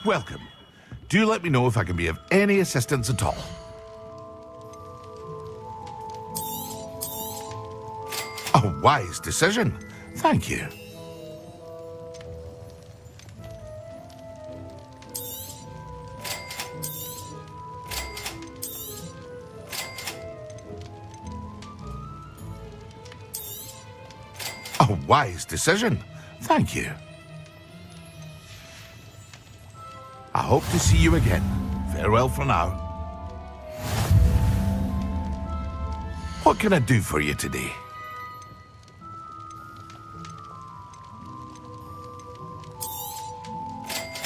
Welcome. Do let me know if I can be of any assistance at all. A wise decision. Thank you. A wise decision. Thank you. I hope to see you again. Farewell for now. What can I do for you today?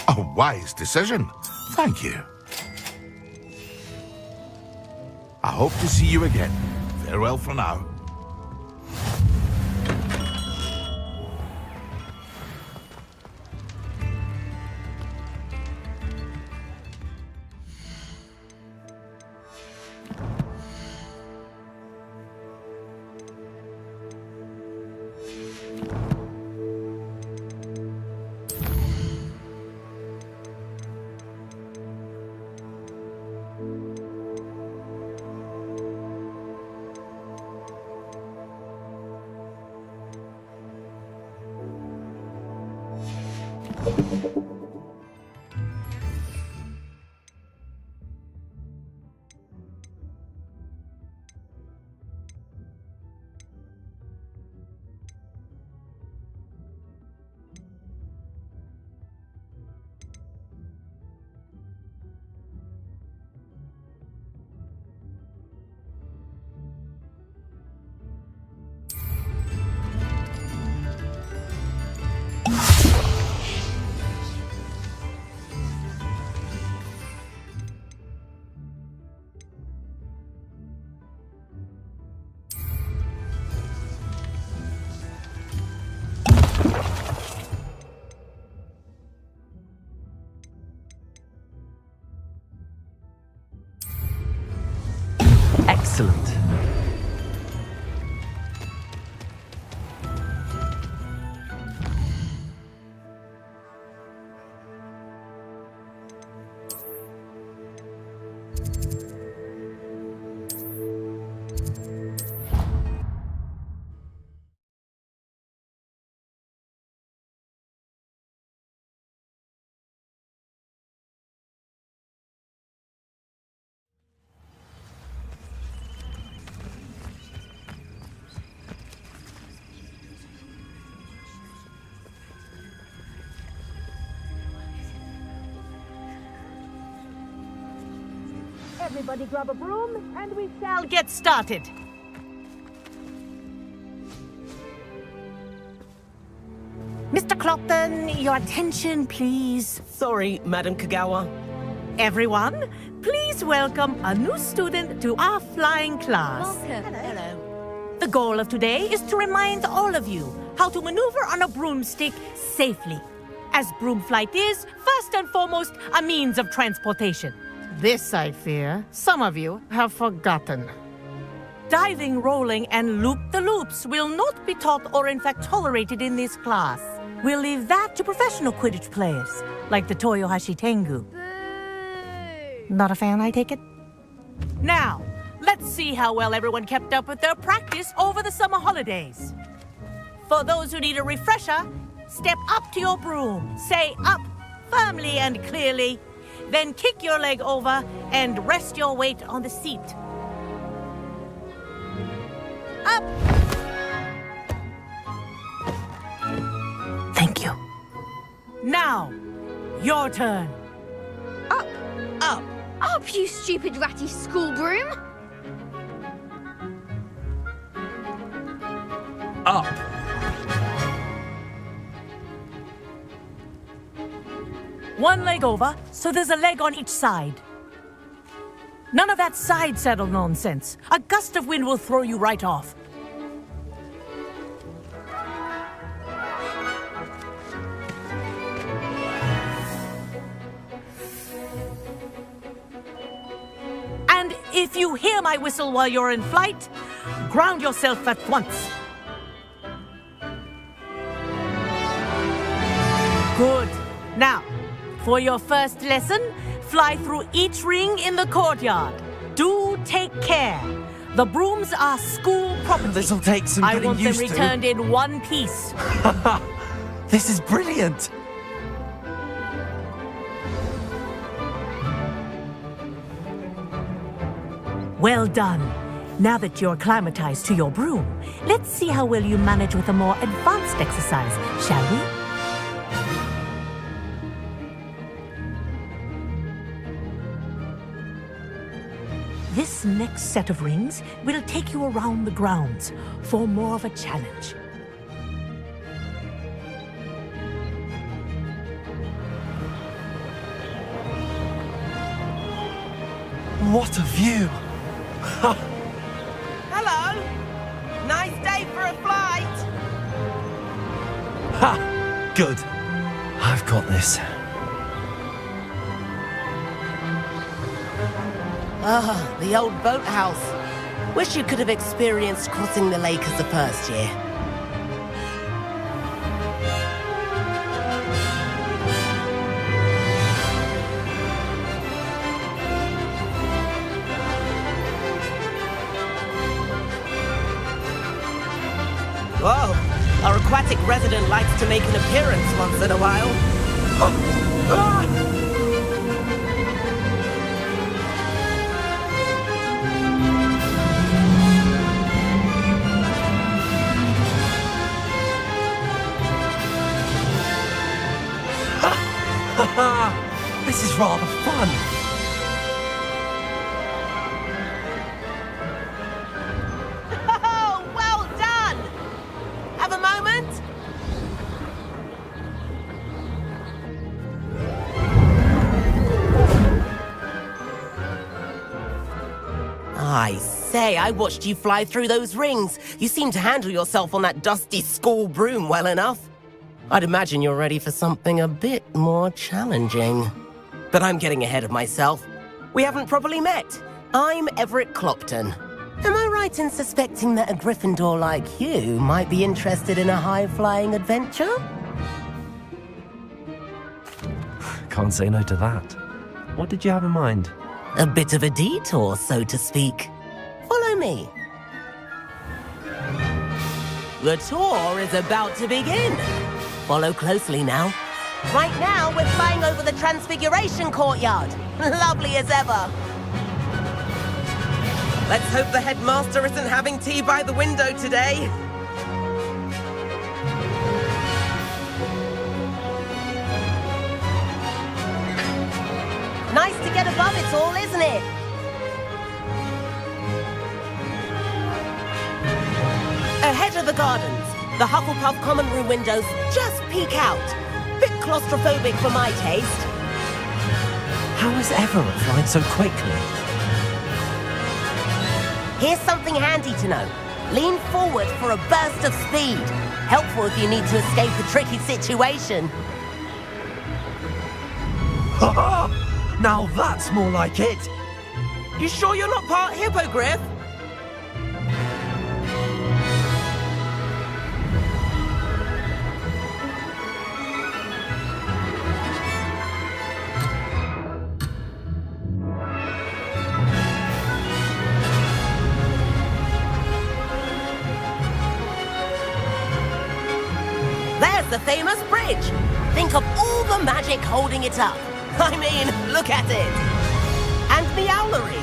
A wise decision. Thank you. I hope to see you again. Farewell for now. Excellent. Everybody grab a broom, and we shall get started. Mr. Clopton, your attention, please. Sorry, Madam Kagawa. Everyone, please welcome a new student to our flying class. Welcome. Hello. The goal of today is to remind all of you how to maneuver on a broomstick safely, as broom flight is, first and foremost, a means of transportation. This, I fear, some of you have forgotten. Diving, rolling, and loop-the-loops will not be taught or in fact tolerated in this class. We'll leave that to professional Quidditch players, like the Toyohashi Tengu. Boo! Not a fan, I take it? Now, let's see how well everyone kept up with their practice over the summer holidays. For those who need a refresher, step up to your broom, say up firmly and clearly, then kick your leg over and rest your weight on the seat. Up! Thank you. Now, your turn. Up! Up! Up, you stupid ratty school broom! Up. One leg over, so there's a leg on each side. None of that side saddle nonsense. A gust of wind will throw you right off. And if you hear my whistle while you're in flight, ground yourself at once. Good. Now, For your first lesson, fly through each ring in the courtyard. Do take care. The brooms are school property. This'll take some I getting want them used to. returned in one piece. This is brilliant. Well done. Now that you're acclimatized to your broom, let's see how well you manage with a more advanced exercise, shall we? This next set of rings will take you around the grounds for more of a challenge. What a view. Hello. Nice day for a flight. Ha! Good. I've got this. Ah, the old boathouse. Wish you could have experienced crossing the lake as the first year. Whoa, our aquatic resident likes to make an appearance once in a while. This is rather fun. Oh, well done! Have a moment? I say, I watched you fly through those rings. You seem to handle yourself on that dusty school broom well enough. I'd imagine you're ready for something a bit more challenging. But I'm getting ahead of myself. We haven't properly met. I'm Everett Clopton. Am I right in suspecting that a Gryffindor like you might be interested in a high-flying adventure? Can't say no to that. What did you have in mind? A bit of a detour, so to speak. Follow me. The tour is about to begin. Follow closely now. Right now, we're flying over the Transfiguration Courtyard. Lovely as ever. Let's hope the headmaster isn't having tea by the window today. Nice to get above it all, isn't it? Ahead of the gardens, the Hufflepuff common room windows just peek out. Bit claustrophobic for my taste. How is Everett flying so quickly? Here's something handy to know. Lean forward for a burst of speed. Helpful if you need to escape a tricky situation. Now that's more like it. You sure you're not part hippogriff? There's the famous bridge. Think of all the magic holding it up. I mean, look at it. And the owlery.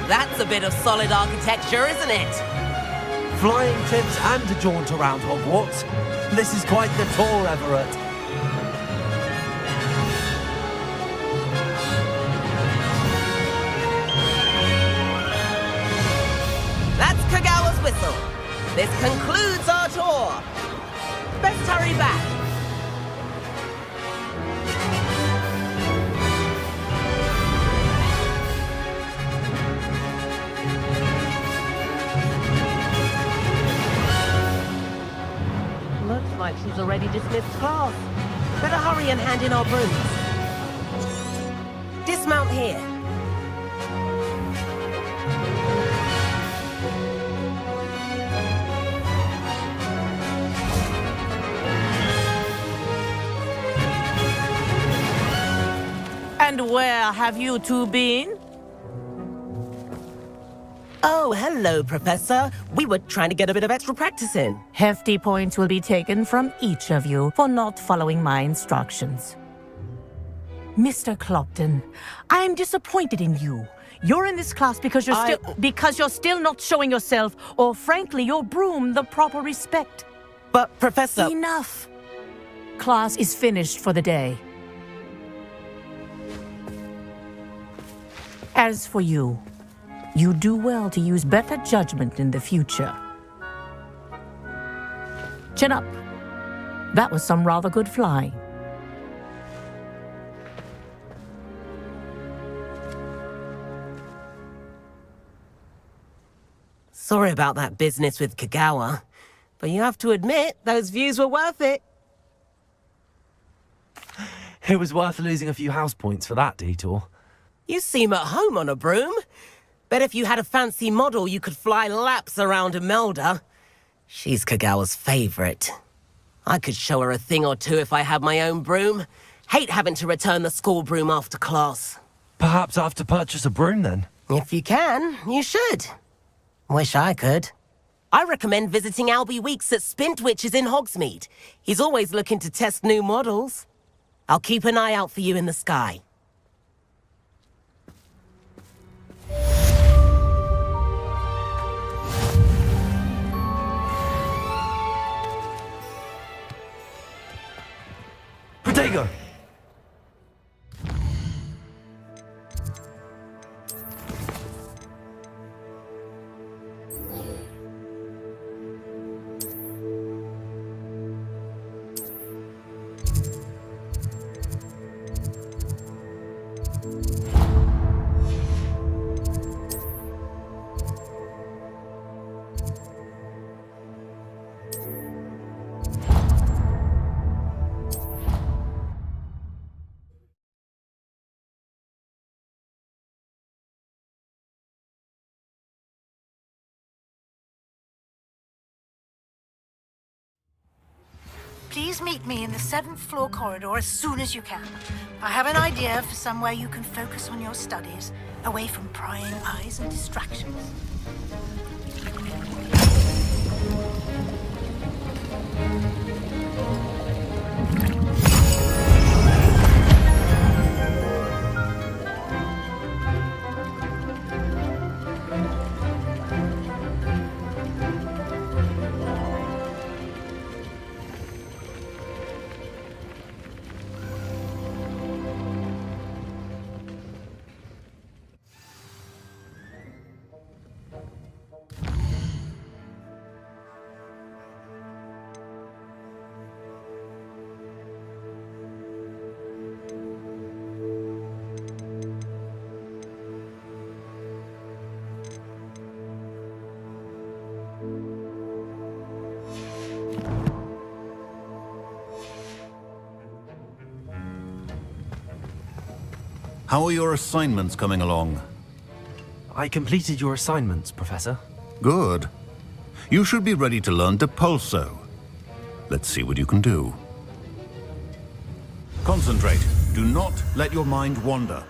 That's a bit of solid architecture, isn't it? Flying tips and a jaunt around Hogwarts. This is quite the tour, Everett. That's Kagawa's whistle. This concludes our tour. Best hurry back. Looks like she's already dismissed class. Better hurry and hand in our brooms. Dismount here. And where have you two been? Oh, hello, Professor. We were trying to get a bit of extra practice in. Hefty points will be taken from each of you for not following my instructions. Mr. Clopton, I'm disappointed in you. You're in this class because you're still not showing yourself, or frankly, your broom the proper respect. But, Professor... Enough. Class is finished for the day. As for you, you do well to use better judgment in the future. Chin up. That was some rather good flying. Sorry about that business with Kagawa, but you have to admit, those views were worth it. It was worth losing a few house points for that detour. You seem at home on a broom. Bet if you had a fancy model, you could fly laps around Imelda. She's Kagawa's favorite. I could show her a thing or two if I had my own broom. Hate having to return the school broom after class. Perhaps I have to purchase a broom then. If you can, you should. Wish I could. I recommend visiting Albie Weeks at Spintwitches in Hogsmeade. He's always looking to test new models. I'll keep an eye out for you in the sky. Protego! Please meet me in the 7th floor corridor as soon as you can. I have an idea for somewhere you can focus on your studies, away from prying eyes and distractions. How are your assignments coming along? I completed your assignments, Professor. Good. You should be ready to learn Depulso. Let's see what you can do. Concentrate. Do not let your mind wander.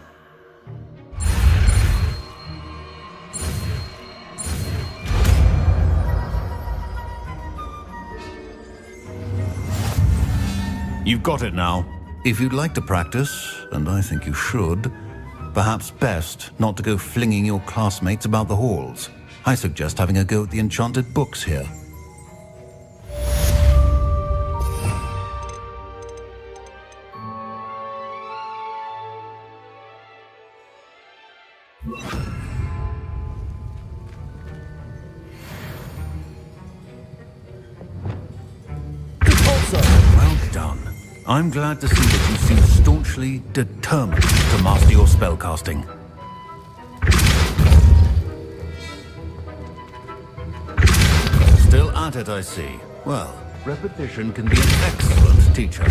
You've got it now. If you'd like to practice, and I think you should, perhaps best not to go flinging your classmates about the halls. I suggest having a go at the enchanted books here. Well done. I'm glad to see that you seem staunchly determined to master your spellcasting. Still at it, I see. Well, repetition can be an excellent teacher.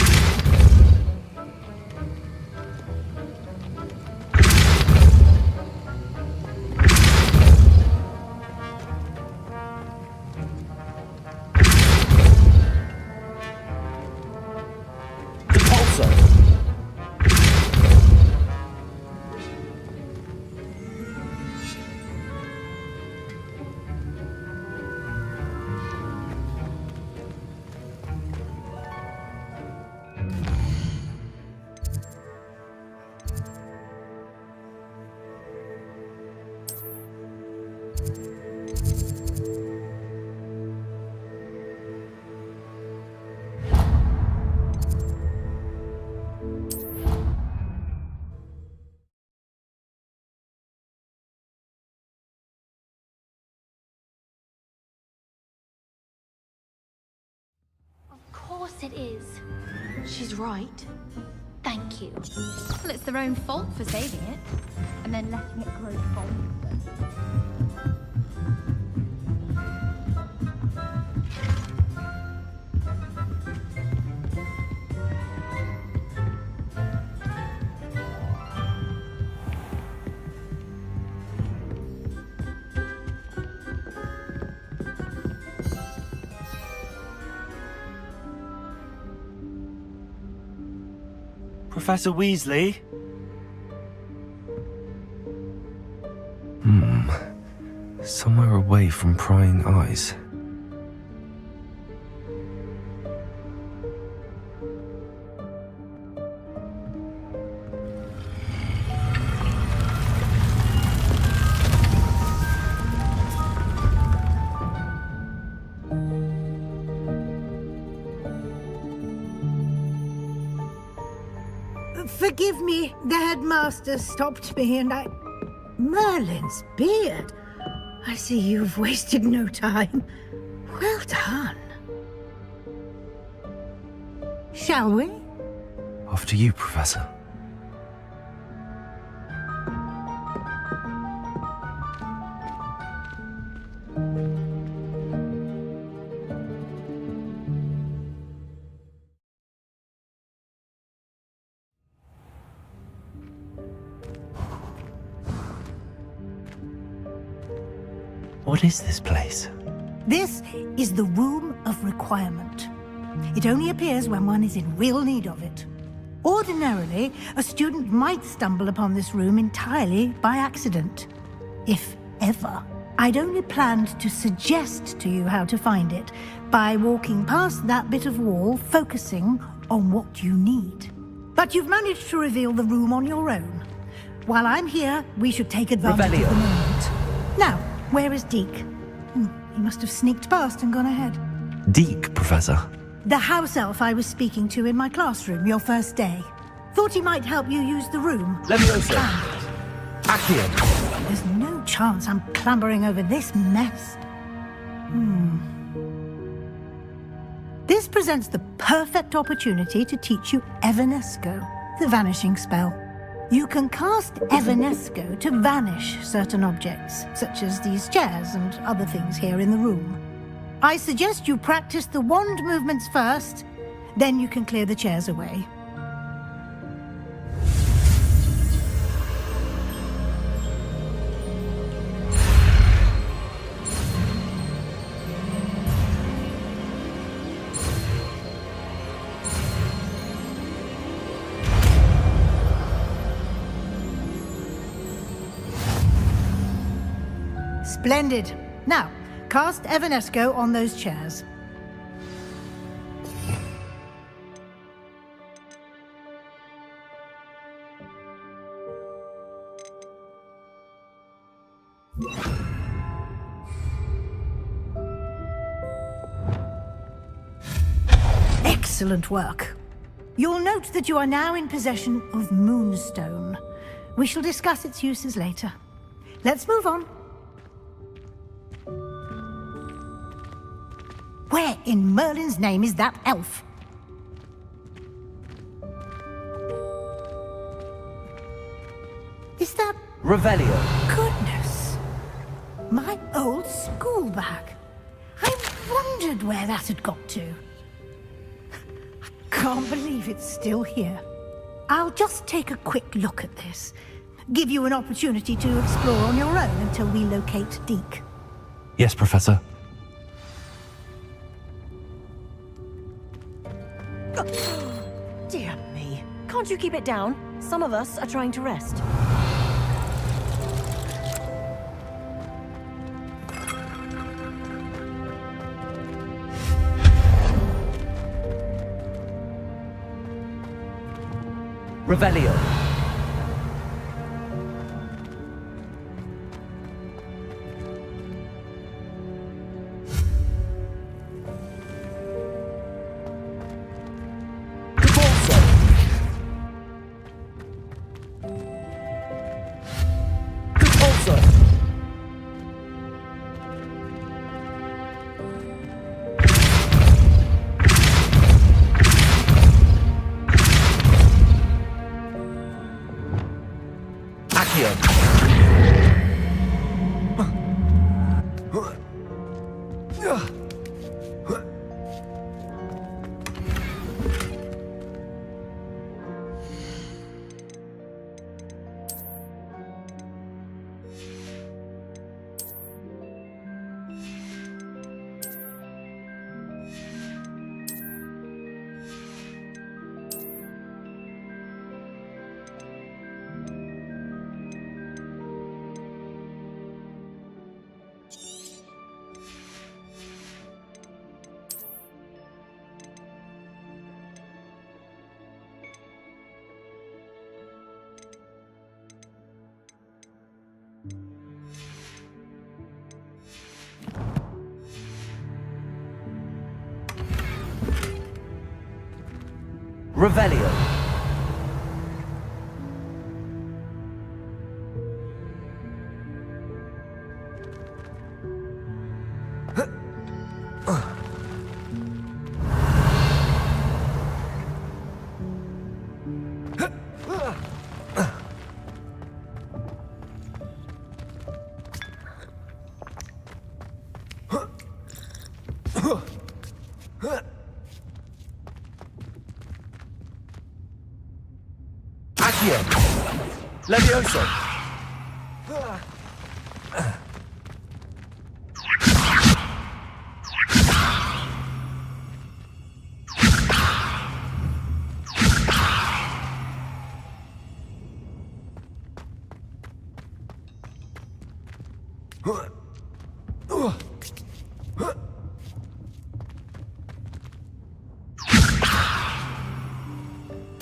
Yes, it is. She's right. Thank you. Well, it's their own fault for saving it, and then letting it grow fonder. Professor Weasley? Somewhere away from prying eyes. Forgive me, the headmaster stopped me and I... Merlin's beard. I see you've wasted no time. Well done. Shall we? After you, Professor. What is this place? This is the Room of Requirement. It only appears when one is in real need of it. Ordinarily, a student might stumble upon this room entirely by accident. If ever. I'd only planned to suggest to you how to find it by walking past that bit of wall, focusing on what you need. But you've managed to reveal the room on your own. While I'm here, we should take advantage of the moment. Now, where is Deke? He must have sneaked past and gone ahead. Deke, Professor. The house elf I was speaking to in my classroom your first day. Thought he might help you use the room. Leviosa. Accio. There's no chance I'm clambering over this mess. This presents the perfect opportunity to teach you Evanesco, the vanishing spell. You can cast Evanesco to vanish certain objects, such as these chairs and other things here in the room. I suggest you practice the wand movements first, then you can clear the chairs away. Splendid. Now, cast Evanesco on those chairs. Excellent work. You'll note that you are now in possession of Moonstone. We shall discuss its uses later. Let's move on. Where in Merlin's name is that elf? Is that... Revelio. Goodness! My old school bag. I wondered where that had got to. I can't believe it's still here. I'll just take a quick look at this. Give you an opportunity to explore on your own until we locate Deke. Yes, Professor. Dear me. Can't you keep it down? Some of us are trying to rest. Revelio. Accio. Revelio. Accio. Levioso.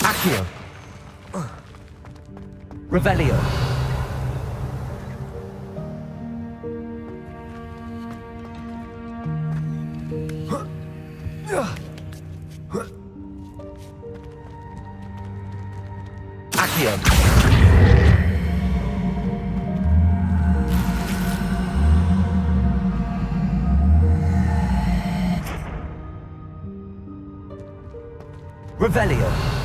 Accio. Revelio. Accio. Revelio.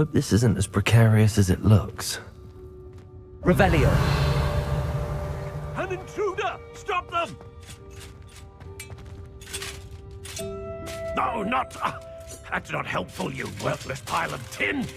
Hope this isn't as precarious as it looks. Revelio. An intruder! Stop them! No, not... that's not helpful, you worthless pile of tin!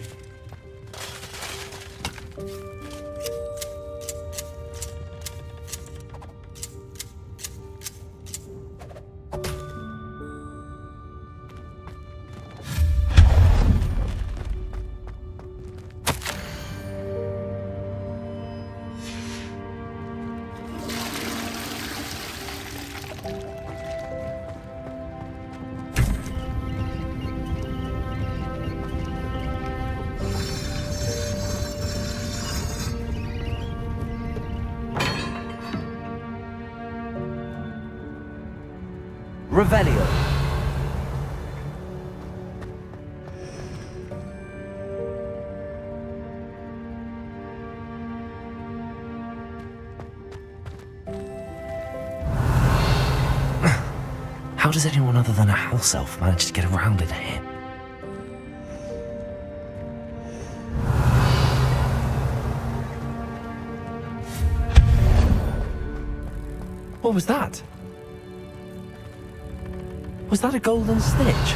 Revelio. How does anyone other than a house elf manage to get around in here? What was that? Was that a golden snitch?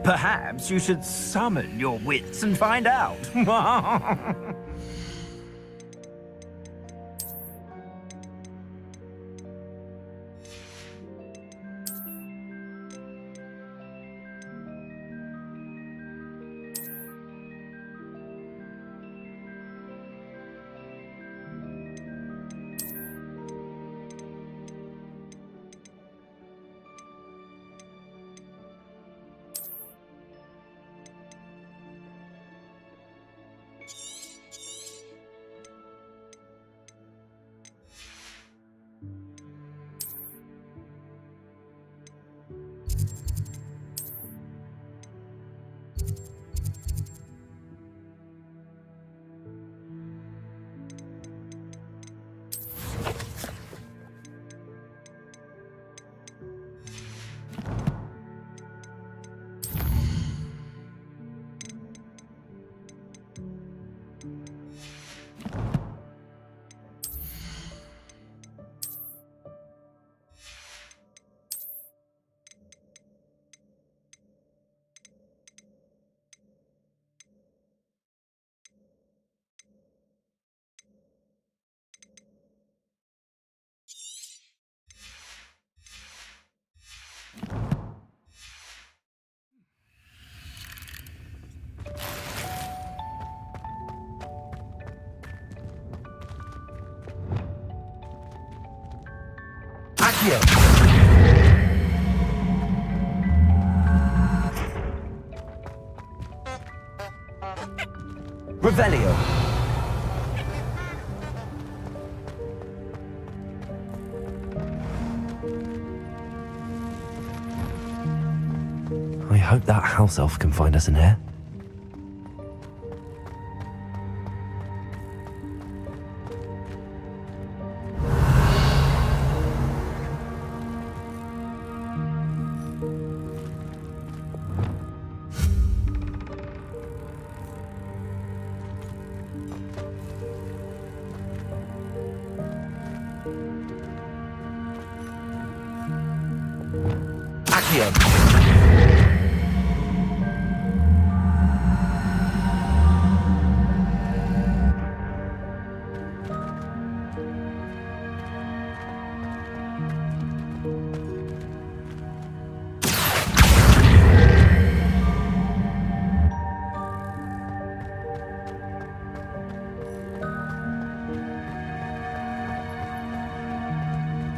Perhaps you should summon your wits and find out. Accio! Revelio! I hope that house elf can find us in here. Accio!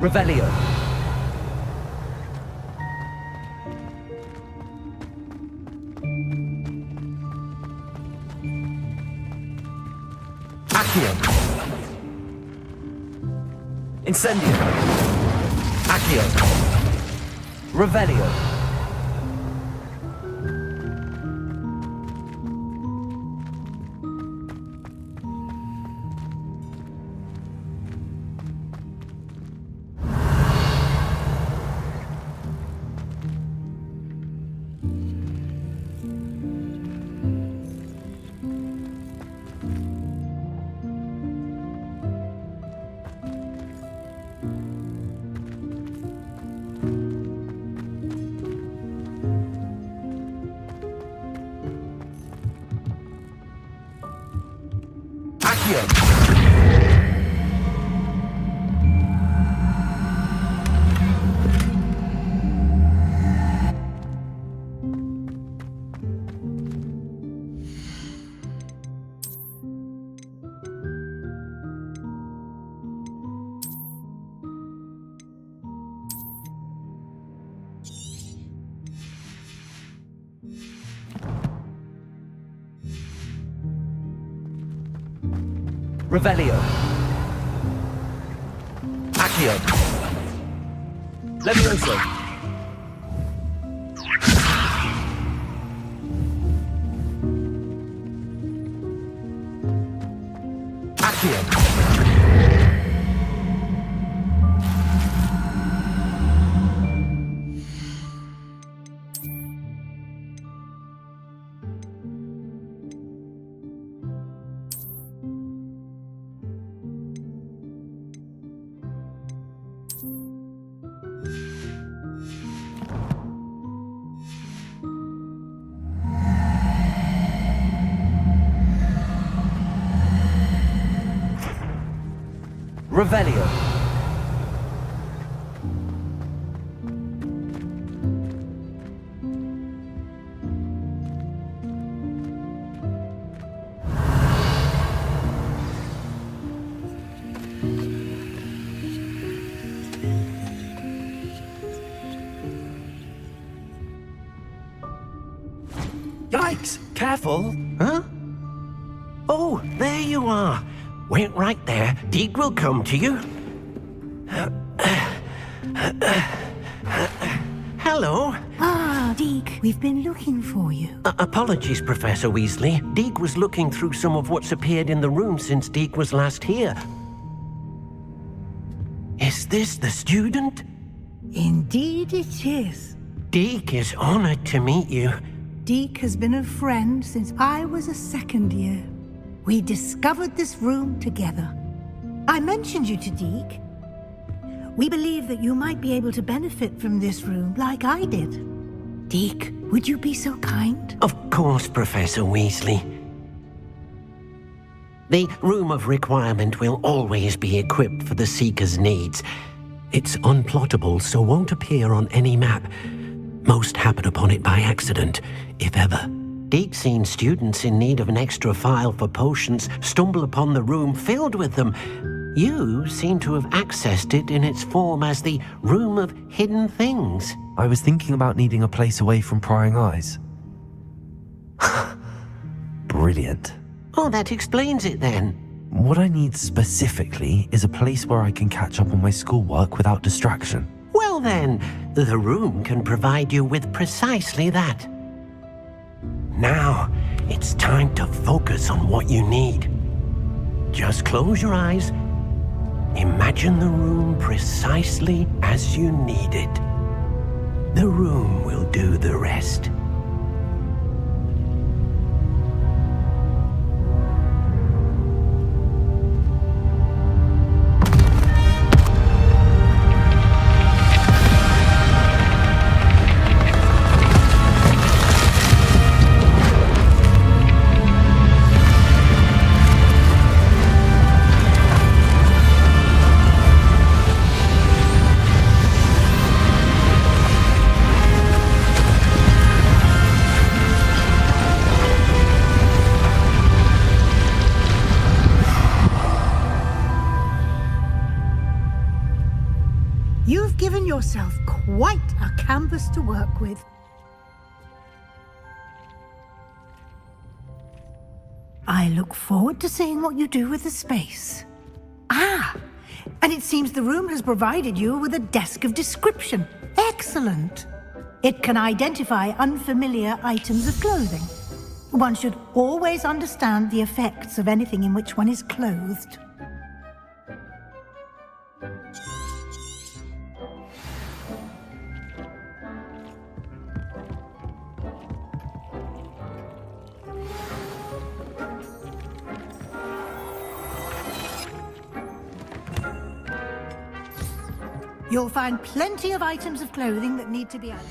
Revelio! Accio! Incendio! Accio! Revelio! Accio! Revelio! Accio! Levioso! Accio! Revelio. Yikes! Careful! Huh? Oh, there you are. Wait right there. Deek will come to you. Hello. Ah, Deke, we've been looking for you. Apologies, Professor Weasley. Deek was looking through some of what's appeared in the room since Deek was last here. Is this the student? Indeed it is. Deek is honored to meet you. Deke has been a friend since I was a second year. We discovered this room together. I mentioned you to Deke. We believe that you might be able to benefit from this room like I did. Deke, would you be so kind? Of course, Professor Weasley. The Room of Requirement will always be equipped for the Seeker's needs. It's unplottable, so won't appear on any map. Most happen upon it by accident, if ever. Deke's seen students in need of an extra file for potions stumble upon the room filled with them. You seem to have accessed it in its form as the Room of Hidden Things. I was thinking about needing a place away from prying eyes. Brilliant. Oh, that explains it then. What I need specifically is a place where I can catch up on my schoolwork without distraction. Well then, the room can provide you with precisely that. Now, it's time to focus on what you need. Just close your eyes. Imagine the room precisely as you need it. The room will do the rest. You've given yourself quite a canvas to work with. I look forward to seeing what you do with the space. Ah, and it seems the room has provided you with a desk of description. Excellent. It can identify unfamiliar items of clothing. One should always understand the effects of anything in which one is clothed. You'll find plenty of items of clothing that need to be added.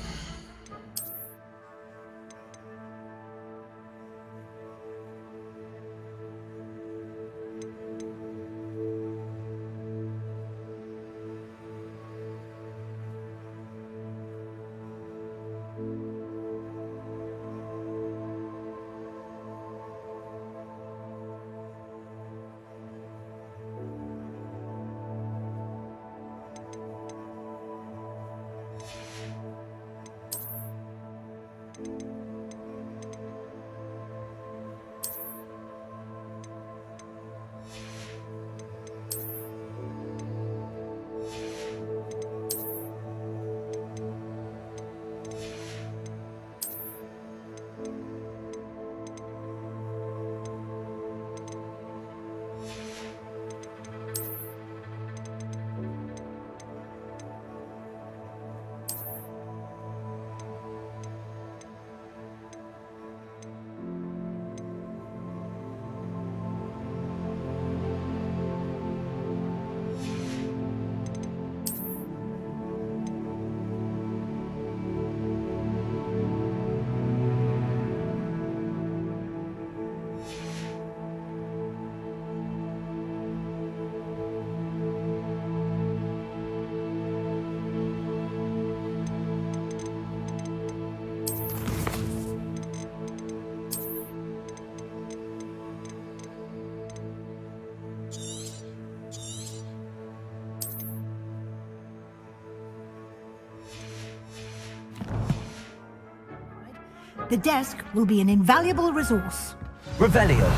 The desk will be an invaluable resource. Revelio.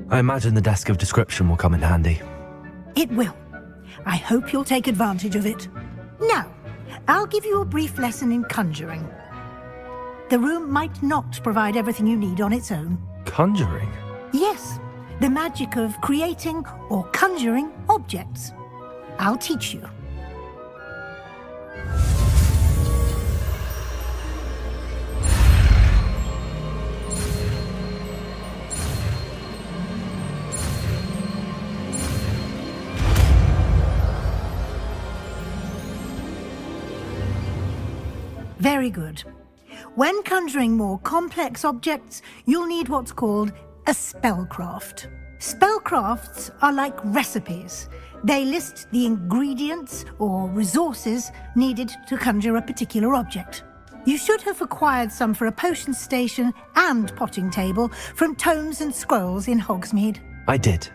I imagine the desk of description will come in handy. It will. I hope you'll take advantage of it. Now, I'll give you a brief lesson in conjuring. The room might not provide everything you need on its own. Conjuring? Yes, the magic of creating or conjuring objects. I'll teach you. Very good. When conjuring more complex objects, you'll need what's called a spellcraft. Spellcrafts are like recipes. They list the ingredients or resources needed to conjure a particular object. You should have acquired some for a potion station and potting table from tomes and scrolls in Hogsmeade. I did.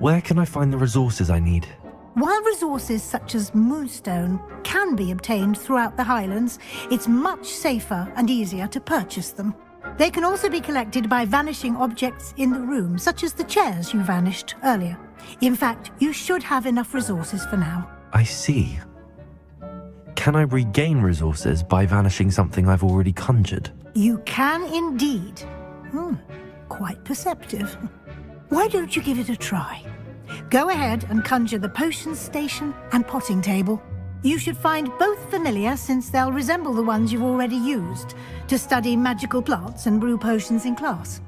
Where can I find the resources I need? While resources such as moonstone can be obtained throughout the Highlands, it's much safer and easier to purchase them. They can also be collected by vanishing objects in the room, such as the chairs you vanished earlier. In fact, you should have enough resources for now. I see. Can I regain resources by vanishing something I've already conjured? You can indeed. Quite perceptive. Why don't you give it a try? Go ahead and conjure the potion station and potting table. You should find both familiar, since they'll resemble the ones you've already used to study magical plants and brew potions in class.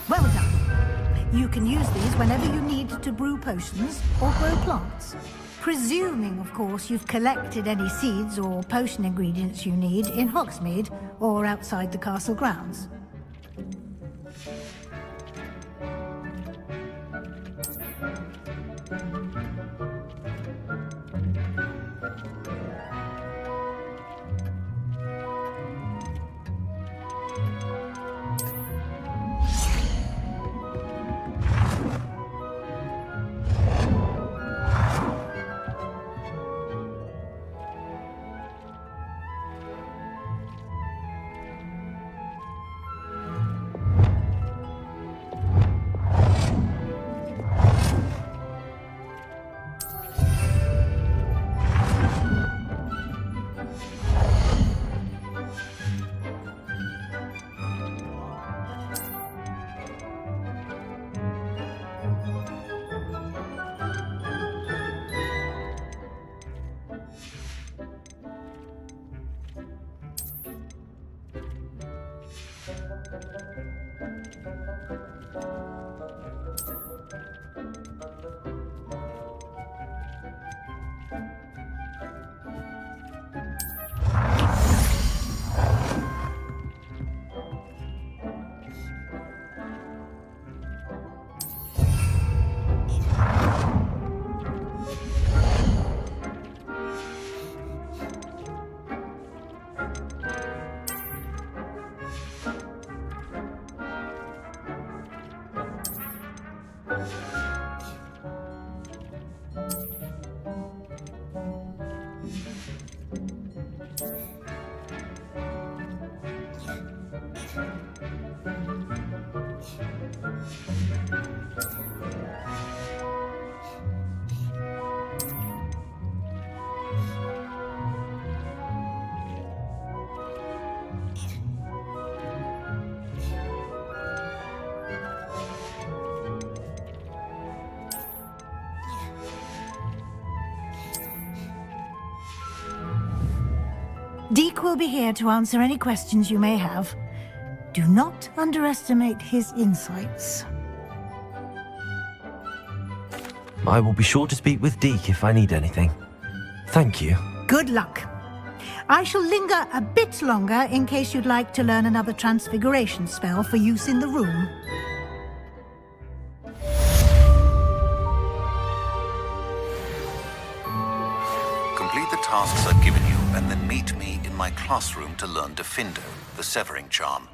Well done. You can use these whenever you need to brew potions or grow plants. Presuming, of course, you've collected any seeds or potion ingredients you need in Hogsmeade or outside the castle grounds. Deke will be here to answer any questions you may have. Do not underestimate his insights. I will be sure to speak with Deke if I need anything. Thank you. Good luck. I shall linger a bit longer in case you'd like to learn another transfiguration spell for use in the room. Complete the tasks I've given you, and then meet me in my classroom to learn Defindo, the severing charm.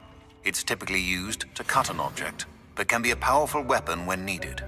It's typically used to cut an object, but can be a powerful weapon when needed.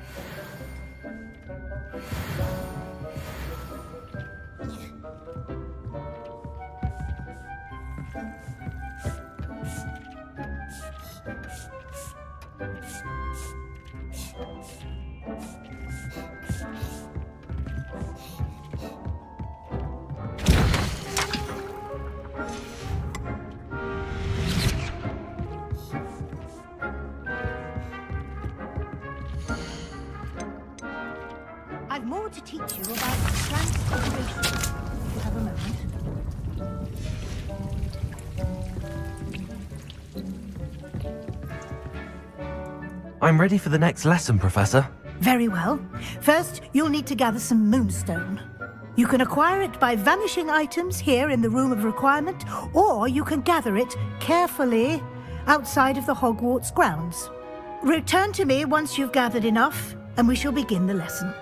I've more to teach you about transfiguration. If you have a moment. I'm ready for the next lesson, Professor. Very well. First, you'll need to gather some moonstone. You can acquire it by vanishing items here in the Room of Requirement, or you can gather it carefully outside of the Hogwarts grounds. Return to me once you've gathered enough, and we shall begin the lesson.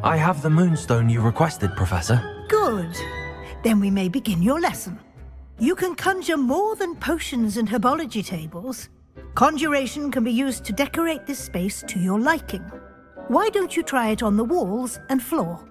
I have the moonstone you requested, Professor. Good. Then we may begin your lesson. You can conjure more than potions and herbology tables. Conjuration can be used to decorate this space to your liking. Why don't you try it on the walls and floor?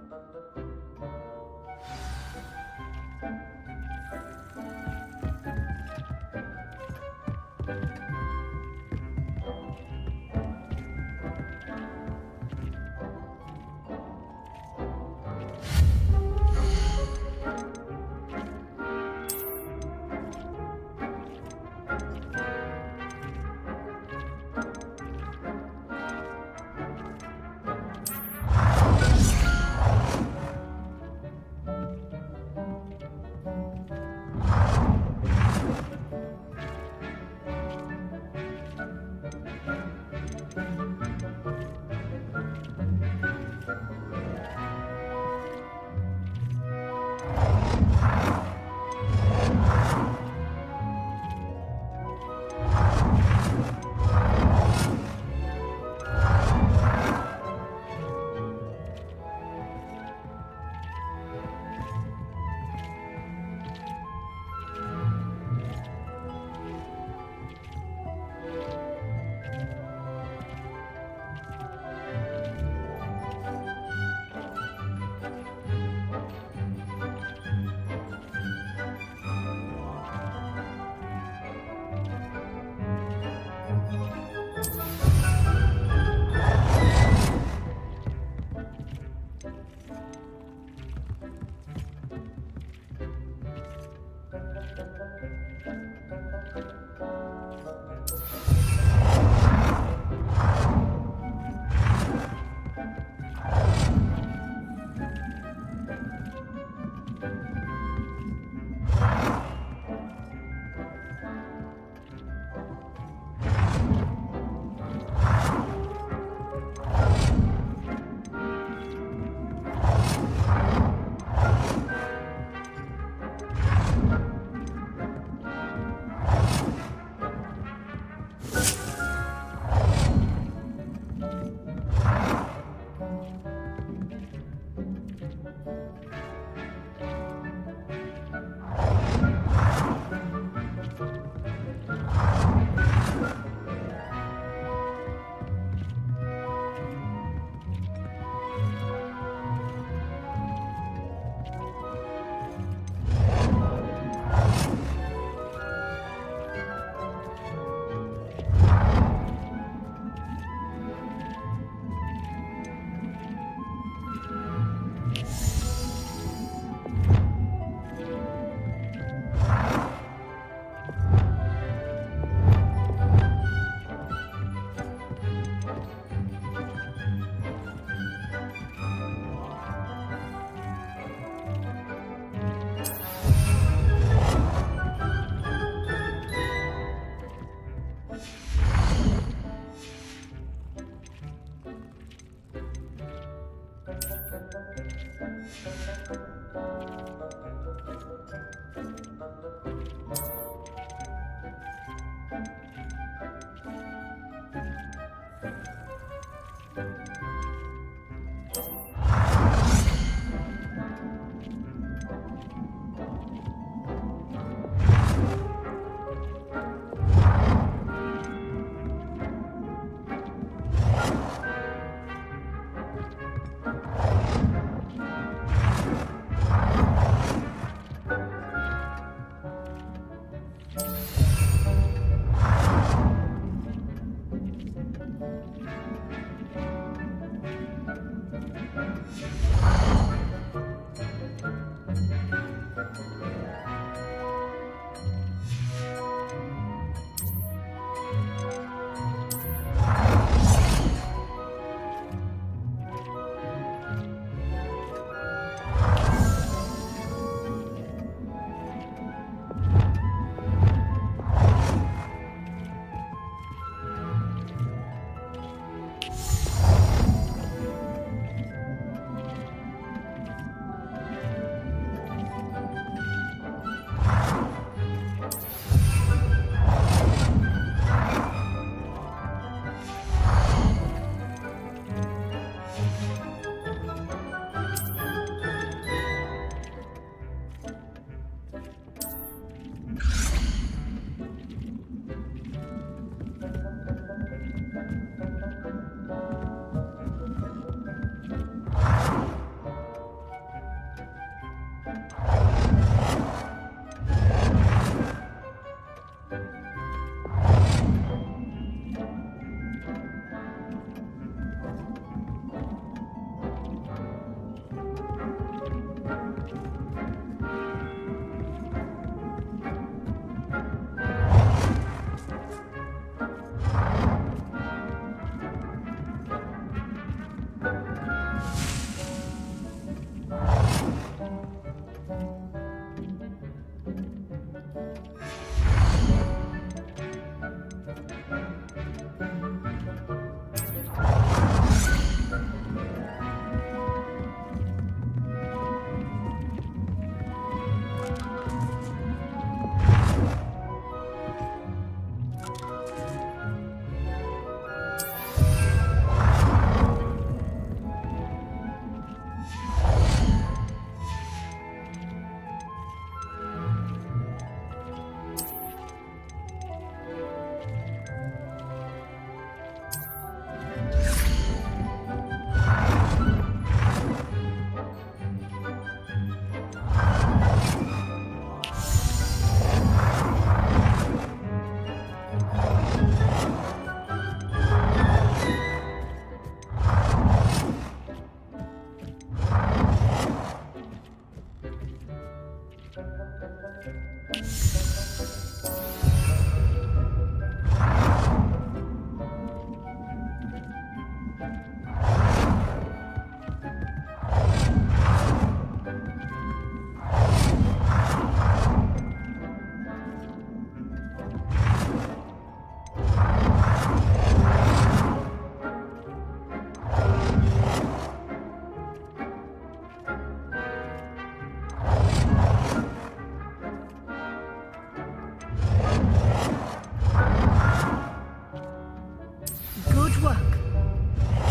Good work.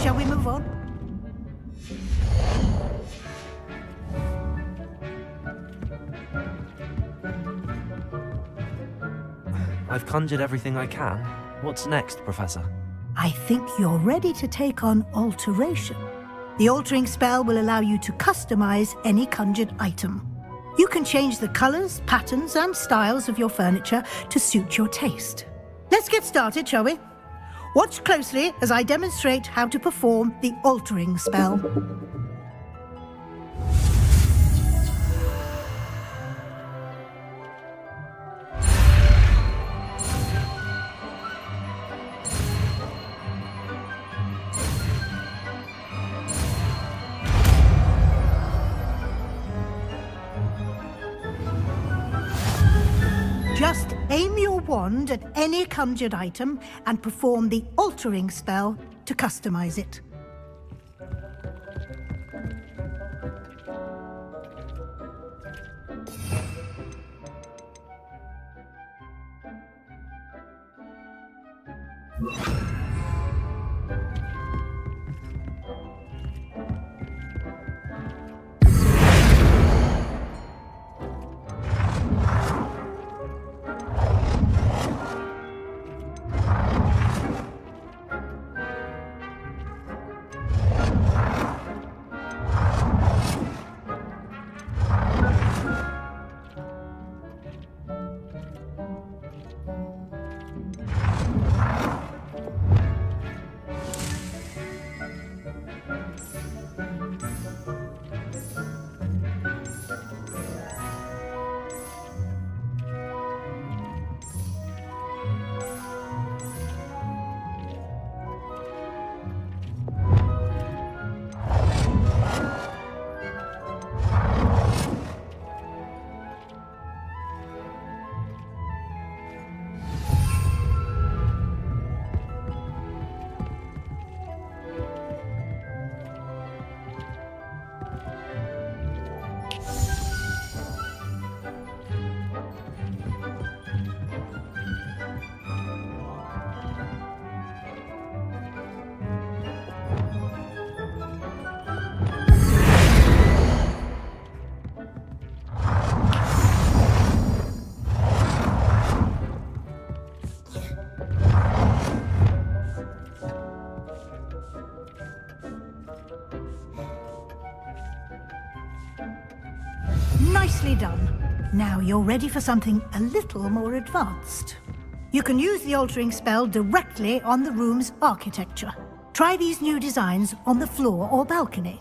Shall we move on? I've conjured everything I can. What's next, Professor? I think you're ready to take on alteration. The altering spell will allow you to customize any conjured item. You can change the colors, patterns, and styles of your furniture to suit your taste. Let's get started, shall we? Watch closely as I demonstrate how to perform the altering spell. Just aim your wand at any conjured item and perform the altering spell to customize it. Nicely done. Now you're ready for something a little more advanced. You can use the altering spell directly on the room's architecture. Try these new designs on the floor or balcony.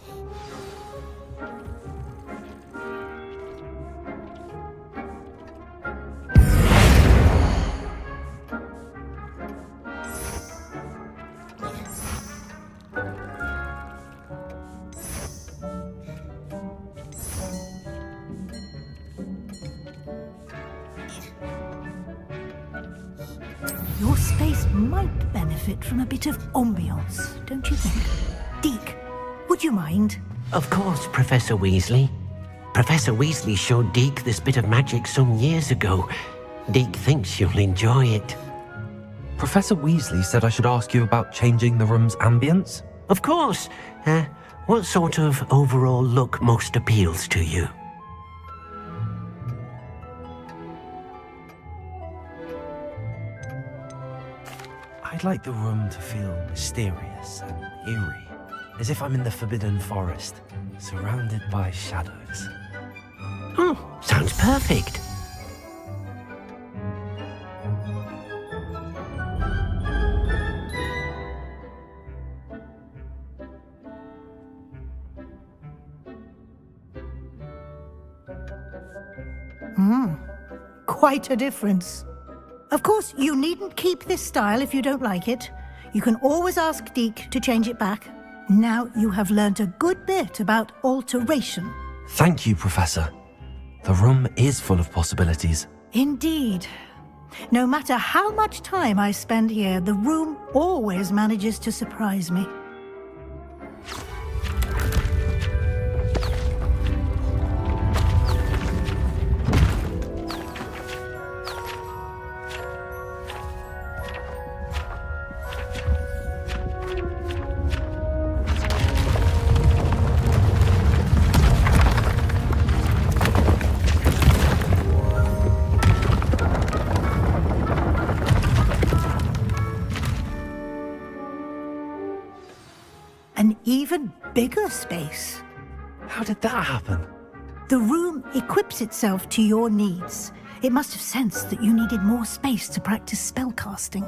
Your space might benefit from a bit of ambiance, don't you think? Deke, would you mind? Of course, Professor Weasley. Professor Weasley showed Deke this bit of magic some years ago. Deke thinks you'll enjoy it. Professor Weasley said I should ask you about changing the room's ambience? Of course. What sort of overall look most appeals to you? I'd like the room to feel mysterious and eerie, as if I'm in the Forbidden Forest, surrounded by shadows. Oh, sounds perfect. Quite a difference. Of course, you needn't keep this style if you don't like it. You can always ask Deke to change it back. Now you have learnt a good bit about alteration. Thank you, Professor. The room is full of possibilities. Indeed. No matter how much time I spend here, the room always manages to surprise me. An even bigger space. How did that happen? The room equips itself to your needs. It must have sensed that you needed more space to practice spellcasting.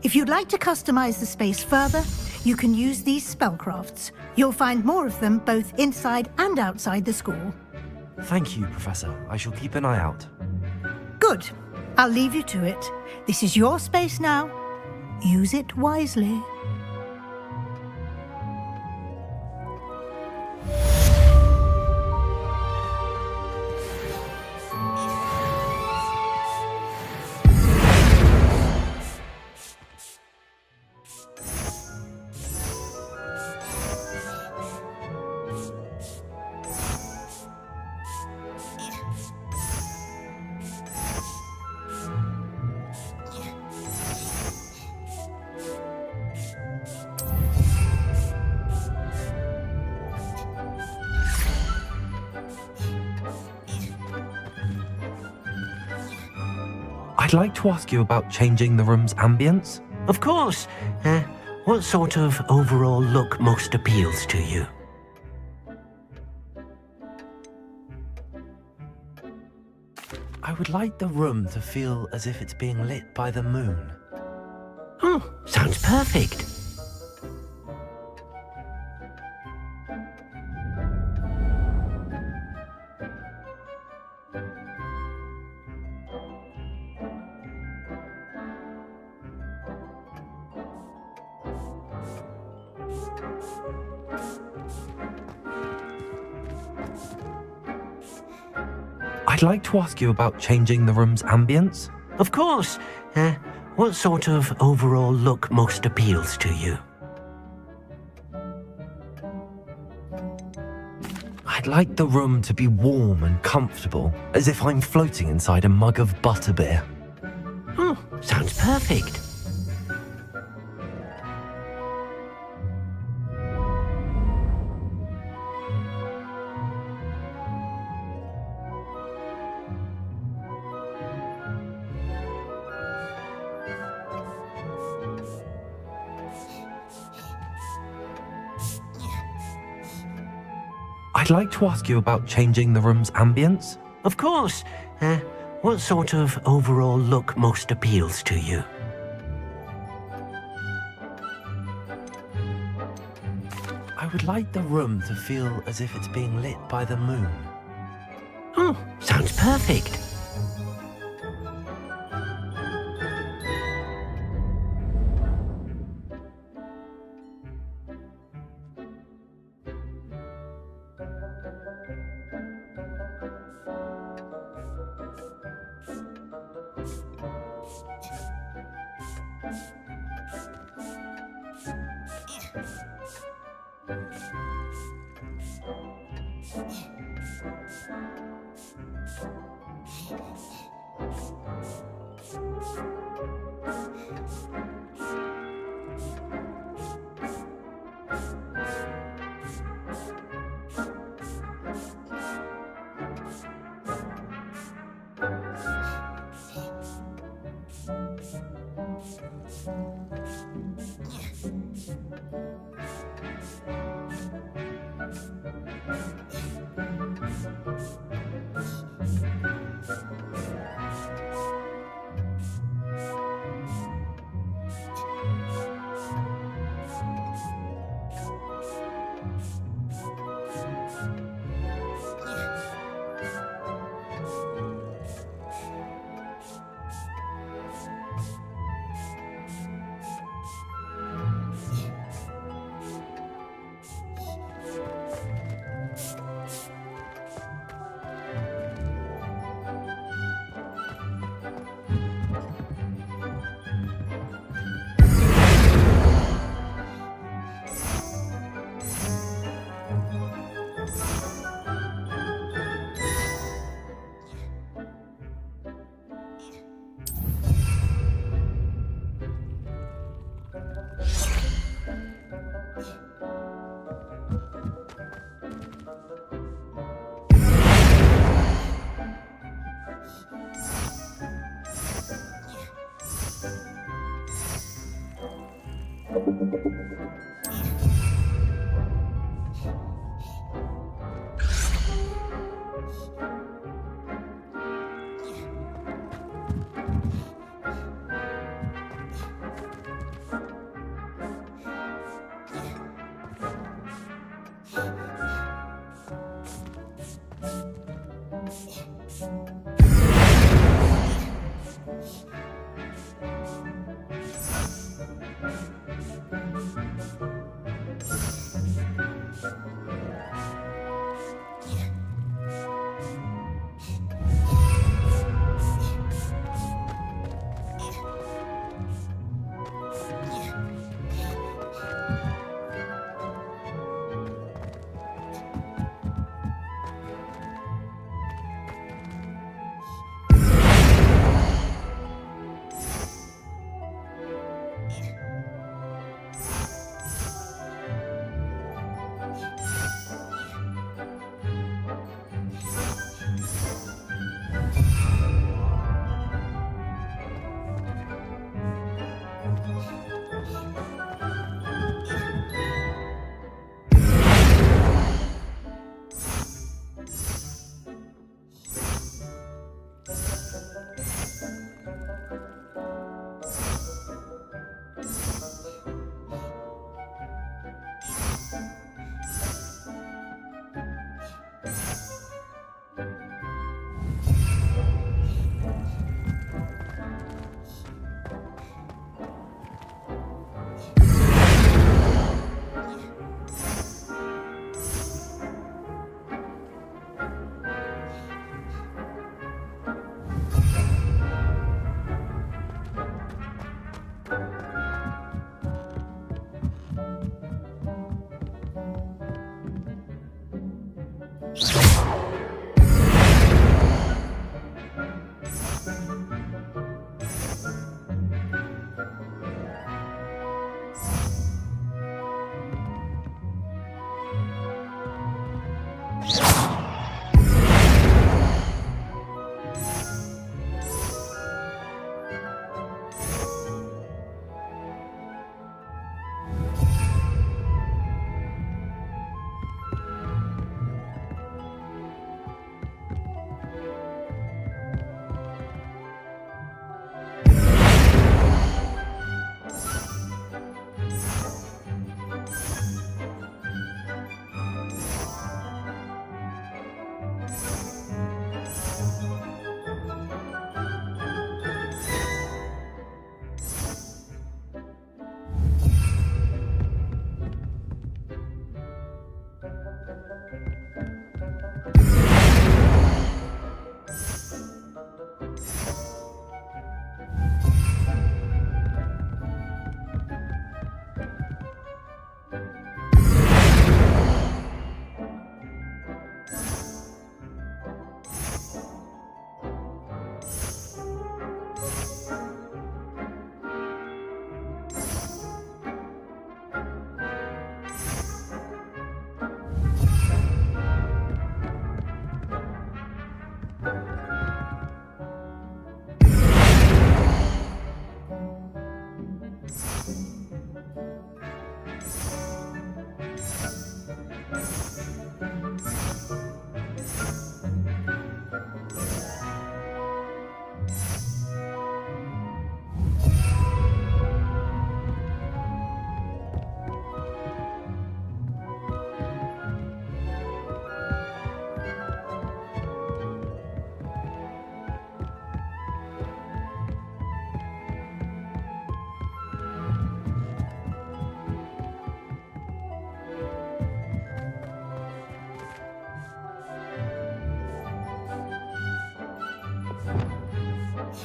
If you'd like to customize the space further, you can use these spellcrafts. You'll find more of them both inside and outside the school. Thank you, Professor. I shall keep an eye out. Good. I'll leave you to it. This is your space now. Use it wisely. I'd like to ask you about changing the room's ambience. Of course. What sort of overall look most appeals to you? I would like the room to feel as if it's being lit by the moon. Sounds perfect. I'd like to ask you about changing the room's ambience. Of course. What sort of overall look most appeals to you? I'd like the room to be warm and comfortable, as if I'm floating inside a mug of butterbeer. Sounds perfect. I'd like to ask you about changing the room's ambience. Of course. What sort of overall look most appeals to you? I would like the room to feel as if it's being lit by the moon. Sounds perfect.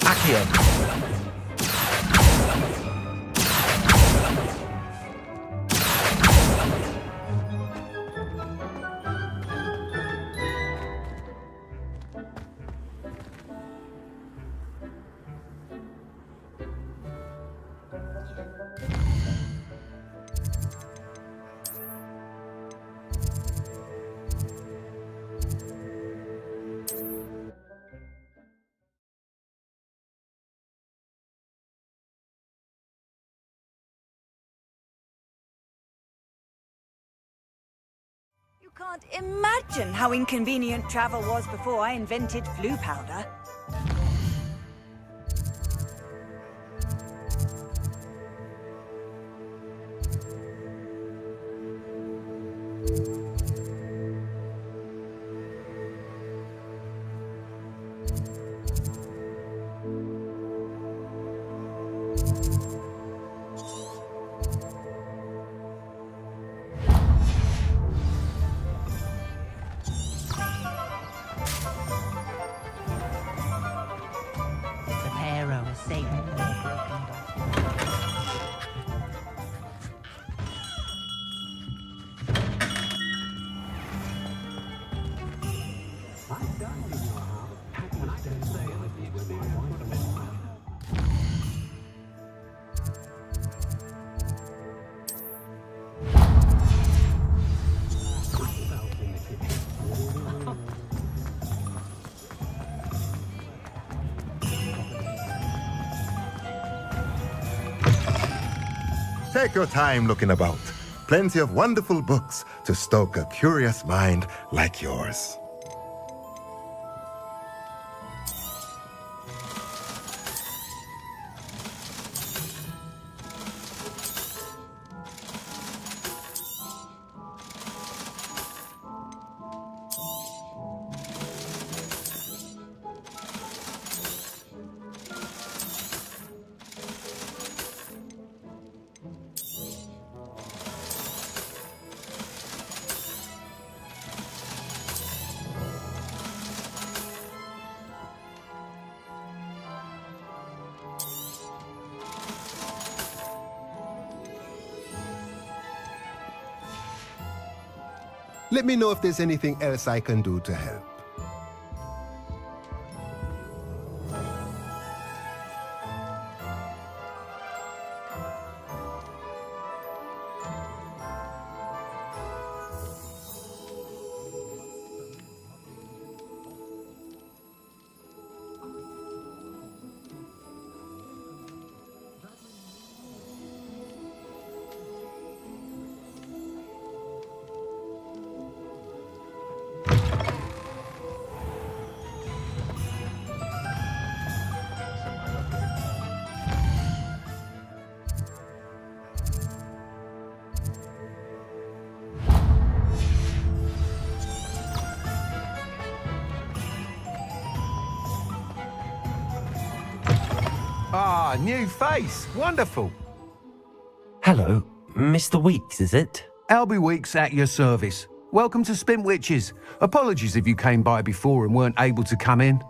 Accio. You can't imagine how inconvenient travel was before I invented flu powder. Preparo is saving the broken doll. Take your time looking about. Plenty of wonderful books to stoke a curious mind like yours. Let me know if there's anything else I can do to help. Ah, new face. Wonderful. Hello, Mr. Weeks, is it? Albie Weeks at your service. Welcome to Spintwitches. Apologies if you came by before and weren't able to come in.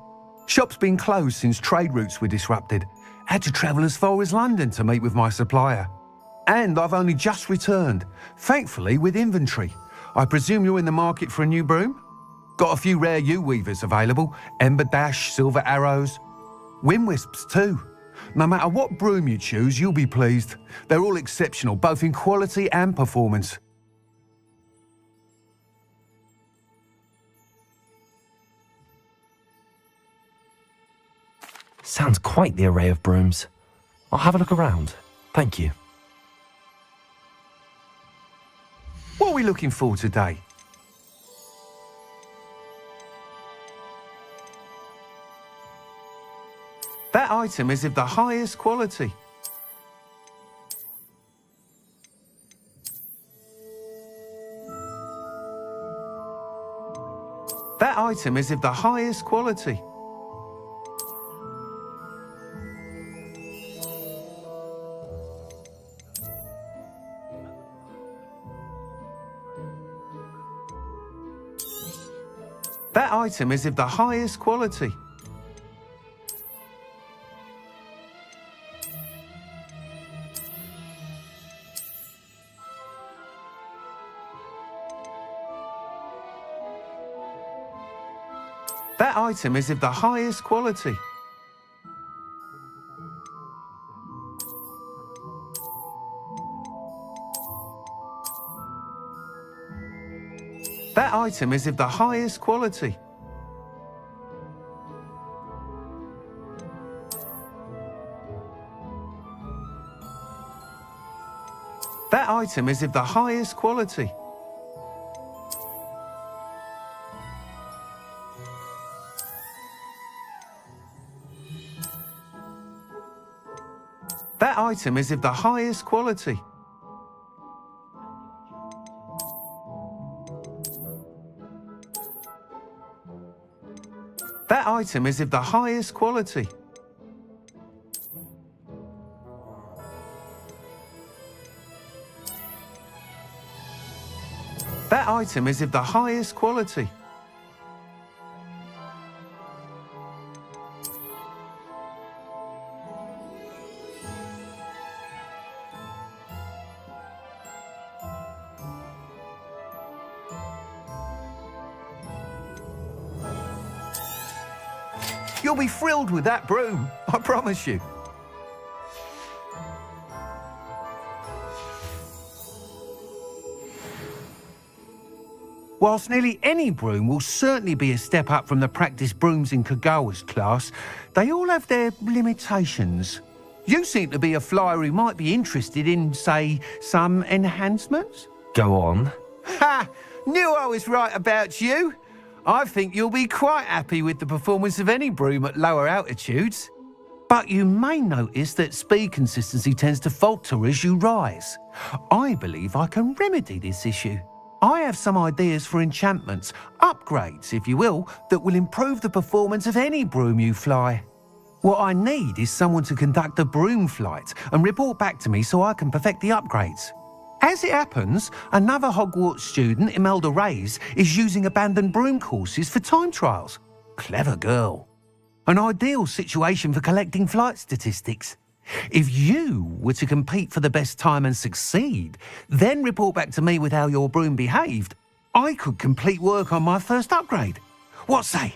Shop's been closed since trade routes were disrupted. Had to travel as far as London to meet with my supplier. And I've only just returned, thankfully with inventory. I presume you're in the market for a new broom? Got a few rare U-weavers available, Ember Dash, Silver Arrows, Wind Wisps too. No matter what broom you choose, you'll be pleased. They're all exceptional, both in quality and performance. Sounds quite the array of brooms. I'll have a look around. Thank you. What are we looking for today? That item is of the highest quality. That item is of the highest quality. That item is of the highest quality. That item is of the highest quality. That item is of the highest quality. That item is of the highest quality. That item is of the highest quality. That item is of the highest quality. That item is of the highest quality. You'll be thrilled with that broom, I promise you. Whilst nearly any broom will certainly be a step up from the practice brooms in Kagawa's class, they all have their limitations. You seem to be a flyer who might be interested in, say, some enhancements? Go on. Ha! Knew I was right about you. I think you'll be quite happy with the performance of any broom at lower altitudes. But you may notice that speed consistency tends to falter as you rise. I believe I can remedy this issue. I have some ideas for enchantments, upgrades, if you will, that will improve the performance of any broom you fly. What I need is someone to conduct a broom flight and report back to me so I can perfect the upgrades. As it happens, another Hogwart student, Imelda Reyes, is using abandoned broom courses for time trials. Clever girl. An ideal situation for collecting flight statistics. If you were to compete for the best time and succeed, then report back to me with how your broom behaved, I could complete work on my first upgrade. What say?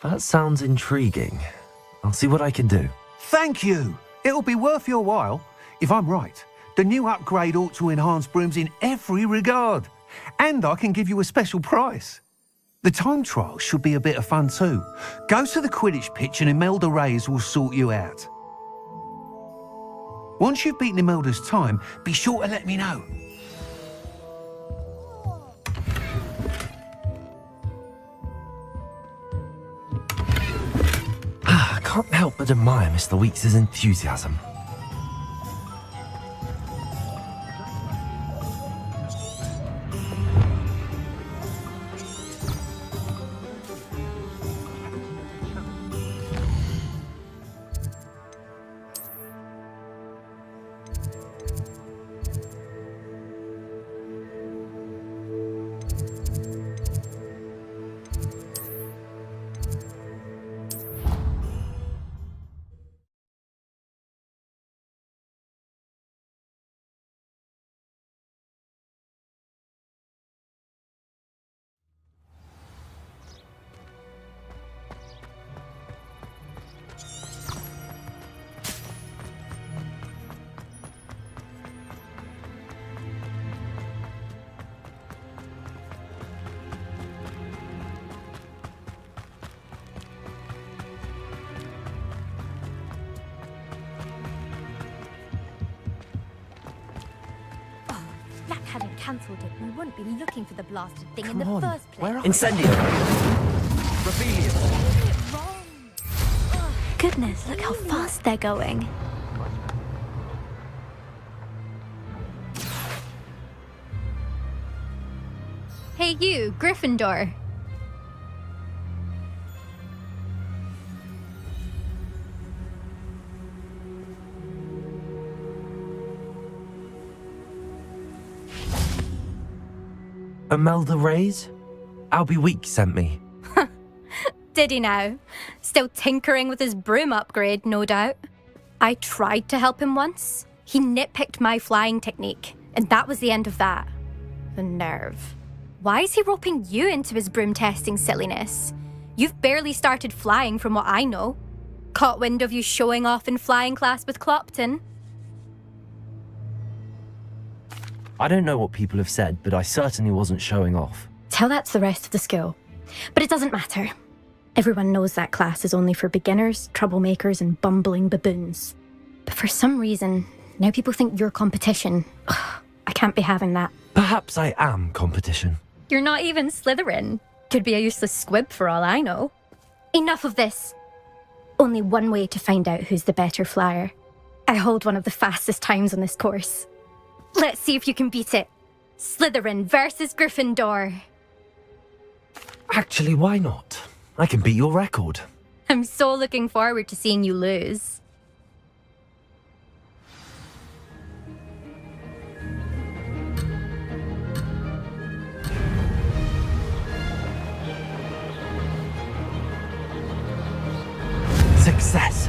That sounds intriguing. I'll see what I can do. Thank you. It'll be worth your while. If I'm right, the new upgrade ought to enhance brooms in every regard. And I can give you a special price. The time trial should be a bit of fun too. Go to the Quidditch pitch and Imelda Reyes will sort you out. Once you've beaten Imelda's time, be sure to let me know. I can't help but admire Mr. Weeks' enthusiasm. Black hadn't cancelled it, we wouldn't be looking for the blasted thing in Come the on, first place. where are Incendio! Goodness, look how fast they're going. Hey you, Gryffindor. Imelda Reyes? Albie Weeks sent me. Did he now? Still tinkering with his broom upgrade, no doubt. I tried to help him once. He nitpicked my flying technique, and that was the end of that. The nerve. Why is he roping you into his broom testing silliness? You've barely started flying from what I know. Caught wind of you showing off in flying class with Clopton. I don't know what people have said, but I certainly wasn't showing off. Tell that to the rest of the school. But it doesn't matter. Everyone knows that class is only for beginners, troublemakers, and bumbling baboons. But for some reason, now people think you're competition. Ugh, I can't be having that. Perhaps I am competition. You're not even Slytherin. Could be a useless squib for all I know. Enough of this. Only one way to find out who's the better flyer. I hold one of the fastest times on this course. Let's see if you can beat it. Slytherin versus Gryffindor. Actually, why not? I can beat your record. I'm so looking forward to seeing you lose. Success!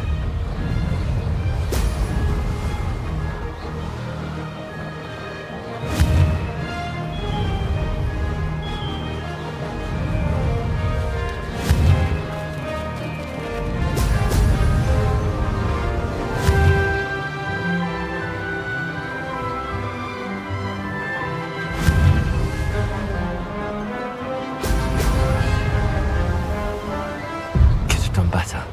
Could have done better.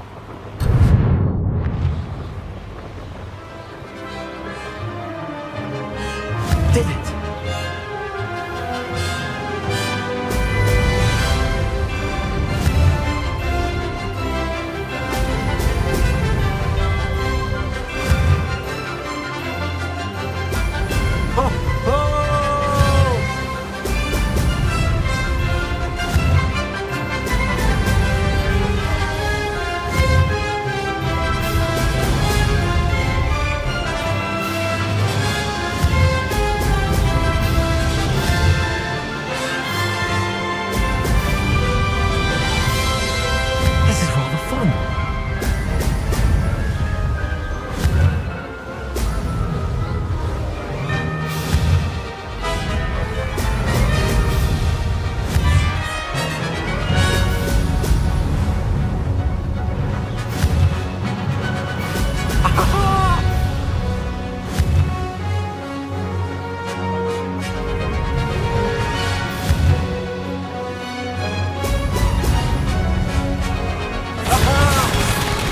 Did it! This is rather fun.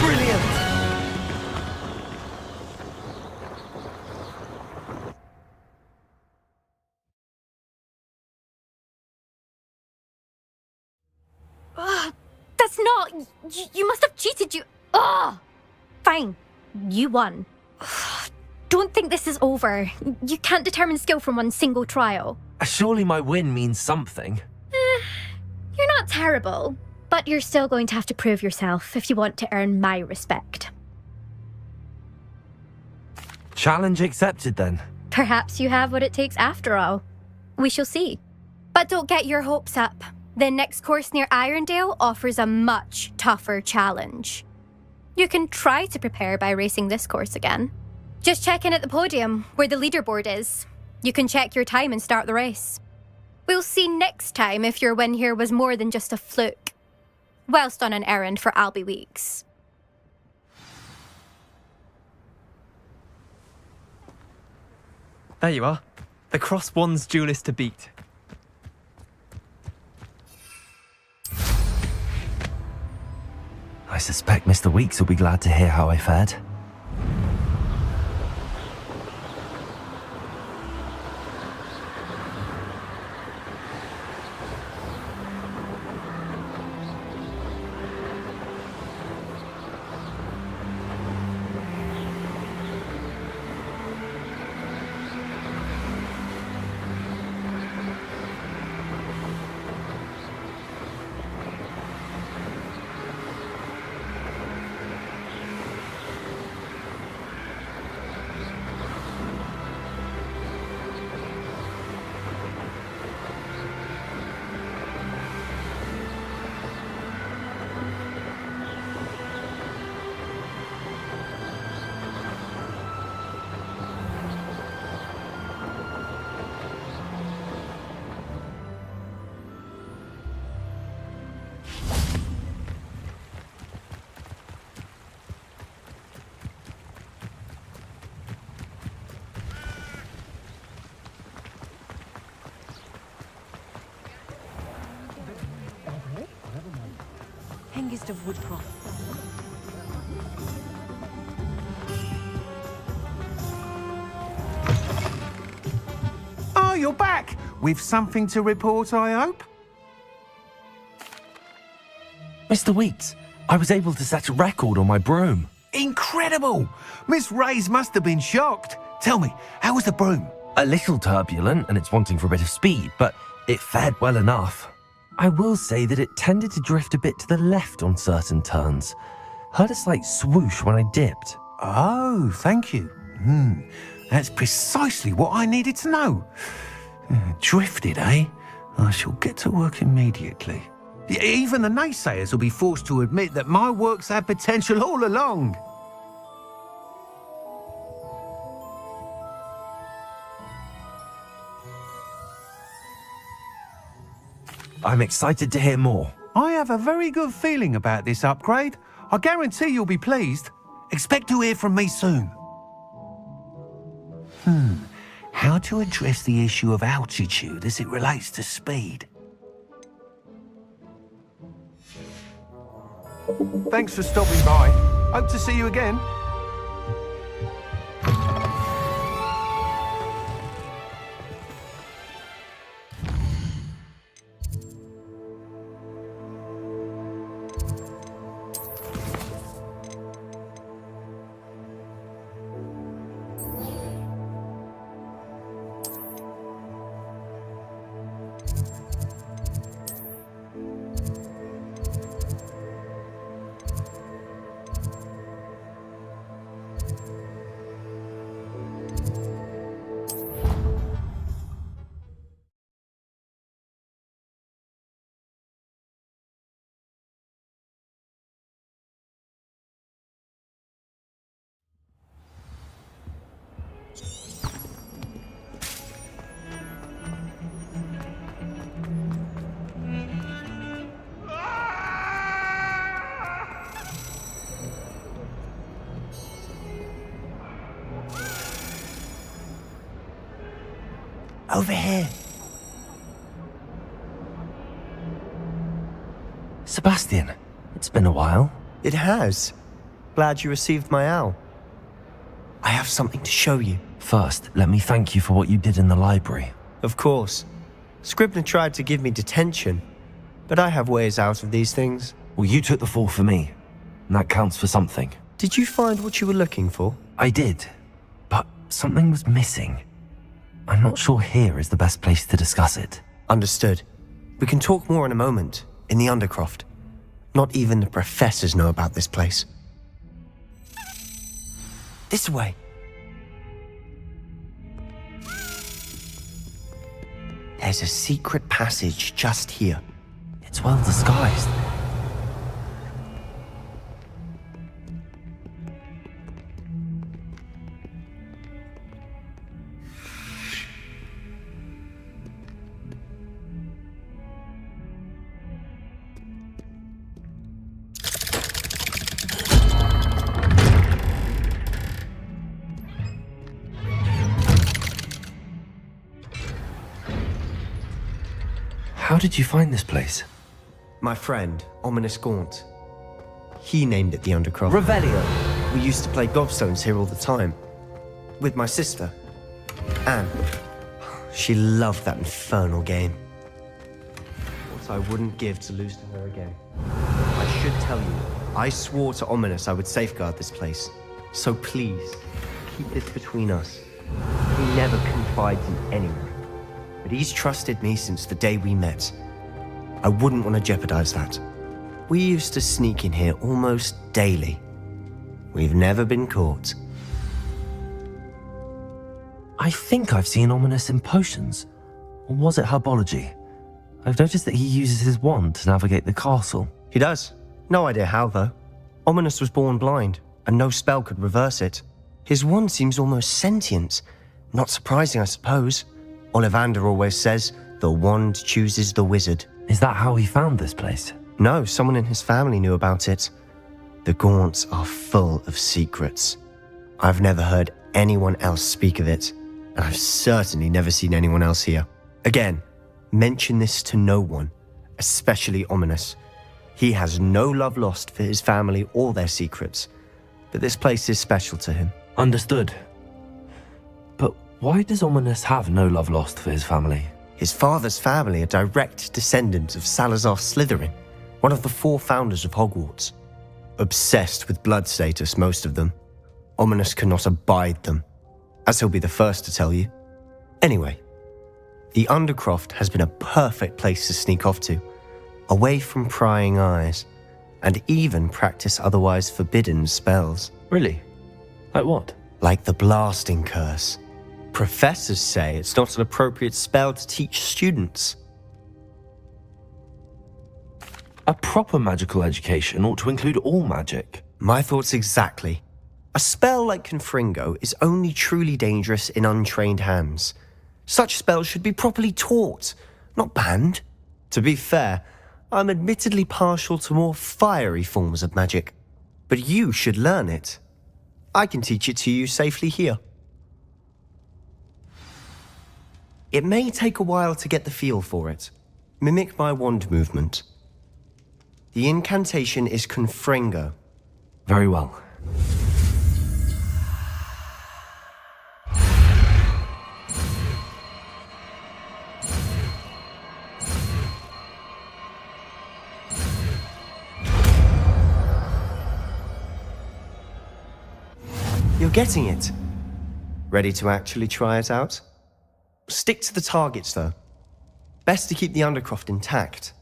Brilliant! That's not... You must have cheated, you... Ugh! Fine. You won. Don't think this is over. You can't determine skill from one single trial. Surely my win means something. You're not terrible, but you're still going to have to prove yourself if you want to earn my respect. Challenge accepted then. Perhaps you have what it takes after all. We shall see. But don't get your hopes up. The next course near Irondale offers a much tougher challenge. You can try to prepare by racing this course again. Just check in at the podium, where the leaderboard is. You can check your time and start the race. We'll see next time if your win here was more than just a fluke, whilst on an errand for Albie Weeks. There you are. The Cross Wands duelist to beat. I suspect Mr. Weeks will be glad to hear how I fared. Hengist of Woodcroft. Oh, you're back! With something to report, I hope? Mr. Weeks, I was able to set a record on my broom. Incredible! Miss Reyes must have been shocked. Tell me, how was the broom? A little turbulent and it's wanting for a bit of speed, but it fared well enough. I will say that it tended to drift a bit to the left on certain turns. Heard a slight swoosh when I dipped. Oh, thank you. That's precisely what I needed to know. Drifted, eh? I shall get to work immediately. Even the naysayers will be forced to admit that my work's had potential all along. I'm excited to hear more. I have a very good feeling about this upgrade. I guarantee you'll be pleased. Expect to hear from me soon. How to address the issue of altitude as it relates to speed. Thanks for stopping by. Hope to see you again. Over here. Sebastian, it's been a while. It has. Glad you received my owl. I have something to show you. First, let me thank you for what you did in the library. Of course. Scribner tried to give me detention, but I have ways out of these things. Well, you took the fall for me, and that counts for something. Did you find what you were looking for? I did, but something was missing. I'm not sure here is the best place to discuss it. Understood. We can talk more in a moment, in the Undercroft. Not even the professors know about this place. This way. There's a secret passage just here. It's well disguised. How did you find this place? My friend, Ominous Gaunt. He named it the Undercroft. Revelio. We used to play gobstones here all the time. With my sister, Anne. She loved that infernal game. What I wouldn't give to lose to her again. I should tell you, I swore to Ominous I would safeguard this place. So please, keep this between us. He never confides in anyone. But he's trusted me since the day we met. I wouldn't want to jeopardize that. We used to sneak in here almost daily. We've never been caught. I think I've seen Ominous in potions. Or was it herbology? I've noticed that he uses his wand to navigate the castle. He does. No idea how, though. Ominous was born blind, and no spell could reverse it. His wand seems almost sentient. Not surprising, I suppose. Ollivander always says, the wand chooses the wizard. Is that how he found this place? No, someone in his family knew about it. The Gaunts are full of secrets. I've never heard anyone else speak of it, and I've certainly never seen anyone else here. Again, mention this to no one, especially Ominous. He has no love lost for his family or their secrets, but this place is special to him. Understood. But why does Ominous have no love lost for his family? His father's family are direct descendants of Salazar Slytherin, one of the 4 founders of Hogwarts. Obsessed with blood status, most of them. Ominous cannot abide them, as he'll be the first to tell you. Anyway, the Undercroft has been a perfect place to sneak off to. away from prying eyes, and even practice otherwise forbidden spells. Really? Like what? Like the blasting curse. Professors say it's not an appropriate spell to teach students. A proper magical education ought to include all magic. My thoughts exactly. A spell like Confringo is only truly dangerous in untrained hands. Such spells should be properly taught, not banned. To be fair, I'm admittedly partial to more fiery forms of magic, but you should learn it. I can teach it to you safely here. It may take a while to get the feel for it. Mimic my wand movement. The incantation is Confringo. Very well. You're getting it. Ready to actually try it out? Stick to the targets, though. Best to keep the undercroft intact.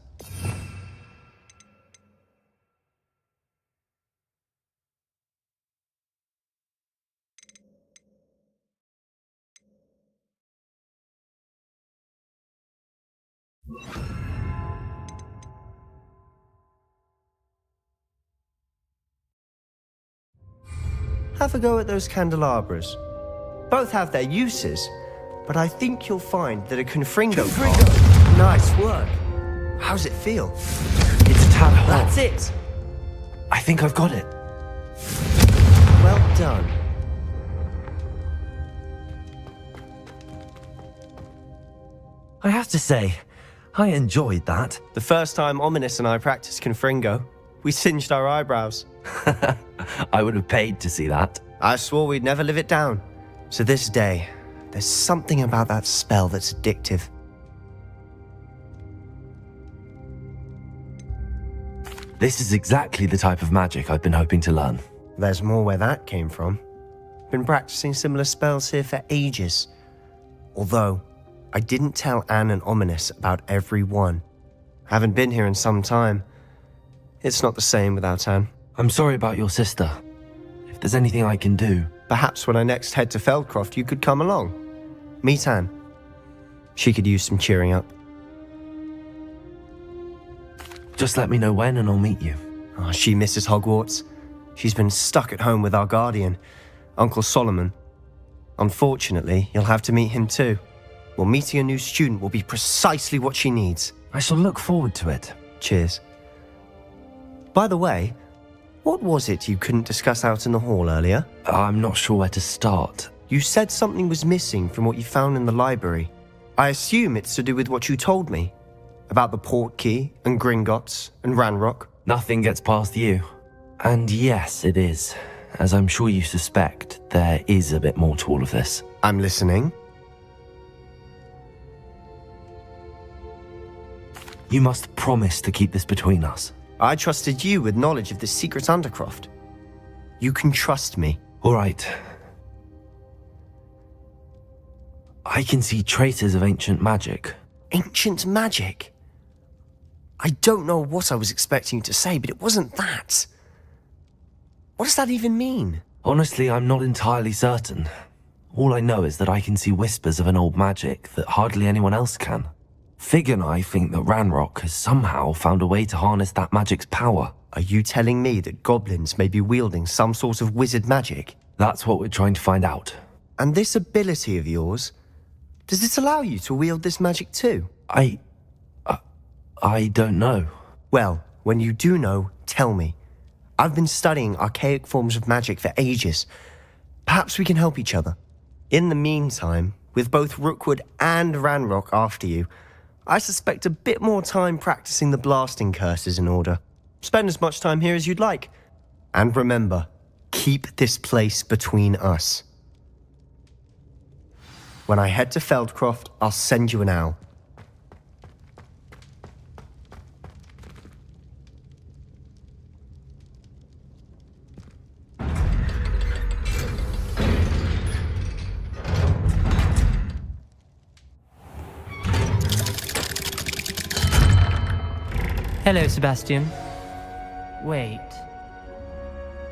Have a go at those candelabras. Both have their uses, but I think you'll find that a Confringo... Nice work. How's it feel? It's a tad hot. That's it. I think I've got it. Well done. I have to say, I enjoyed that. The first time Ominous and I practiced Confringo, we singed our eyebrows. I would have paid to see that. I swore we'd never live it down. To this day, there's something about that spell that's addictive. This is exactly the type of magic I've been hoping to learn. There's more where that came from. Been practicing similar spells here for ages. Although, I didn't tell Anne and Ominous about every one. Haven't been here in some time. It's not the same without Anne. I'm sorry about your sister. If there's anything I can do... Perhaps when I next head to Feldcroft, you could come along. Meet Anne. She could use some cheering up. Just let me know when and I'll meet you. Oh, she misses Hogwarts. She's been stuck at home with our guardian, Uncle Solomon. Unfortunately, you'll have to meet him too. Well, meeting a new student will be precisely what she needs. I shall look forward to it. Cheers. By the way, what was it you couldn't discuss out in the hall earlier? I'm not sure where to start. You said something was missing from what you found in the library. I assume it's to do with what you told me. About the Portkey, and Gringotts, and Ranrock. Nothing gets past you. And yes, it is. As I'm sure you suspect, there is a bit more to all of this. I'm listening. You must promise to keep this between us. I trusted you with knowledge of this secret undercroft. You can trust me. All right. I can see traces of ancient magic. Ancient magic? I don't know what I was expecting you to say, but it wasn't that. What does that even mean? Honestly, I'm not entirely certain. All I know is that I can see whispers of an old magic that hardly anyone else can. Fig and I think that Ranrock has somehow found a way to harness that magic's power. Are you telling me that goblins may be wielding some sort of wizard magic? That's what we're trying to find out. And this ability of yours, does it allow you to wield this magic too? I don't know. Well, when you do know, tell me. I've been studying archaic forms of magic for ages. Perhaps we can help each other. In the meantime, with both Rookwood and Ranrock after you, I suspect a bit more time practicing the blasting curse is in order. Spend as much time here as you'd like. And remember, keep this place between us. When I head to Feldcroft, I'll send you an owl. Hello, Sebastian. Wait.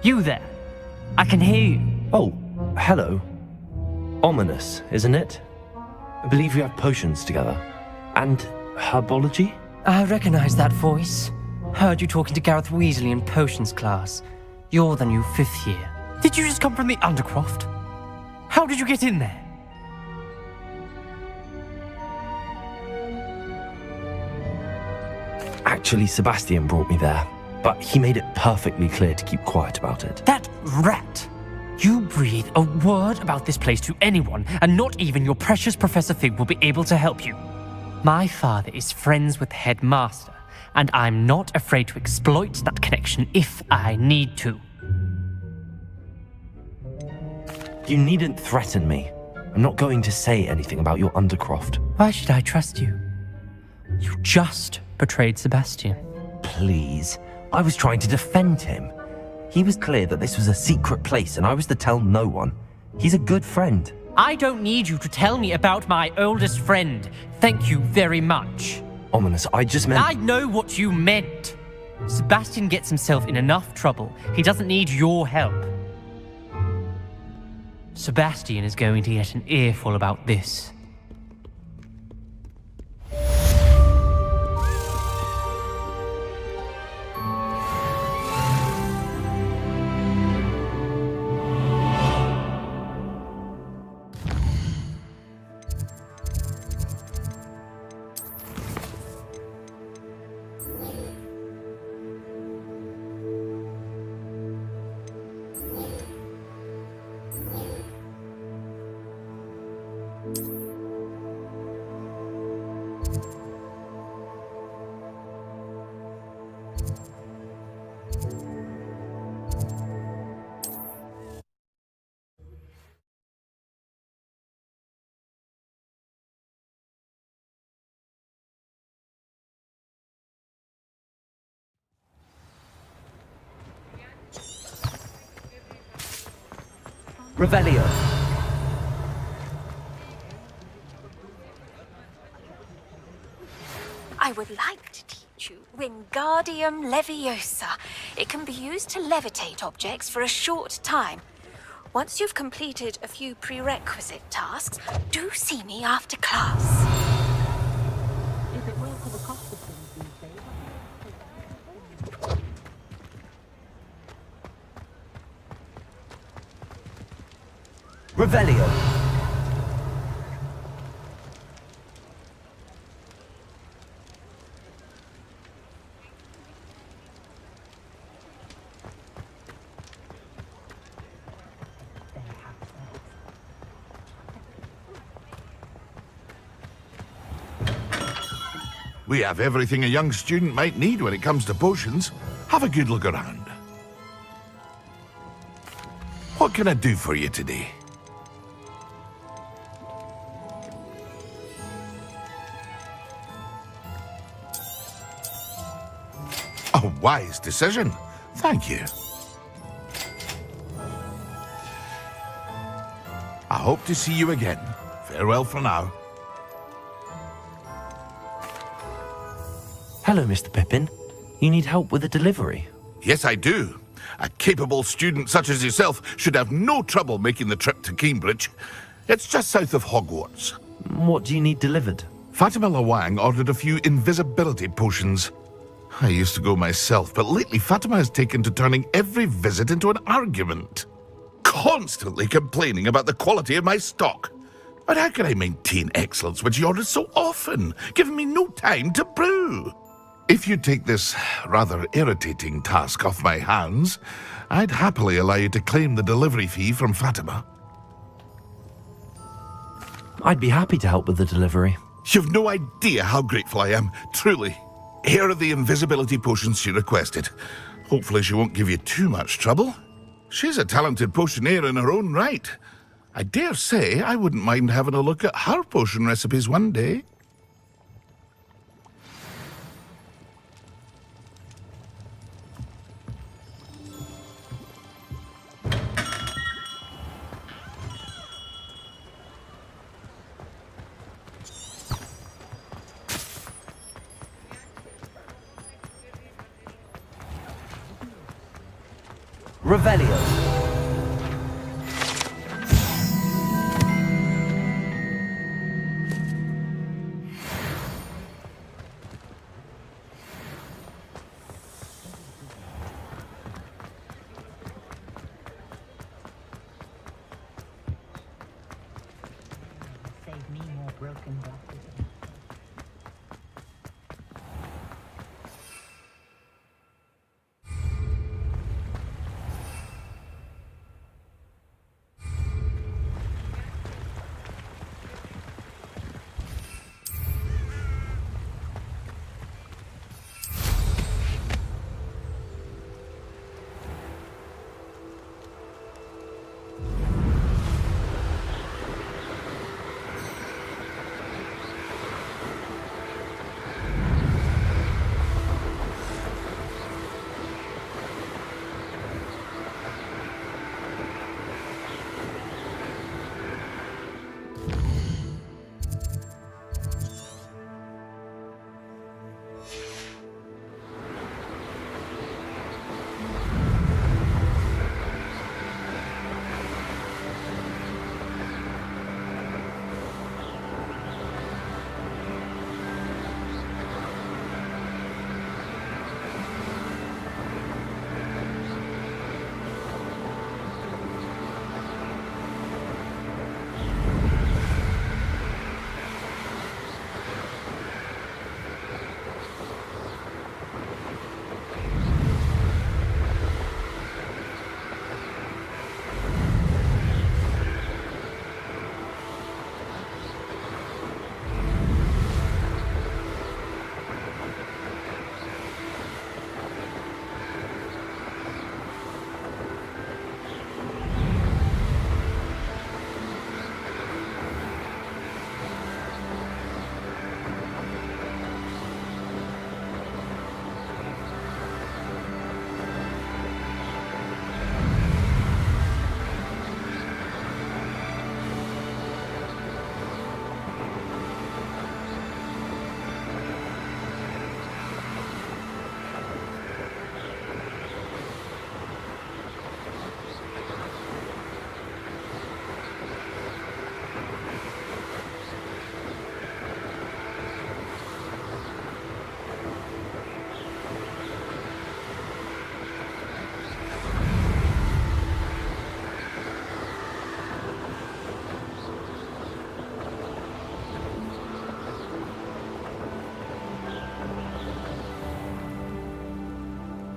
You there? I can hear you. Oh, hello. Ominous, isn't it? I believe we have potions together. And herbology? I recognize that voice. Heard you talking to Gareth Weasley in potions class. You're the new 5th year. Did you just come from the Undercroft? How did you get in there? Actually, Sebastian brought me there, but he made it perfectly clear to keep quiet about it. That rat! You breathe a word about this place to anyone, and not even your precious Professor Fig will be able to help you. My father is friends with the headmaster, and I'm not afraid to exploit that connection if I need to. You needn't threaten me. I'm not going to say anything about your Undercroft. Why should I trust you? You just betrayed Sebastian. Please. I was trying to defend him. He was clear that this was a secret place and I was to tell no one. He's a good friend. I don't need you to tell me about my oldest friend. Thank you very much. Ominous, I just meant... I know what you meant. Sebastian gets himself in enough trouble. He doesn't need your help. Sebastian is going to get an earful about this. Revelio. I would like to teach you Wingardium Leviosa. It can be used to levitate objects for a short time. Once you've completed a few prerequisite tasks, do see me after class. If it will come across the things these days. Revelio. We have everything a young student might need when it comes to potions. Have a good look around. What can I do for you today? A wise decision. Thank you. I hope to see you again. Farewell for now. Hello, Mr. Pippin. You need help with a delivery? Yes, I do. A capable student such as yourself should have no trouble making the trip to Cambridge. It's just south of Hogwarts. What do you need delivered? Fatima Lawang ordered a few invisibility potions. I used to go myself, but lately Fatima has taken to turning every visit into an argument. Constantly complaining about the quality of my stock. But how can I maintain excellence when she orders so often, giving me no time to brew? If you take this rather irritating task off my hands, I'd happily allow you to claim the delivery fee from Fatima. I'd be happy to help with the delivery. You've no idea how grateful I am, truly. Here are the invisibility potions she requested. Hopefully she won't give you too much trouble. She's a talented potioneer in her own right. I dare say I wouldn't mind having a look at her potion recipes one day. Revelio. Save me more broken glasses.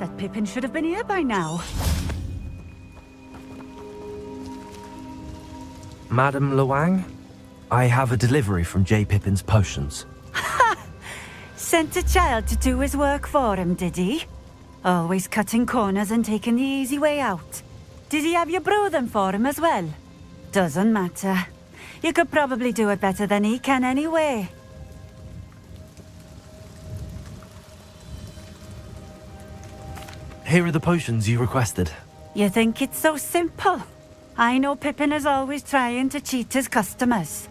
That Pippin should have been here by now. Madam Luang, I have a delivery from J. Pippin's potions. Sent a child to do his work for him, did he? Always cutting corners and taking the easy way out. Did he have you brew them for him as well? Doesn't matter. You could probably do it better than he can anyway. Here are the potions you requested. You think it's so simple? I know Pippin is always trying to cheat his customers.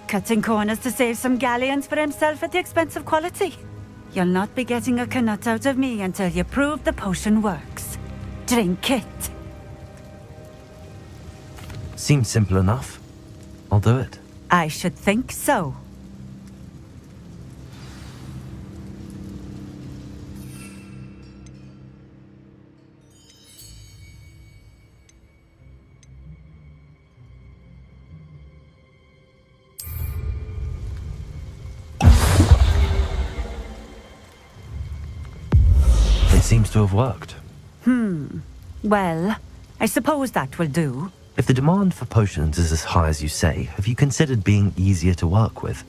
Cutting corners to save some galleons for himself at the expense of quality. You'll not be getting a canut out of me until you prove the potion works. Drink it. Seems simple enough. I'll do it. I should think so. It seems to have worked. Well, I suppose that will do. If the demand for potions is as high as you say, have you considered being easier to work with?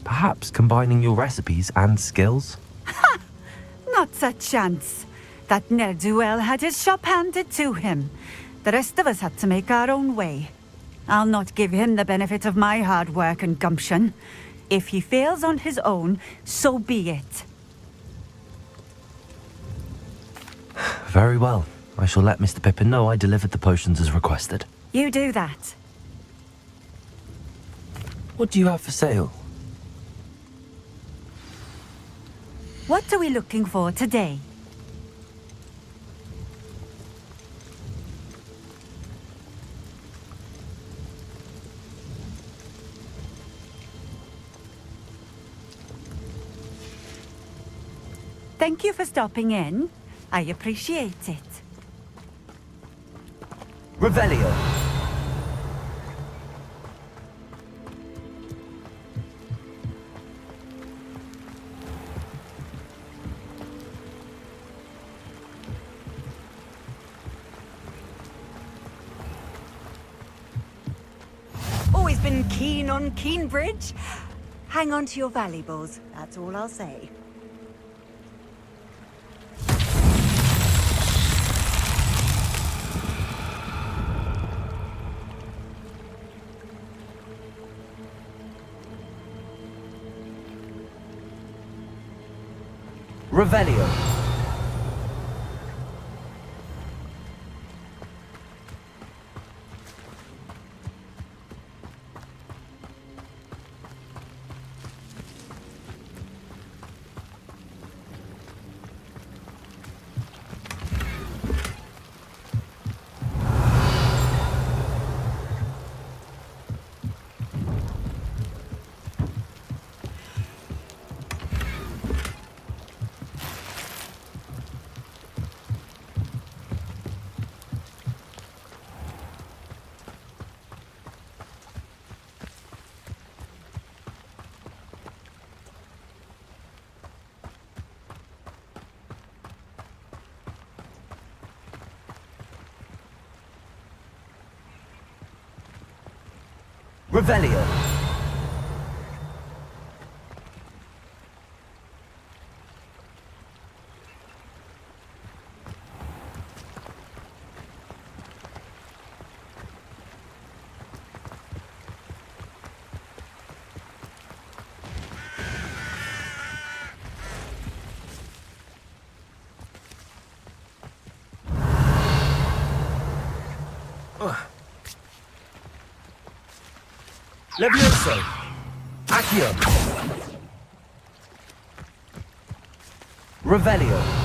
Perhaps combining your recipes and skills? Not a chance. That ne'er-do-well had his shop handed to him. The rest of us had to make our own way. I'll not give him the benefit of my hard work and gumption. If he fails on his own, so be it. Very well. I shall let Mr. Pippin know I delivered the potions as requested. You do that. What do you have for sale? What are we looking for today? Thank you for stopping in. I appreciate it. Revelio. Always been keen on Keenbridge. Hang on to your valuables, that's all I'll say. Revelio. Revelio. Levioso. Accio. Revelio.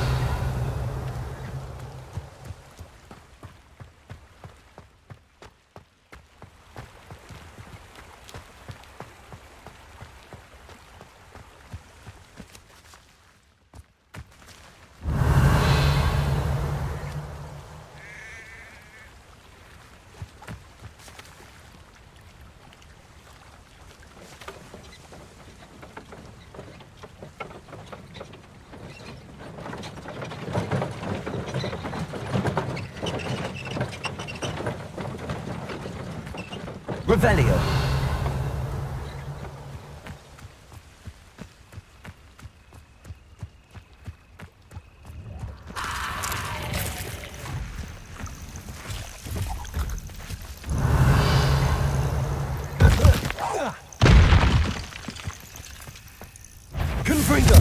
Revelio. Confringo.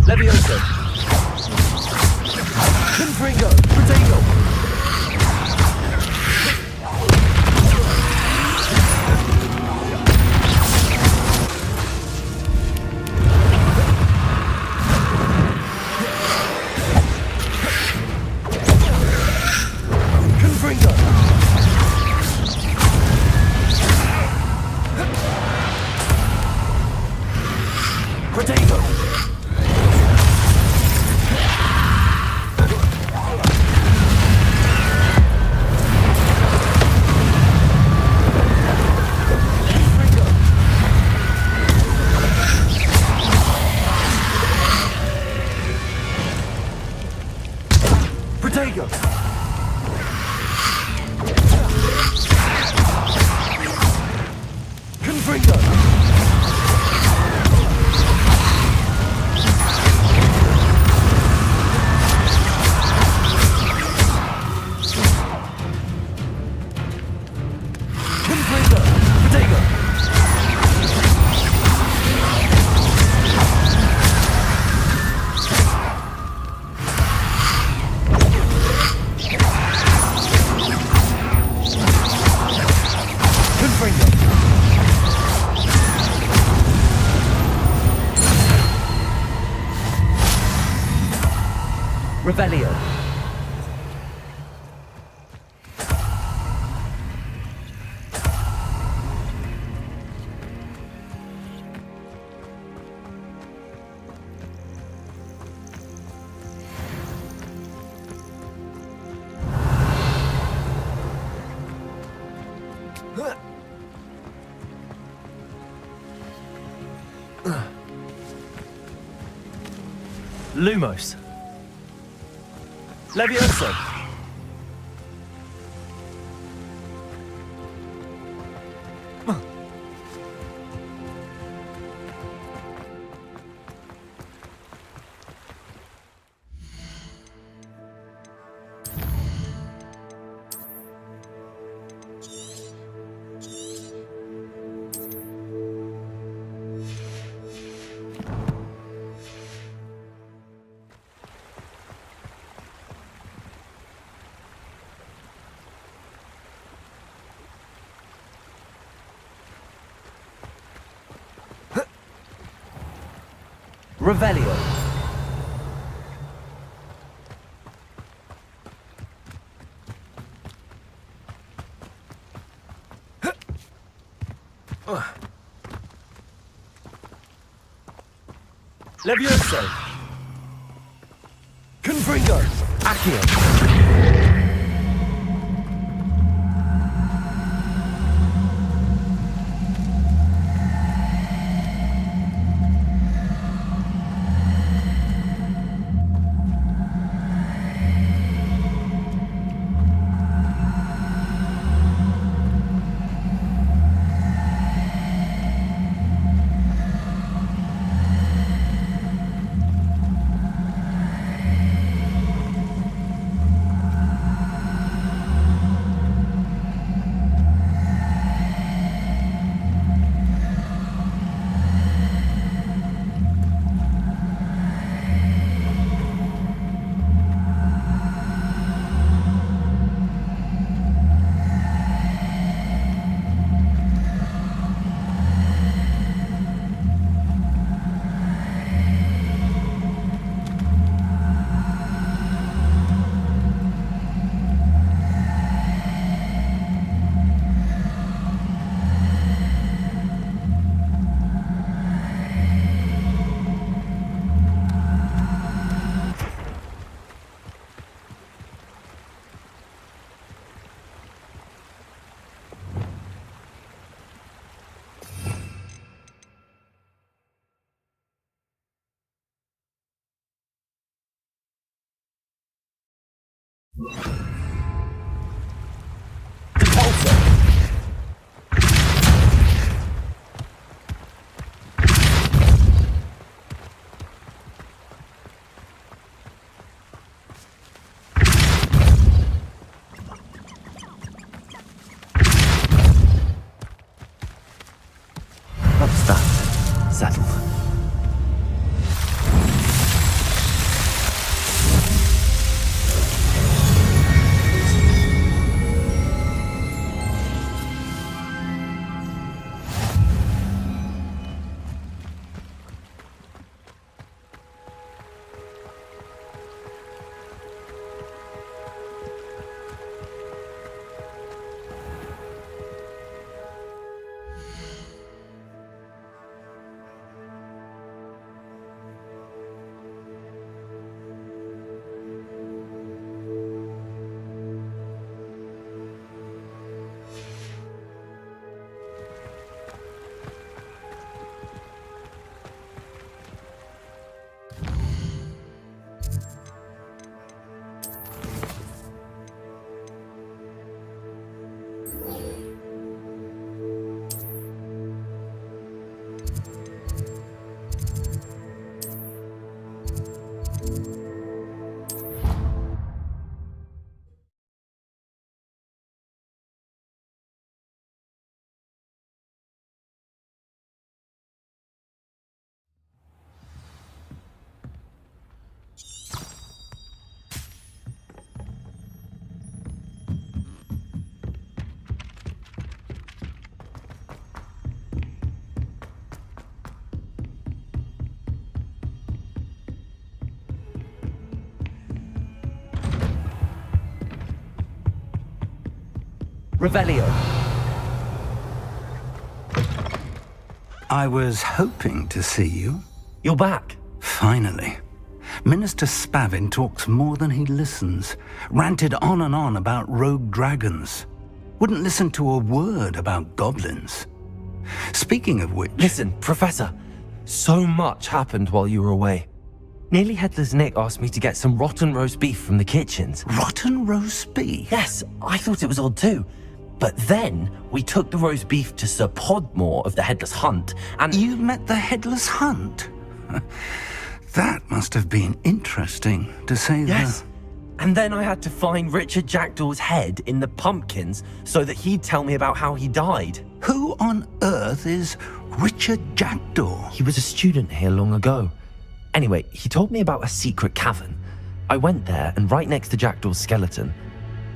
Levioso. Confringo. Protego. Confringo. Protego. Protego. Confringo. Confringo. Protego. Confringo. Revelio. Lumos. Levioso. Revelio. Levioso. Confringo. Accio. What's that? Settled. Revelio. I was hoping to see you. You're back. Finally. Minister Spavin talks more than he listens. Ranted on and on about rogue dragons. Wouldn't listen to a word about goblins. Speaking of which... Listen, Professor. So much happened while you were away. Nearly Headless Nick asked me to get some rotten roast beef from the kitchens. Rotten roast beef? Yes, I thought it was odd too. But then we took the roast beef to Sir Podmore of the Headless Hunt, and... You met the Headless Hunt? That must have been interesting, to say the... Yes. And then I had to find Richard Jackdaw's head in the pumpkins so that he'd tell me about how he died. Who on earth is Richard Jackdaw? He was a student here long ago. Anyway, he told me about a secret cavern. I went there, and right next to Jackdaw's skeleton,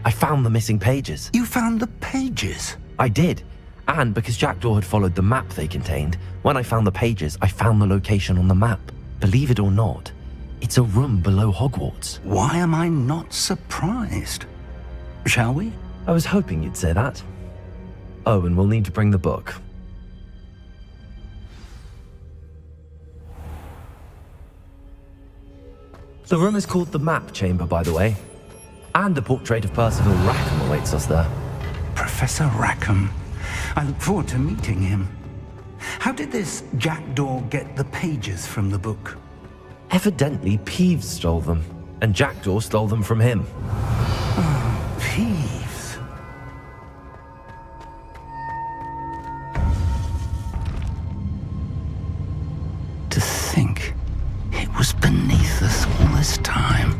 I found the missing pages. You found the pages? I did. And because Jackdaw had followed the map they contained, when I found the pages, I found the location on the map. Believe it or not, it's a room below Hogwarts. Why am I not surprised? Shall we? I was hoping you'd say that. Oh, and we'll need to bring the book. The room is called the Map Chamber, by the way. And a portrait of Percival Rackham awaits us there. Professor Rackham. I look forward to meeting him. How did this Jackdaw get the pages from the book? Evidently, Peeves stole them, and Jackdaw stole them from him. Oh, Peeves. To think it was beneath us all this time.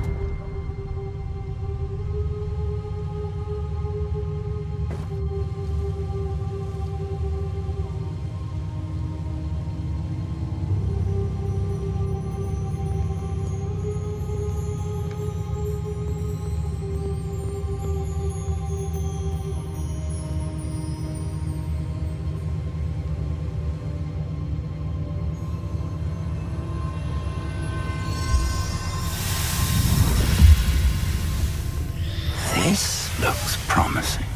This looks promising.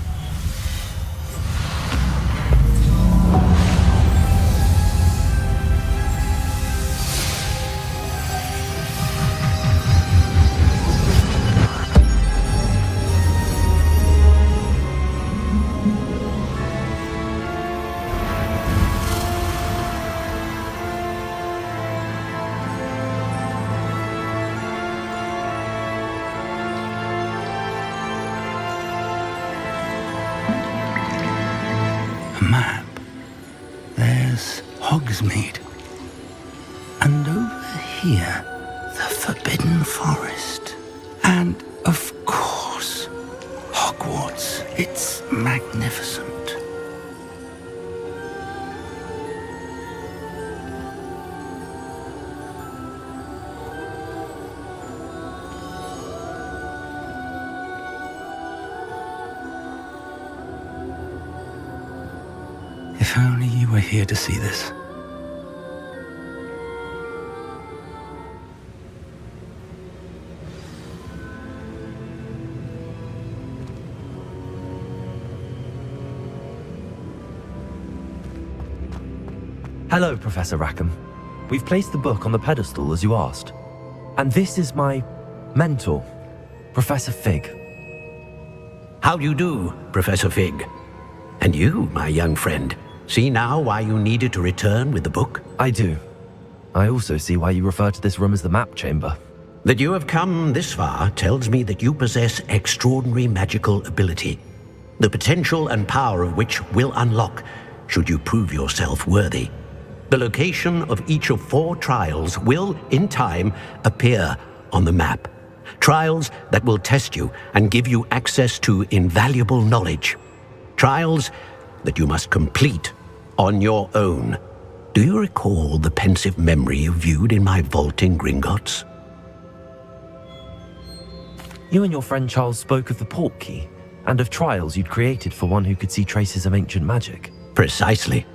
Map. There's Hogsmeade. And over here, the Forbidden Forest. And, of course, Hogwarts. It's magnificent. If only you were here to see this. Hello, Professor Rackham. We've placed the book on the pedestal as you asked. And this is my mentor, Professor Fig. How do you do, Professor Fig? And you, my young friend, see now why you needed to return with the book? I do. I also see why you refer to this room as the Map Chamber. That you have come this far tells me that you possess extraordinary magical ability, the potential and power of which will unlock should you prove yourself worthy. The location of each of 4 trials will, in time, appear on the map. Trials that will test you and give you access to invaluable knowledge. Trials that you must complete on your own. Do you recall the pensive memory you viewed in my vault in Gringotts? You and your friend Charles spoke of the Portkey, and of trials you'd created for one who could see traces of ancient magic. Precisely.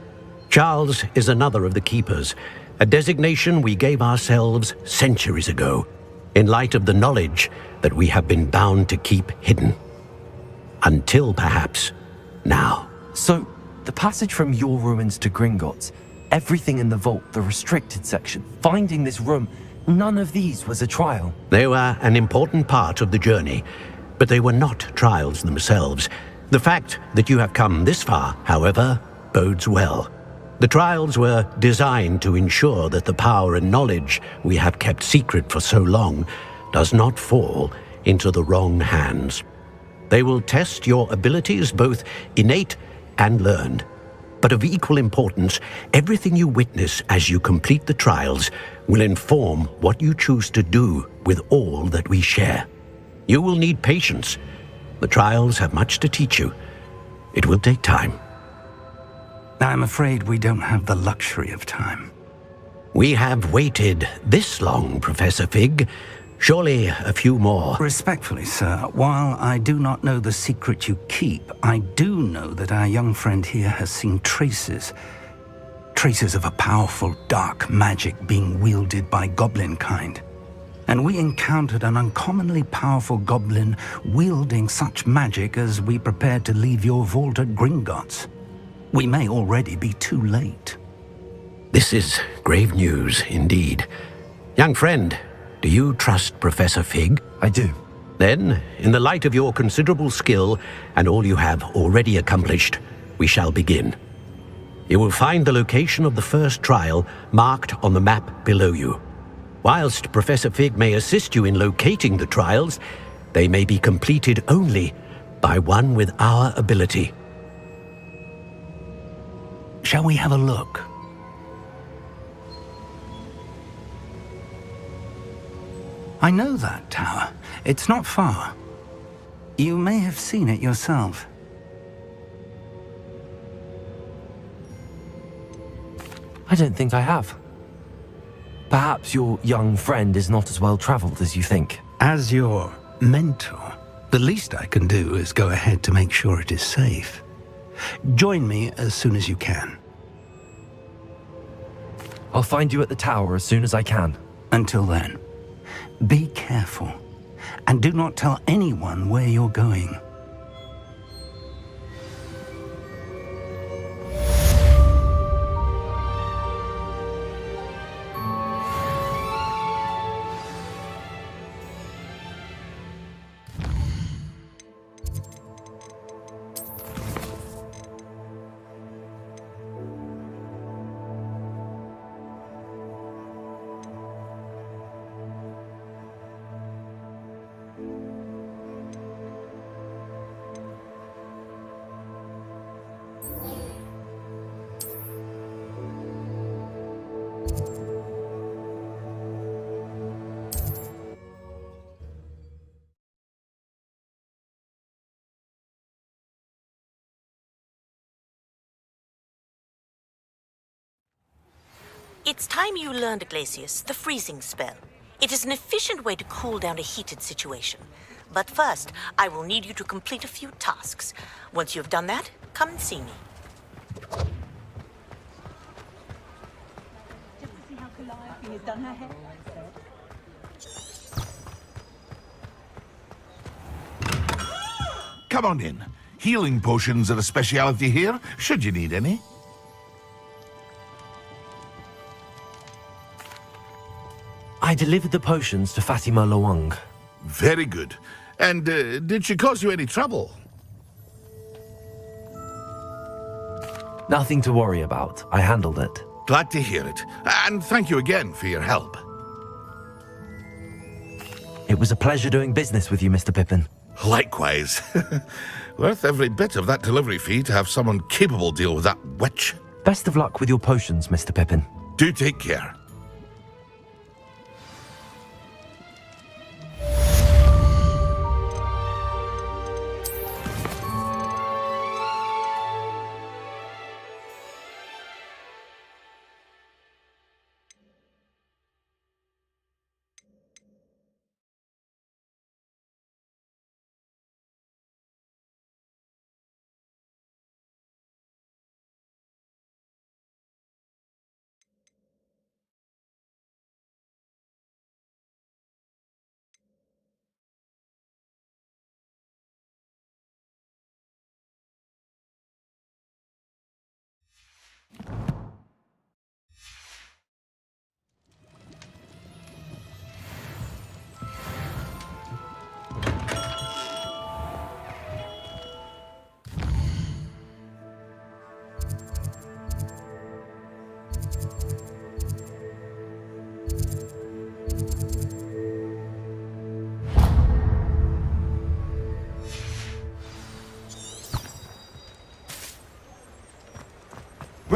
Charles is another of the Keepers, a designation we gave ourselves centuries ago, in light of the knowledge that we have been bound to keep hidden. Until perhaps now. So, the passage from your ruins to Gringotts, everything in the vault, the restricted section, finding this room, none of these was a trial. They were an important part of the journey, but they were not trials themselves. The fact that you have come this far, however, bodes well. The trials were designed to ensure that the power and knowledge we have kept secret for so long does not fall into the wrong hands. They will test your abilities, both innate and learned. But of equal importance, everything you witness as you complete the trials will inform what you choose to do with all that we share. You will need patience. The trials have much to teach you. It will take time. I'm afraid we don't have the luxury of time. We have waited this long, Professor Fig. Surely a few more. Respectfully, sir, while I do not know the secret you keep, I do know that our young friend here has seen traces of a powerful dark magic being wielded by goblin kind. And we encountered an uncommonly powerful goblin wielding such magic as we prepared to leave your vault at Gringotts. We may already be too late. This is grave news indeed. Young friend, do you trust Professor Fig? I do. Then, in the light of your considerable skill and all you have already accomplished, we shall begin. You will find the location of the first trial marked on the map below you. Whilst Professor Fig may assist you in locating the trials, they may be completed only by one with our ability. Shall we have a look? I know that tower. It's not far. You may have seen it yourself. I don't think I have. Perhaps your young friend is not as well traveled as you think. As your mentor, the least I can do is go ahead to make sure it is safe. Join me as soon as you can. I'll find you at the tower as soon as I can. Until then, be careful, and do not tell anyone where you're going. It's time you learned, Glacius, the freezing spell. It is an efficient way to cool down a heated situation. But first, I will need you to complete a few tasks. Once you have done that, come and see me. Come on in. Healing potions are a speciality here, should you need any. I delivered the potions to Fatima Lawang. Very good. And did she cause you any trouble? Nothing to worry about. I handled it. Glad to hear it. And thank you again for your help. It was a pleasure doing business with you, Mr. Pippin. Likewise. Worth every bit of that delivery fee to have someone capable deal with that witch. Best of luck with your potions, Mr. Pippin. Do take care.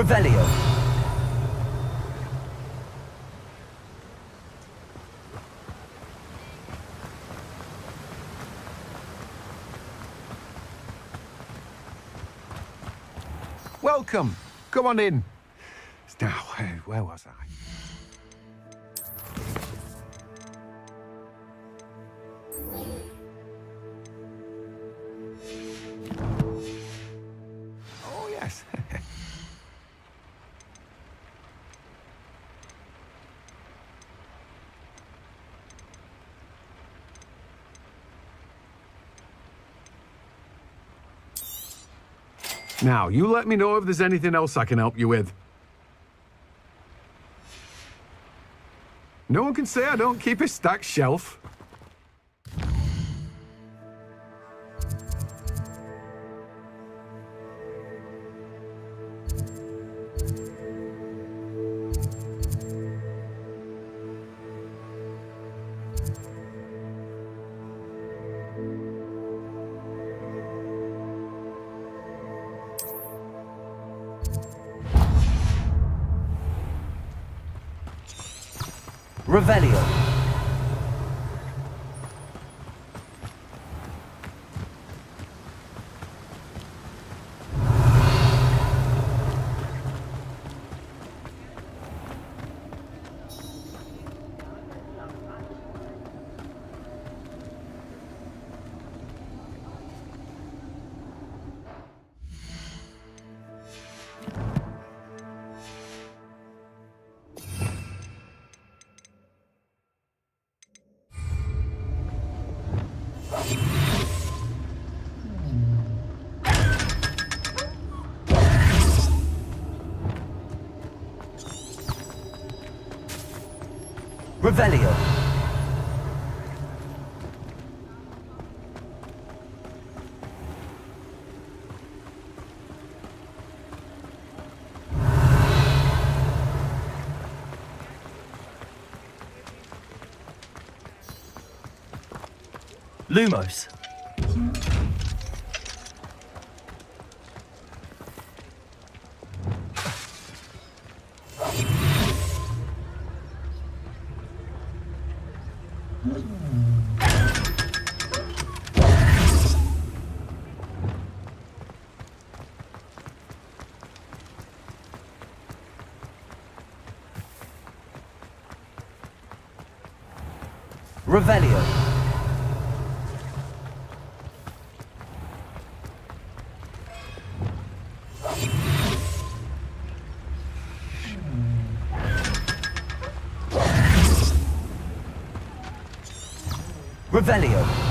Revelio. Welcome. Come on in. Now, where was I? Oh, yes. Now, you let me know if there's anything else I can help you with. No one can say I don't keep a stacked shelf. Revelio. Revelio. Lumos. Revelio. Revelio.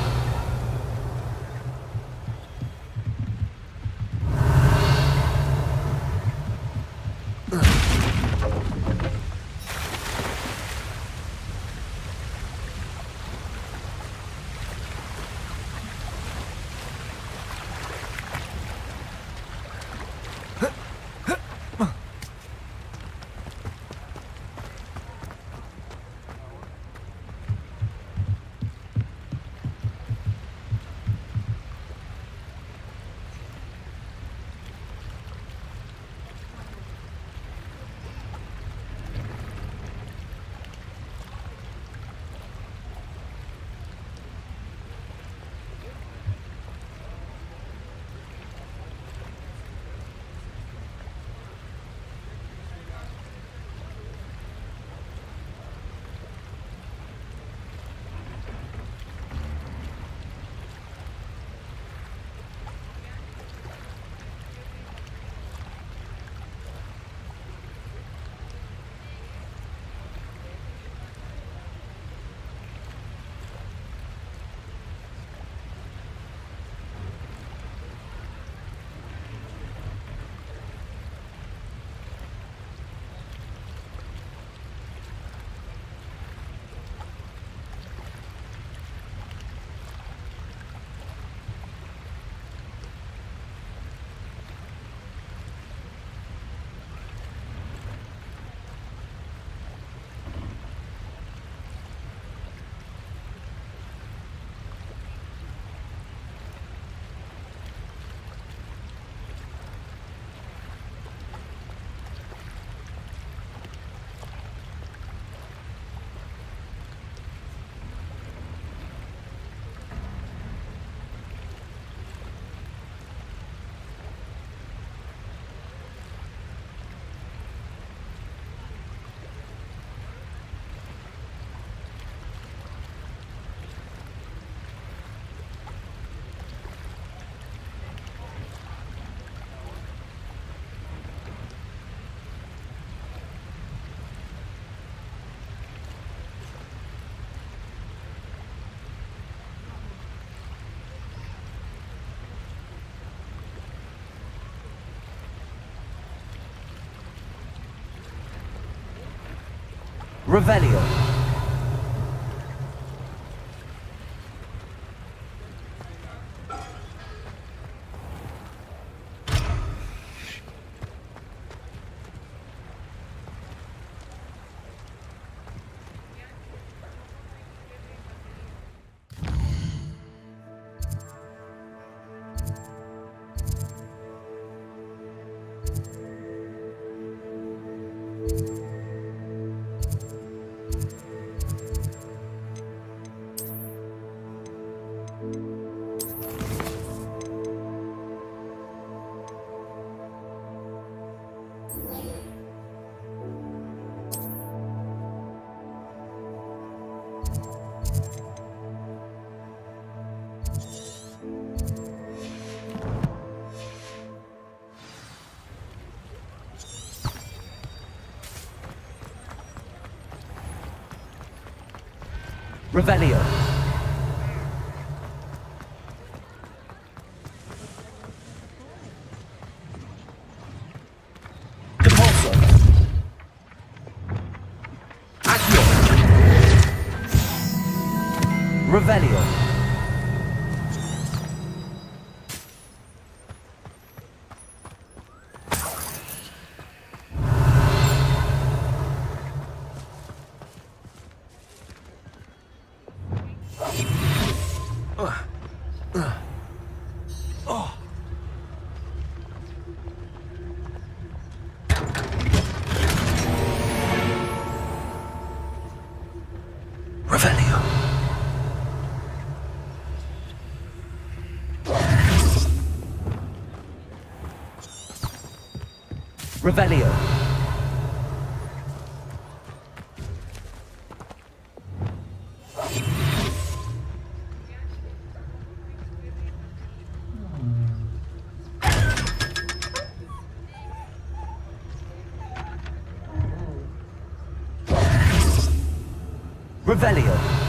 Revelio. Revelio. Depulso. Accio. Revelio. Revelio. Revelio. Revelio.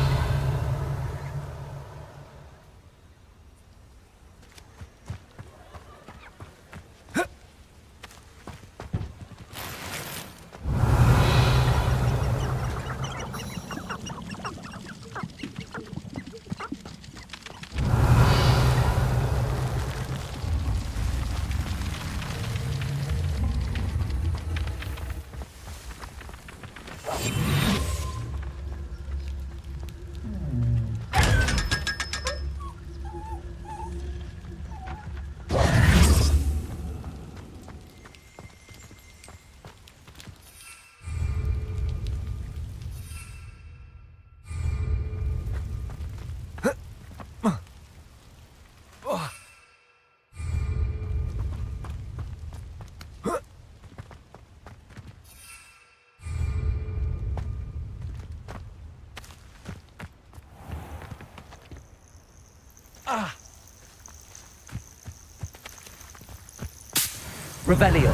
Revelio.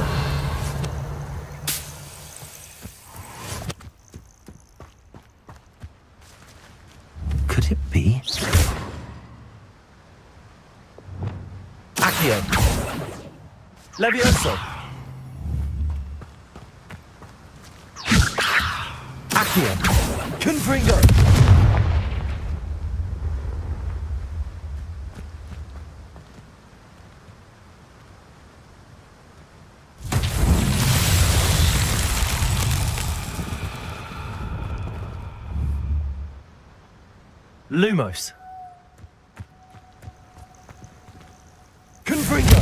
Could it be? Accio. Levioso. Accio. Confringo. Lumos. Confringo.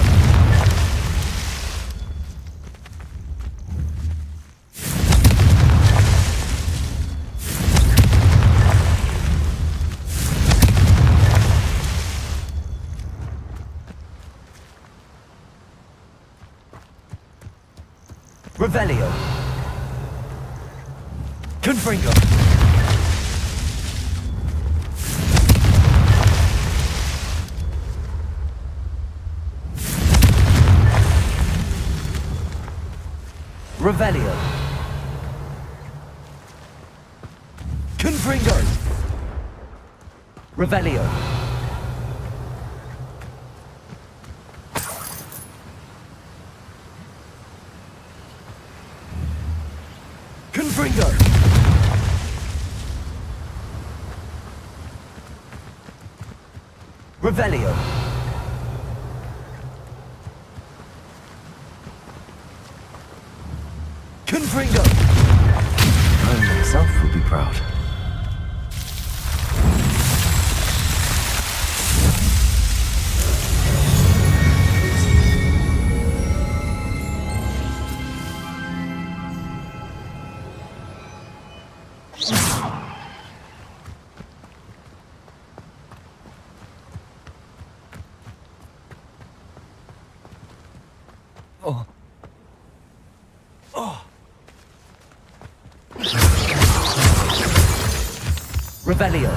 Revelio. Confringo. Revelio. Confringo. Revelio. Confringo. Revelio. Confringo. I myself would be proud. Oh. Oh. Revelio.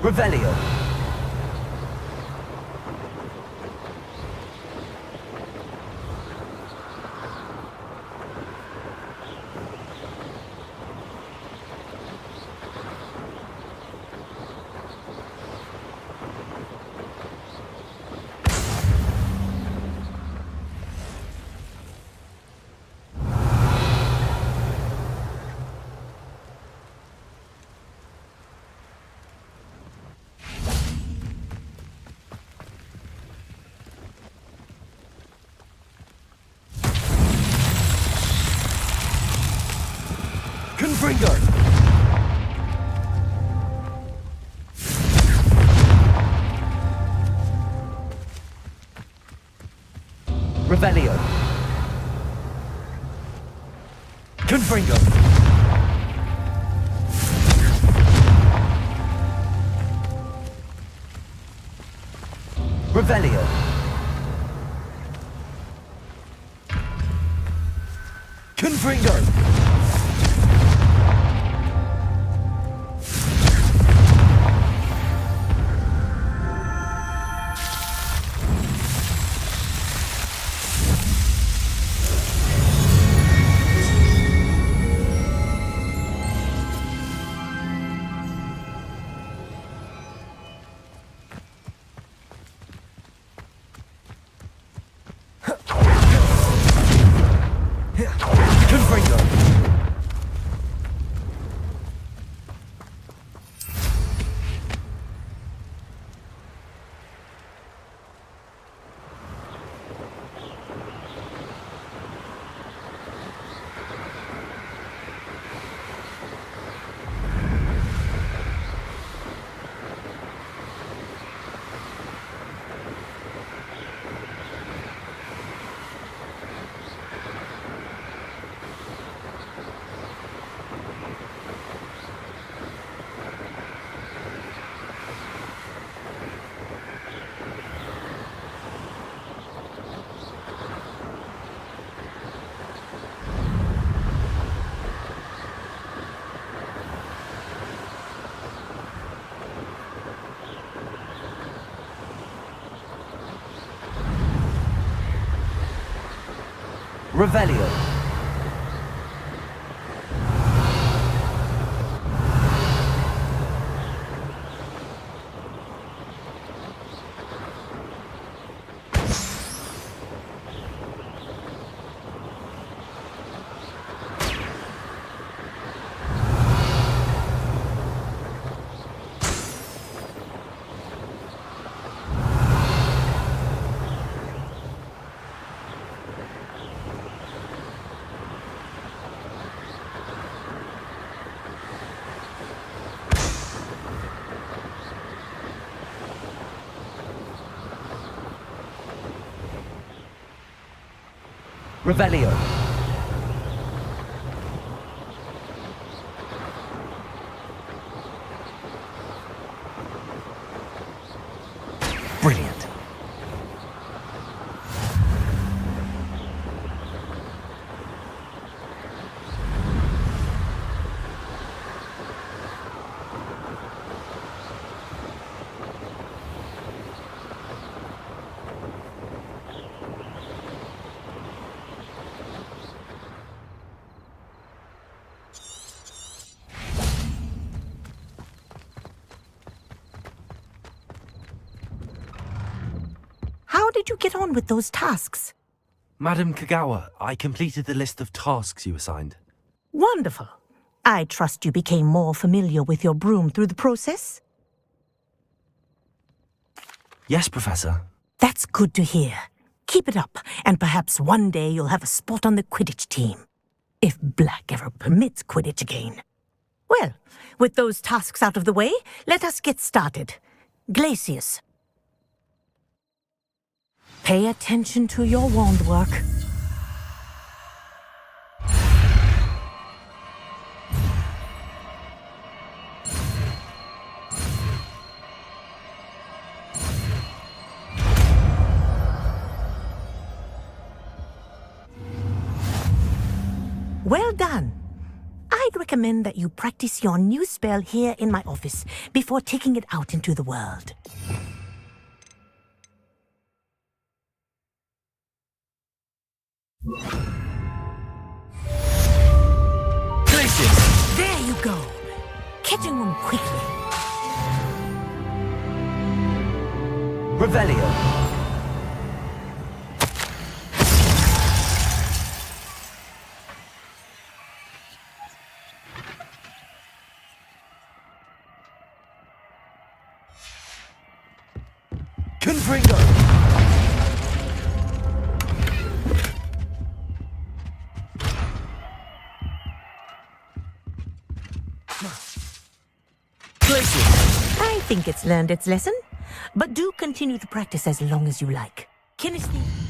Revelio. Confringo. Revelio. Confringo. Revelio. Confringo. Confringo. Revelio. Revelio. Brilliant. How did you get on with those tasks? Madam Kagawa, I completed the list of tasks you assigned. Wonderful. I trust you became more familiar with your broom through the process? Yes, Professor. That's good to hear. Keep it up, and perhaps one day you'll have a spot on the Quidditch team. If Black ever permits Quidditch again. Well, with those tasks out of the way, let us get started. Glacius. Pay attention to your wand work. Well done. I'd recommend that you practice your new spell here in my office before taking it out into the world. Glacius! There you go. Catching them quickly. Revelio. Confringo. I think it's learned its lesson, but do continue to practice as long as you like. Kinesthesia.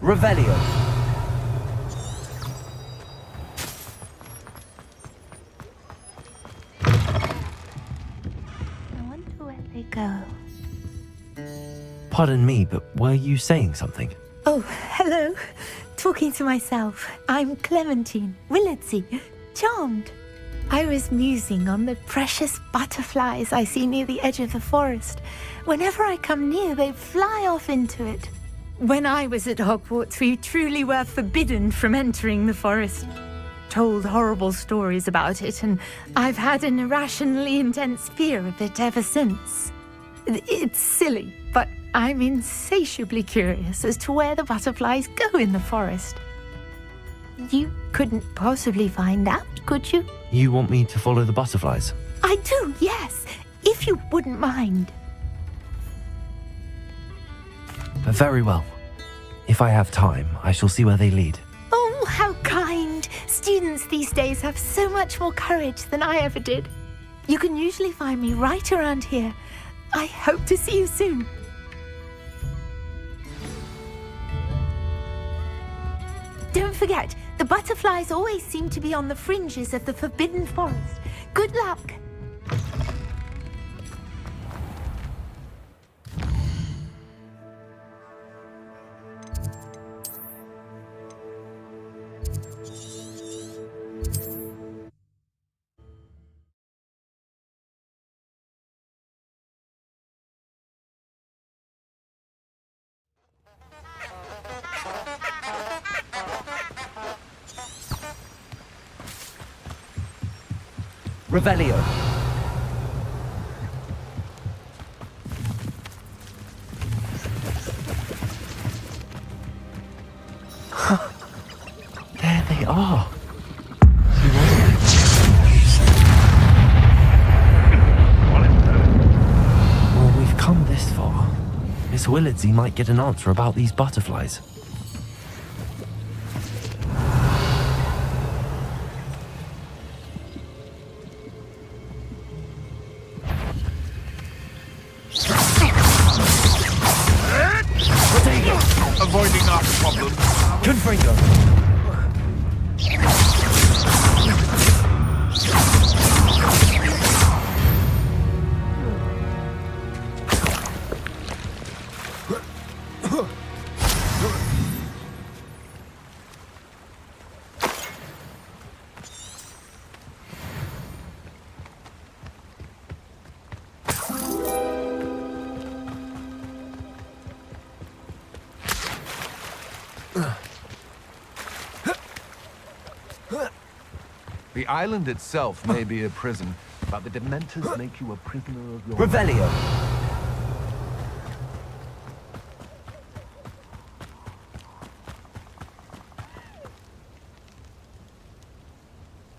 Revelio. I wonder where they go. Pardon me, but were you saying something? Oh, hello. Talking to myself. I'm Clementine Willardsey. Charmed. I was musing on the precious butterflies I see near the edge of the forest. Whenever I come near, they fly off into it. When I was at Hogwarts, we truly were forbidden from entering the forest. Told horrible stories about it, and I've had an irrationally intense fear of it ever since. It's silly, but I'm insatiably curious as to where the butterflies go in the forest. You couldn't possibly find out, could you? You want me to follow the butterflies? I do, yes, if you wouldn't mind. Very well. If I have time, I shall see where they lead. Oh, how kind. Students these days have so much more courage than I ever did. You can usually find me right around here. I hope to see you soon. don't forget, the butterflies always seem to be on the fringes of the Forbidden Forest. Good luck. Revelio. There they are. Well, we've come this far. Miss Willardsey might get an answer about these butterflies. Avoiding our problem. Confringo. The island itself may be a prison, but the Dementors make you a prisoner of your... Revelio.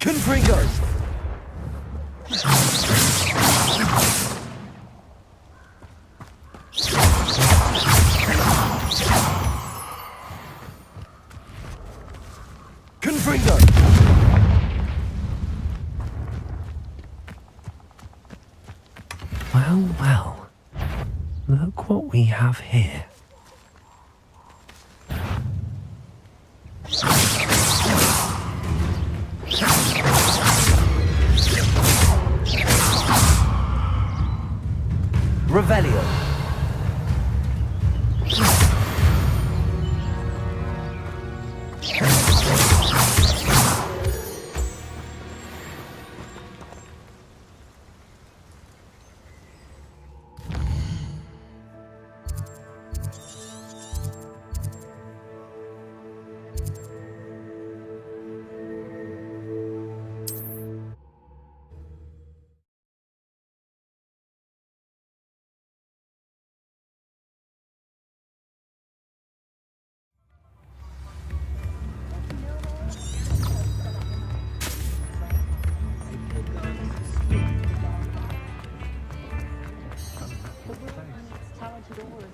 Confringo. Confringo. Well, well. Look what we have here. Revelio.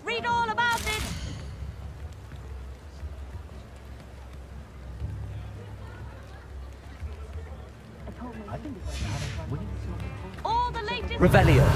Read all about it! All the latest... Revelio.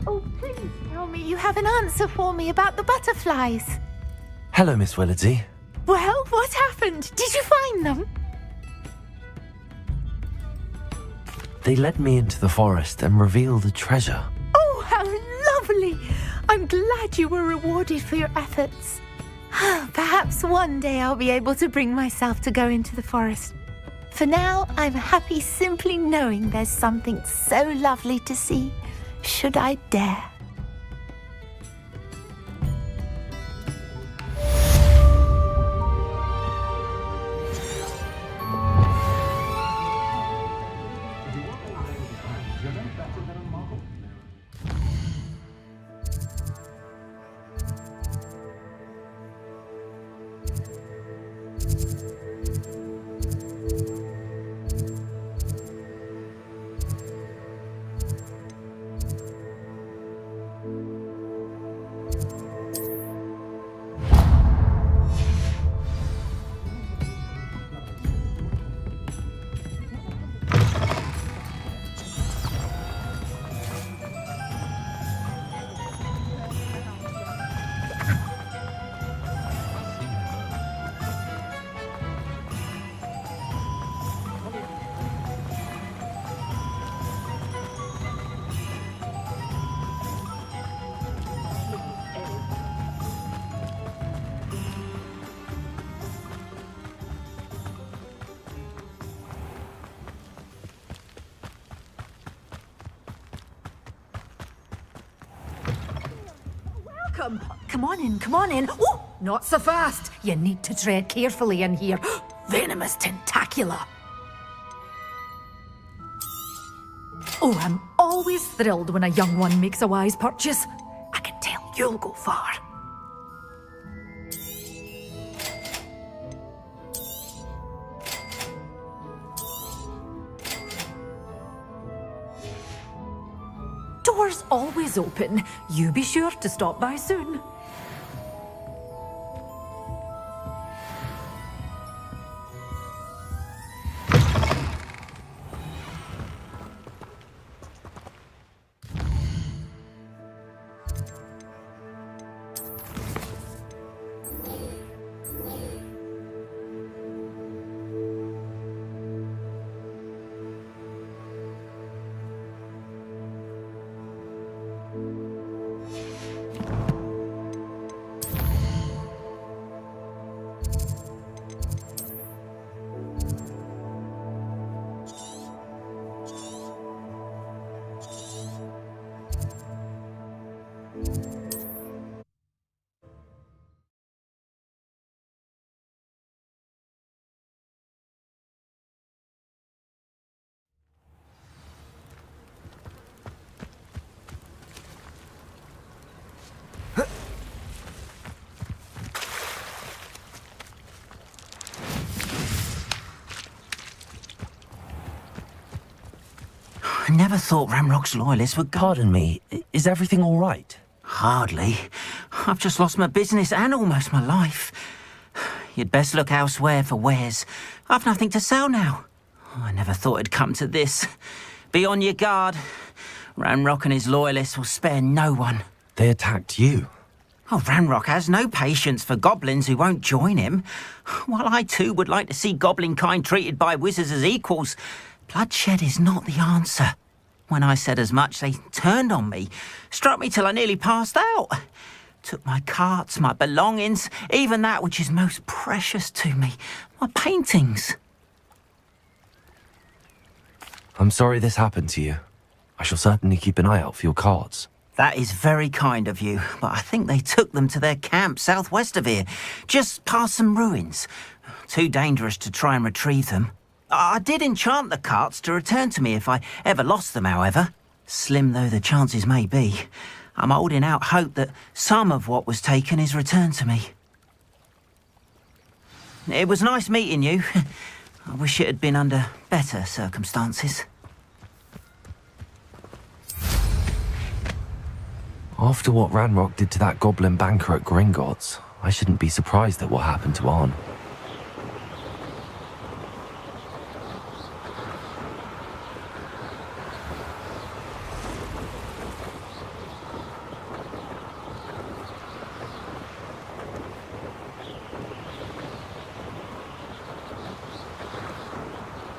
Oh, please tell me you have an answer for me about the butterflies. Hello, Miss Willardsey. Well, what happened? Did you find them? They led me into the forest and revealed a treasure. Oh, how lovely! I'm glad you were rewarded for your efforts. Perhaps one day I'll be able to bring myself to go into the forest. For now, I'm happy simply knowing there's something so lovely to see, should I dare. welcome. Come on in, come on in. Oh, not so fast. You need to tread carefully in here. Venomous tentacula. Oh, I'm always thrilled when a young one makes a wise purchase. I can tell you'll go far. Doors always open. You be sure to stop by soon. I never thought Ranrock's loyalists would... Pardon me, is everything all right? Hardly. I've just lost my business and almost my life. You'd best look elsewhere for wares. I've nothing to sell now. I never thought it'd come to this. Be on your guard. Ranrock and his loyalists will spare no one. They attacked you? Oh, Ranrock has no patience for goblins who won't join him. While I too would like to see goblin kind treated by wizards as equals, bloodshed is not the answer. When I said as much, they turned on me, struck me till I nearly passed out. Took my carts, my belongings, even that which is most precious to me, my paintings. I'm sorry this happened to you. I shall certainly keep an eye out for your carts. That is very kind of you, but I think they took them to their camp southwest of here, just past some ruins. Too dangerous to try and retrieve them. I did enchant the carts to return to me if I ever lost them, however. Slim though the chances may be, I'm holding out hope that some of what was taken is returned to me. It was nice meeting you. I wish it had been under better circumstances. After what Ranrock did to that goblin banker at Gringotts, I shouldn't be surprised at what happened to Arn.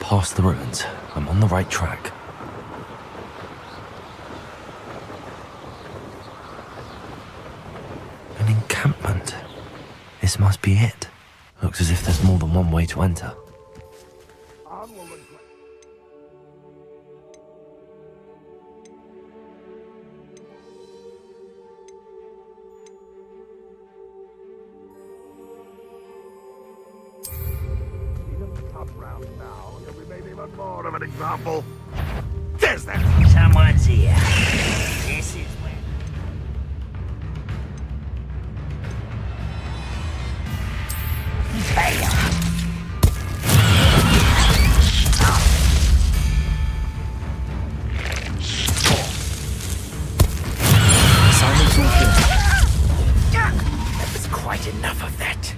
Past the ruins. I'm on the right track. An encampment. This must be it. Looks as if there's more than one way to enter. More of an example. There's that. Someone's here. This is where... Silence all good. That was quite enough of that.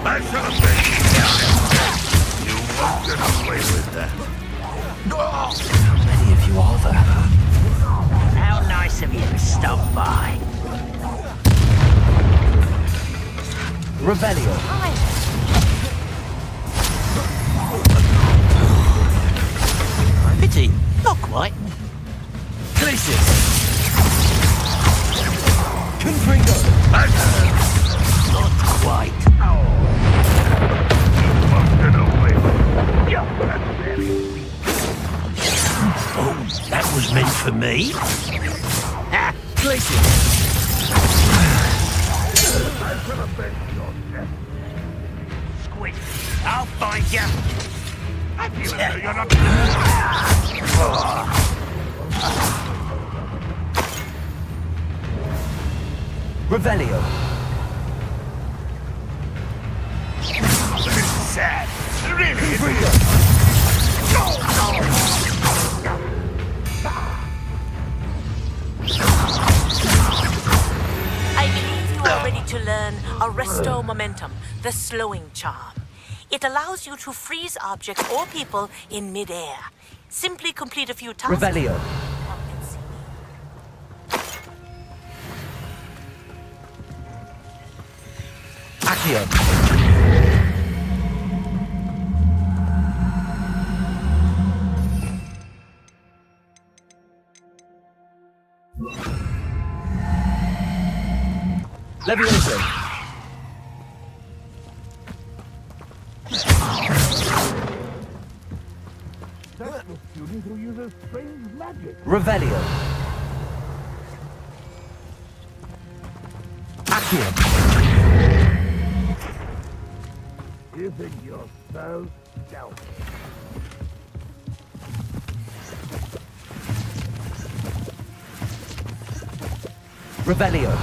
I should have been. You won't get away with that. How many of you are there? How nice of you to stop by. Revelio. Pity, not quite. Glacius. Confringo. Not quite. You won't get away with that. That's very sweet. was meant for me. Squid, I'll find you. I feel as though you're not. Revelio. This is sad. Really. I believe you are ready to learn Arresto Momentum, the slowing charm. It allows you to freeze objects or people in midair. Simply complete a few tasks. Revelio. Accio. Levioso. That's the student who uses strange magic. Revelio. Accio. You think you're so stealthy. Revelio.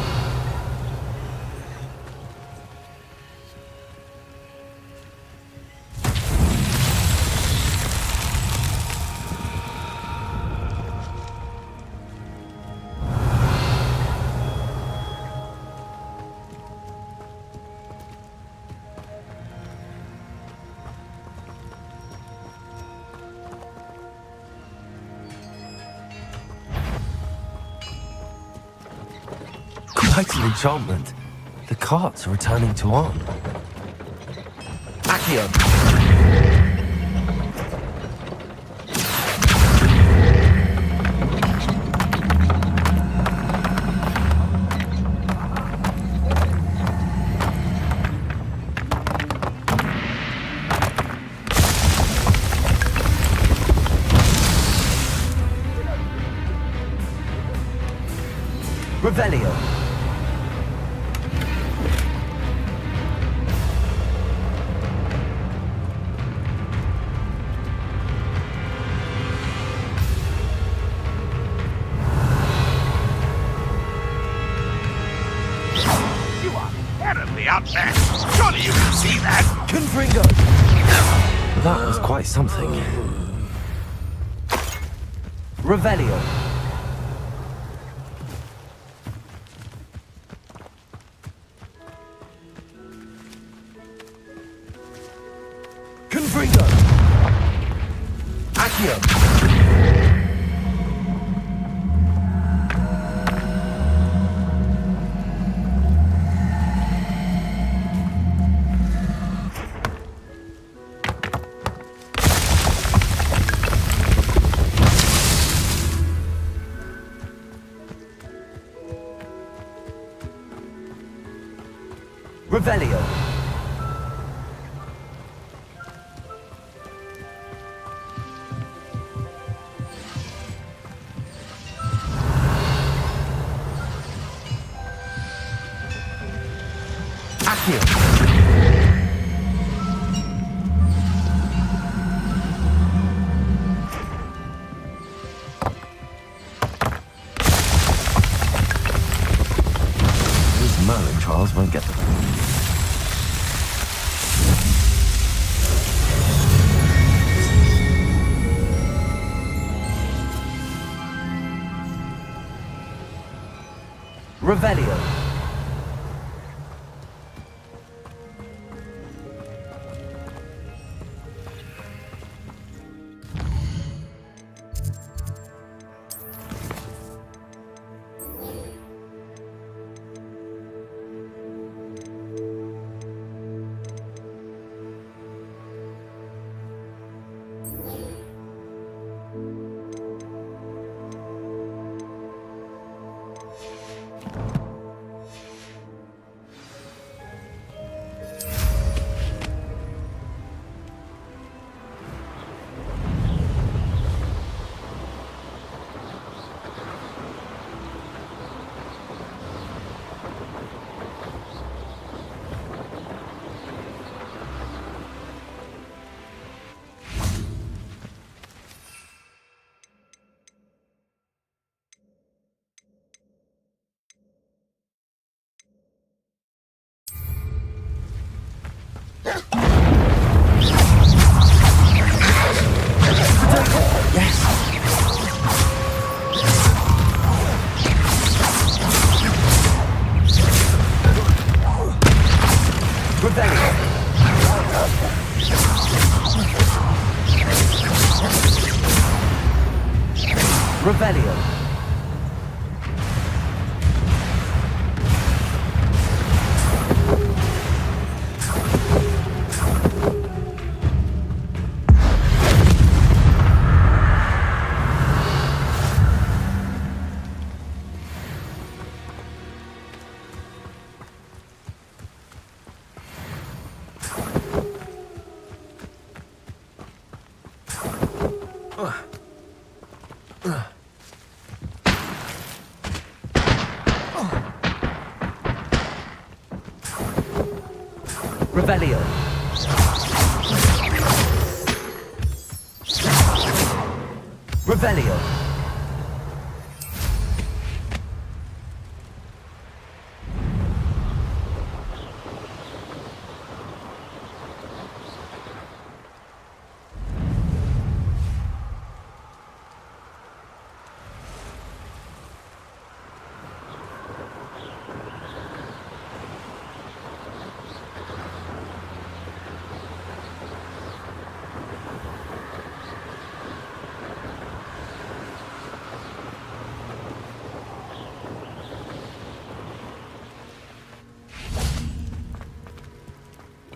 Quite an enchantment. The carts are returning to on. Accio. Revelio. You are terribly out there. Surely you can see that. Confringo. That was quite something. Revelio. Confringo. Accio. Revelio. Accio. These Merlin trials won't get them. Revelio. Revelio. Revelio. Revelio.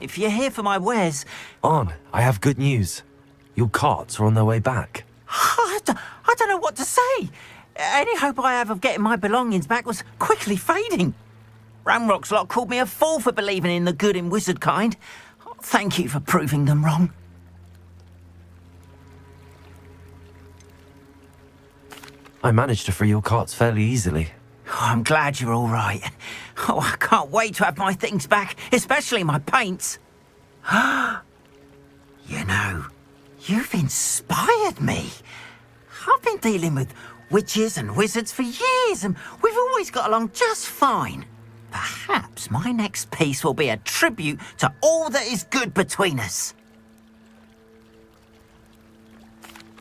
If you're here for my wares... On, I have good news. Your carts are on their way back. I don't know what to say. Any hope I have of getting my belongings back was quickly fading. Ramrock's lot called me a fool for believing in the good in wizard kind. Thank you for proving them wrong. I managed to free your carts fairly easily. Oh, I'm glad you're all right. Oh, I can't wait to have my things back, especially my paints. You know, you've inspired me. I've been dealing with witches and wizards for years, and we've always got along just fine. Perhaps my next piece will be a tribute to all that is good between us.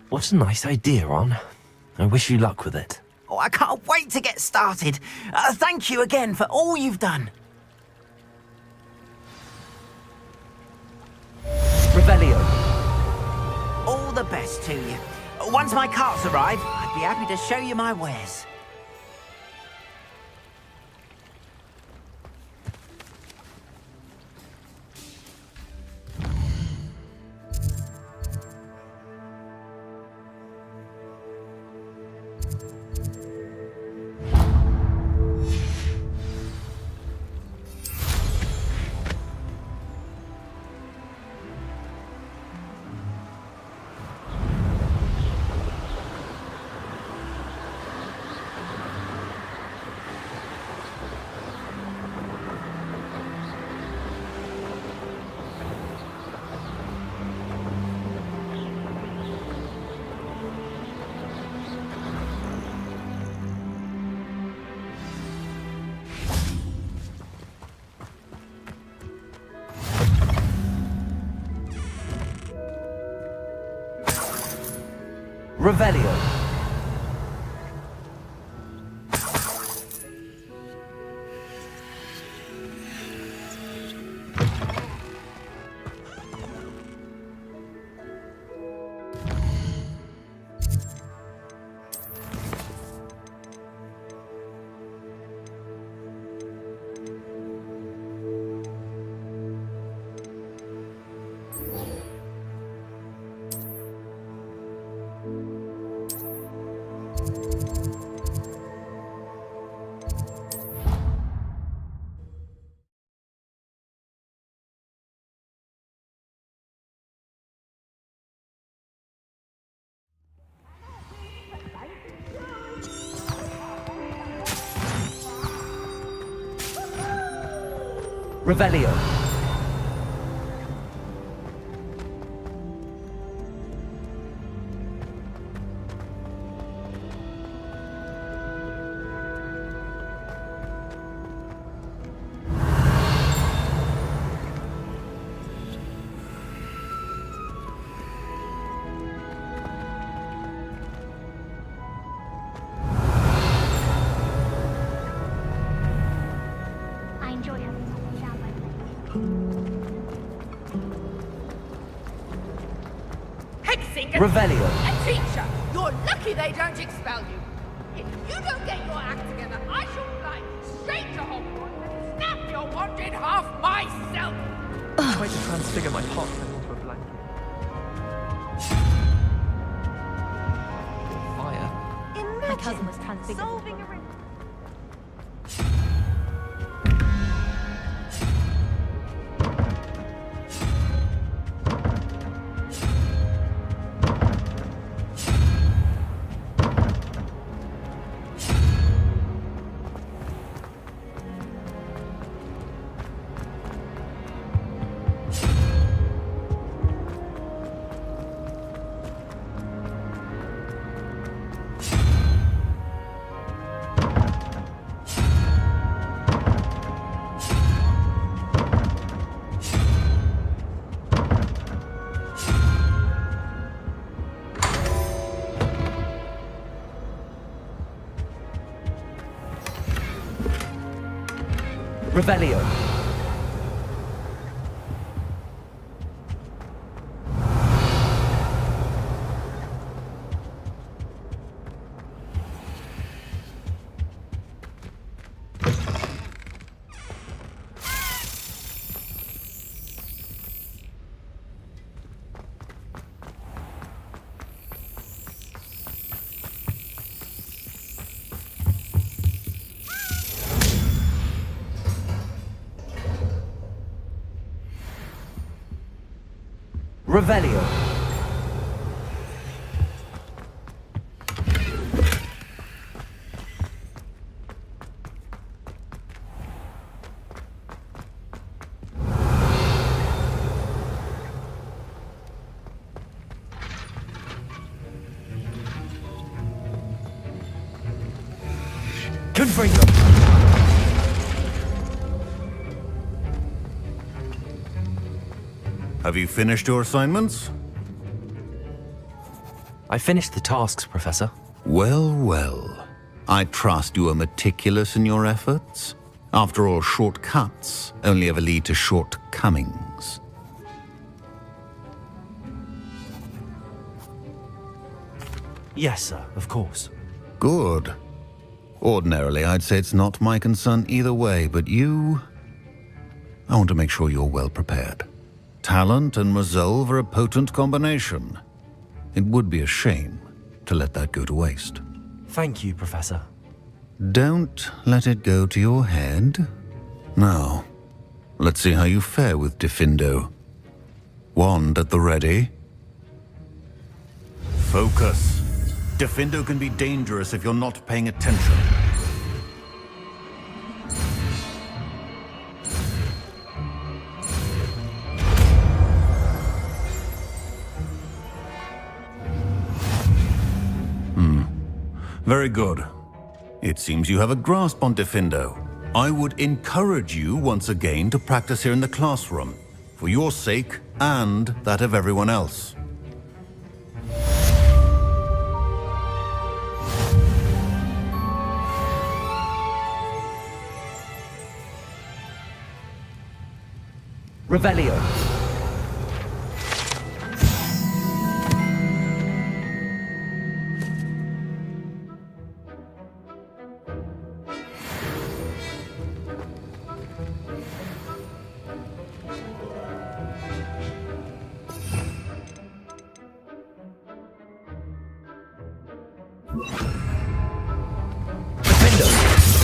What a nice idea, On. I wish you luck with it. Oh, I can't wait to get started. Thank you again for all you've done. Revelio. All the best to you. Once my carts arrive, I'd be happy to show you my wares. Revelio. Revelio. Hexing Revelio. a teacher. You're lucky they don't expel you. If you don't get your act together, I shall fly straight to Hogwart and snap your wand in half myself. I tried to transfigure my partner into a blanket. Fire. My cousin was transfigured. Solving a Revelio. Revelio. Confringo. Have you finished your assignments? I finished the tasks, Professor. Well, well. I trust you are meticulous in your efforts. After all, shortcuts only ever lead to shortcomings. Yes, sir, of course. Good. Ordinarily, I'd say it's not my concern either way, but you... I want to make sure you're well prepared. Talent and resolve are a potent combination. It would be a shame to let that go to waste. Thank you, Professor. Don't let it go to your head. Now, let's see how you fare with Diffindo. Wand at the ready. Focus. Diffindo can be dangerous if you're not paying attention. Very good. It seems you have a grasp on Diffindo. I would encourage you once again to practice here in the classroom, for your sake and that of everyone else. Revelio.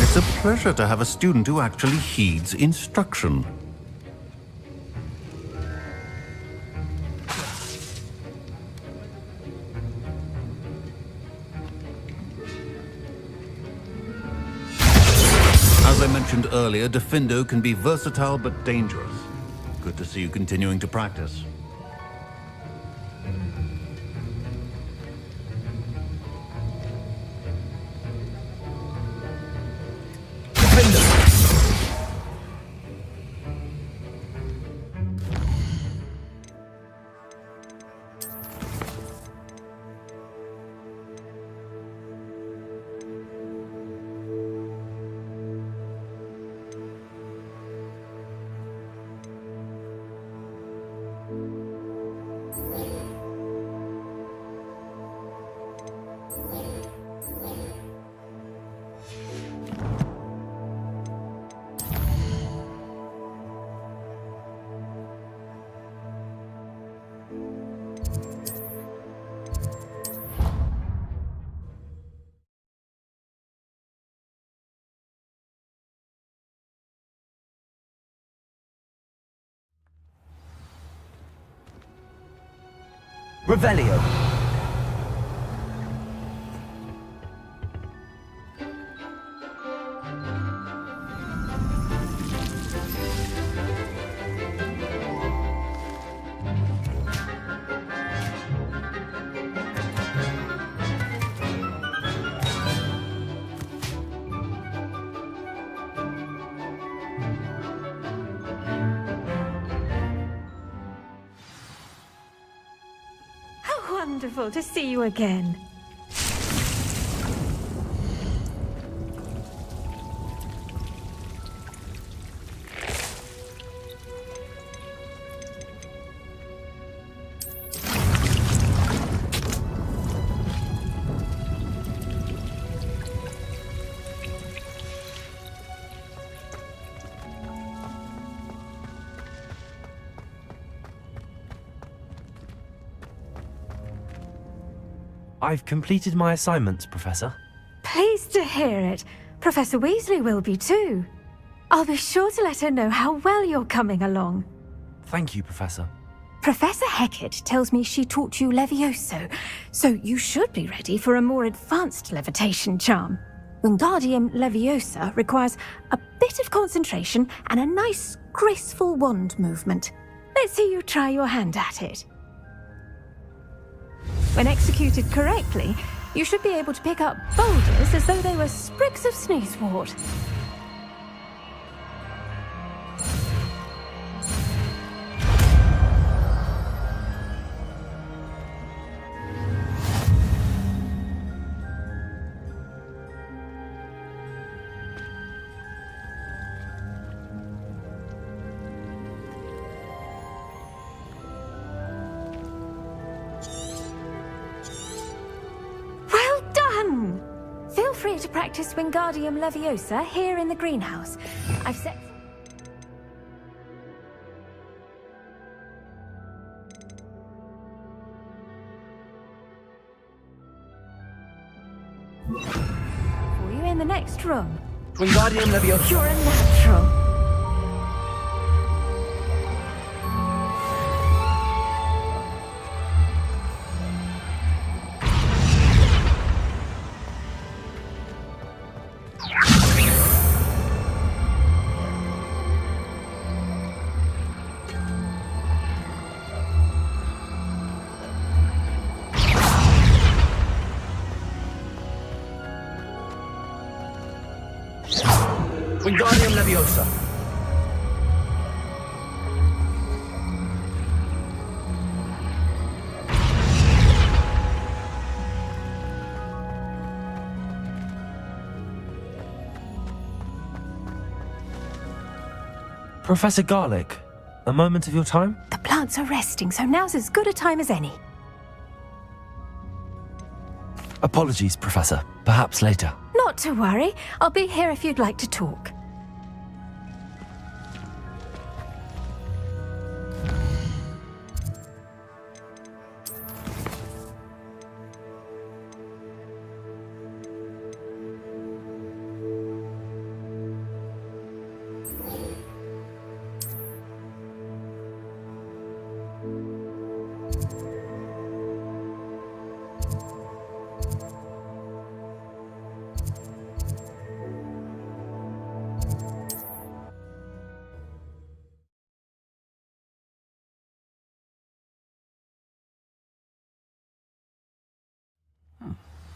It's a pleasure to have a student who actually heeds instruction. As I mentioned earlier, Diffindo can be versatile but dangerous. Good to see you continuing to practice. Revelio. How wonderful to see you again. I've completed my assignments, Professor. Pleased to hear it. Professor Weasley will be too. I'll be sure to let her know how well you're coming along. Thank you, Professor. Professor Hecat tells me she taught you Levioso, so you should be ready for a more advanced levitation charm. Wingardium Leviosa requires a bit of concentration and a nice, graceful wand movement. Let's see you try your hand at it. When executed correctly, you should be able to pick up boulders as though they were sprigs of sneezewort. Feel free to practice Wingardium Leviosa here in the greenhouse. I've set... for you in the next room. Wingardium Leviosa. You're a natural. Wingardium Leviosa. Professor Garlick, a moment of your time? The plants are resting, so now's as good a time as any. Apologies, Professor. Perhaps later. Not to worry. I'll be here if you'd like to talk.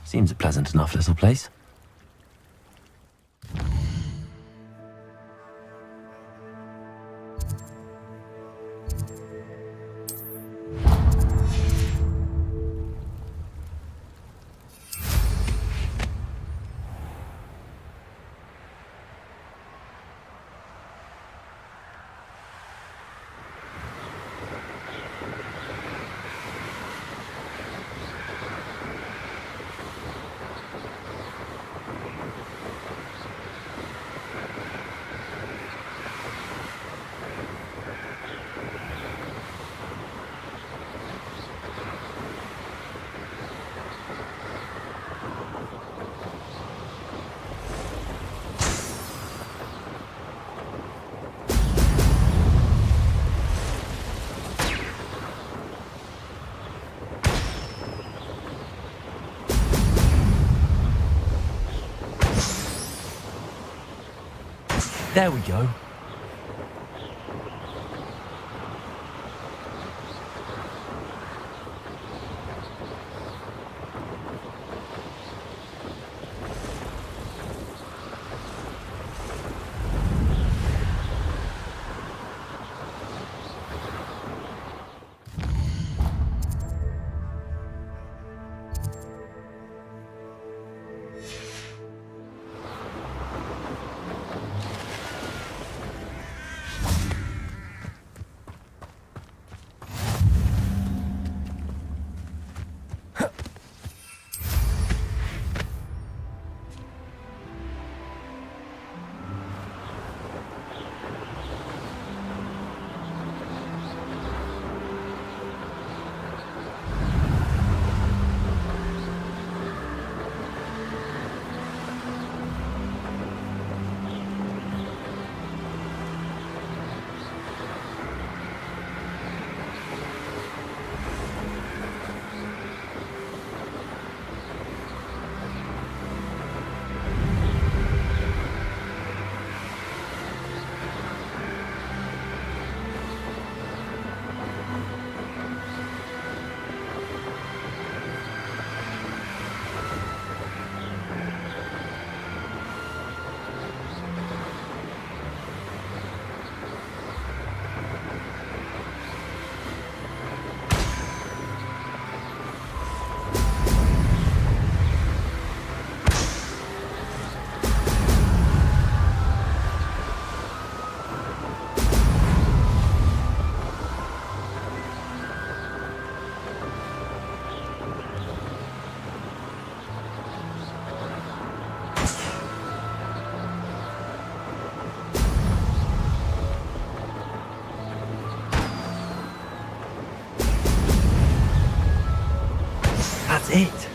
Seems a pleasant enough little place. There we go. That's it.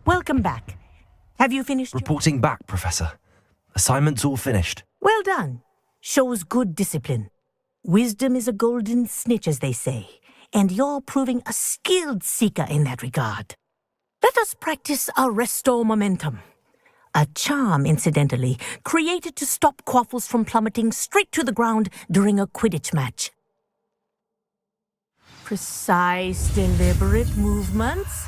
Welcome back. Have you finished? Reporting back, Professor. Assignment's all finished. Well done. Shows good discipline. Wisdom is a golden snitch, as they say, and you're proving a skilled seeker in that regard. Let us practice our restore momentum. A charm, incidentally, created to stop quaffles from plummeting straight to the ground during a Quidditch match. Precise, deliberate movements.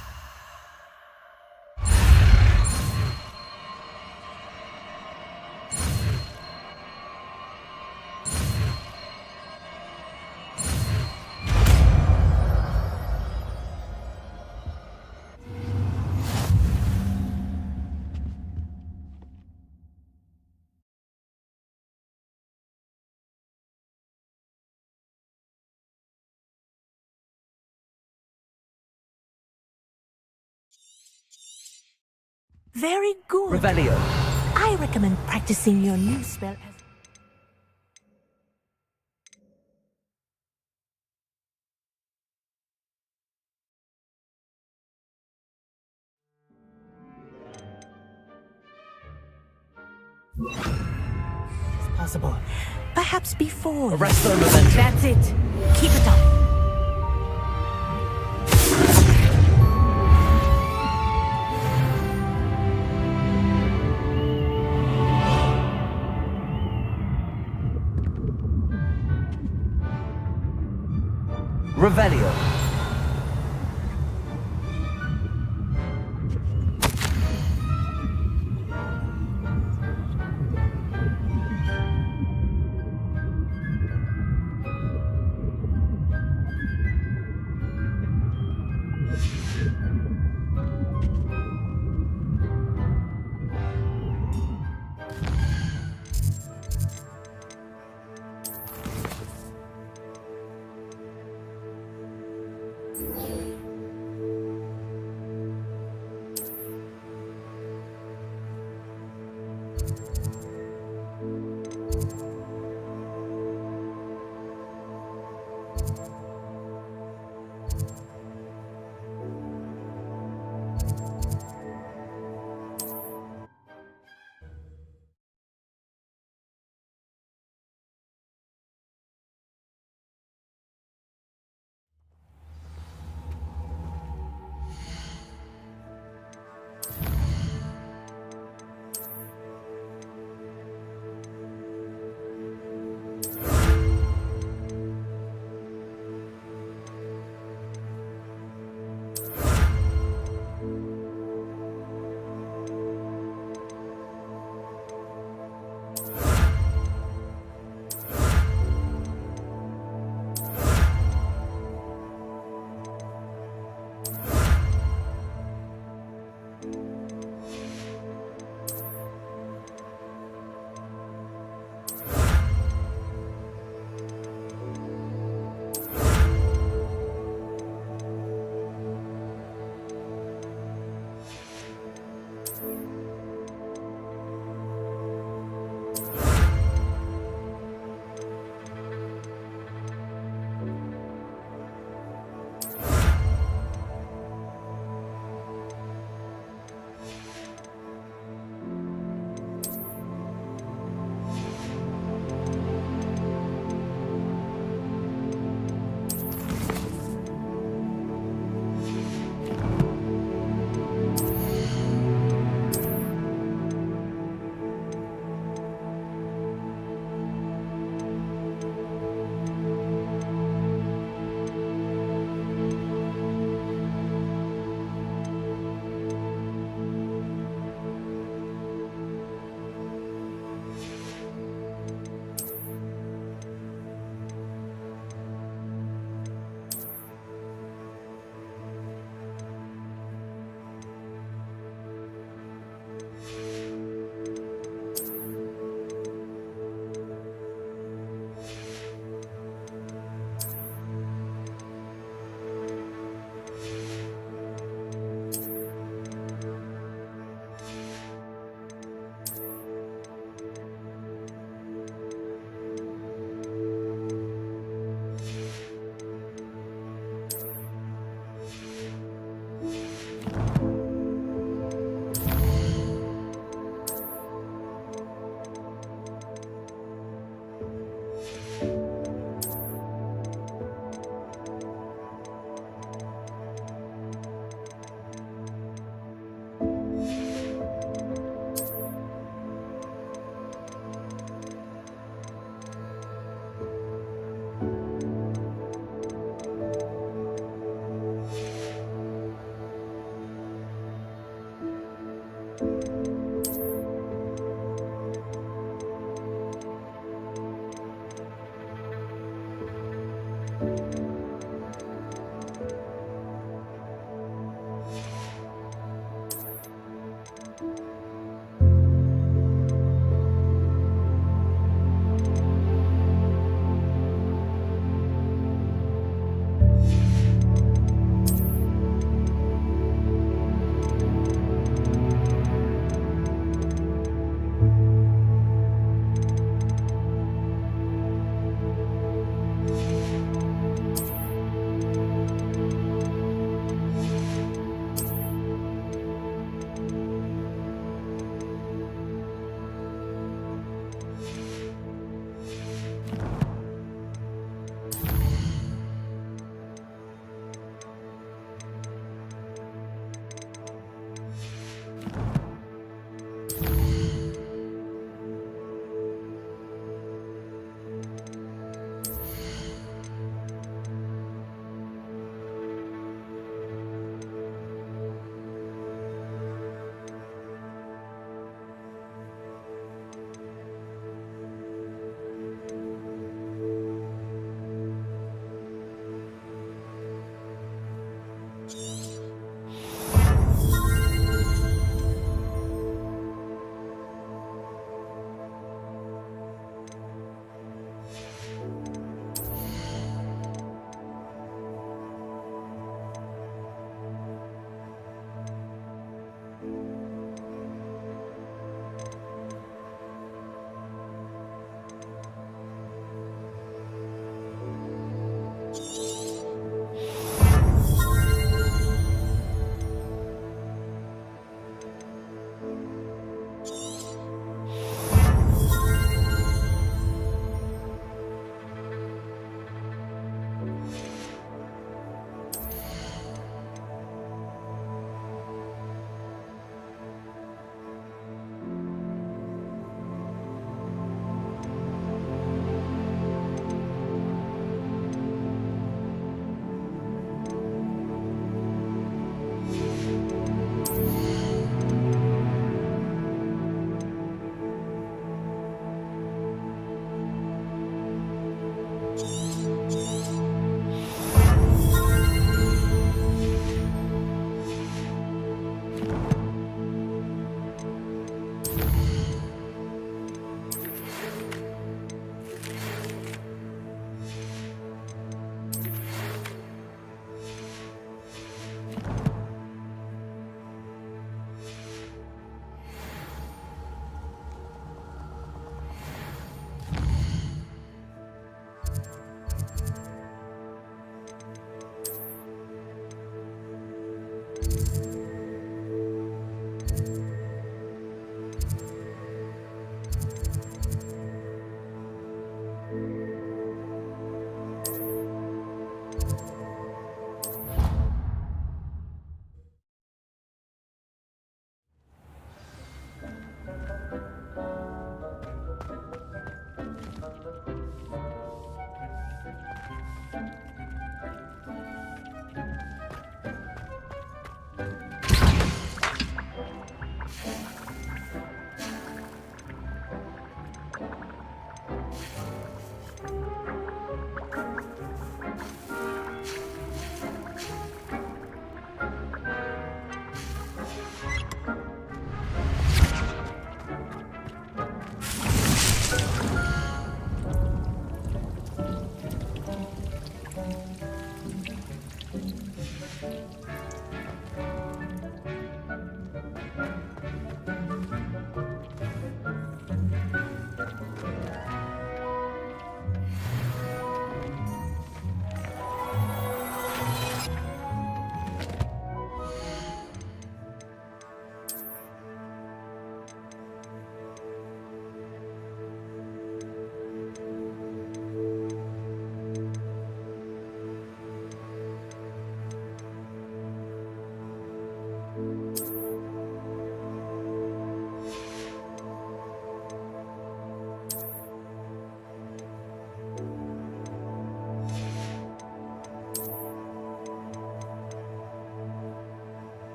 Very good. Revelio. I recommend practicing your new spell as... as possible. Perhaps before... Arresto momentum. That's it. Keep it up. Revelio.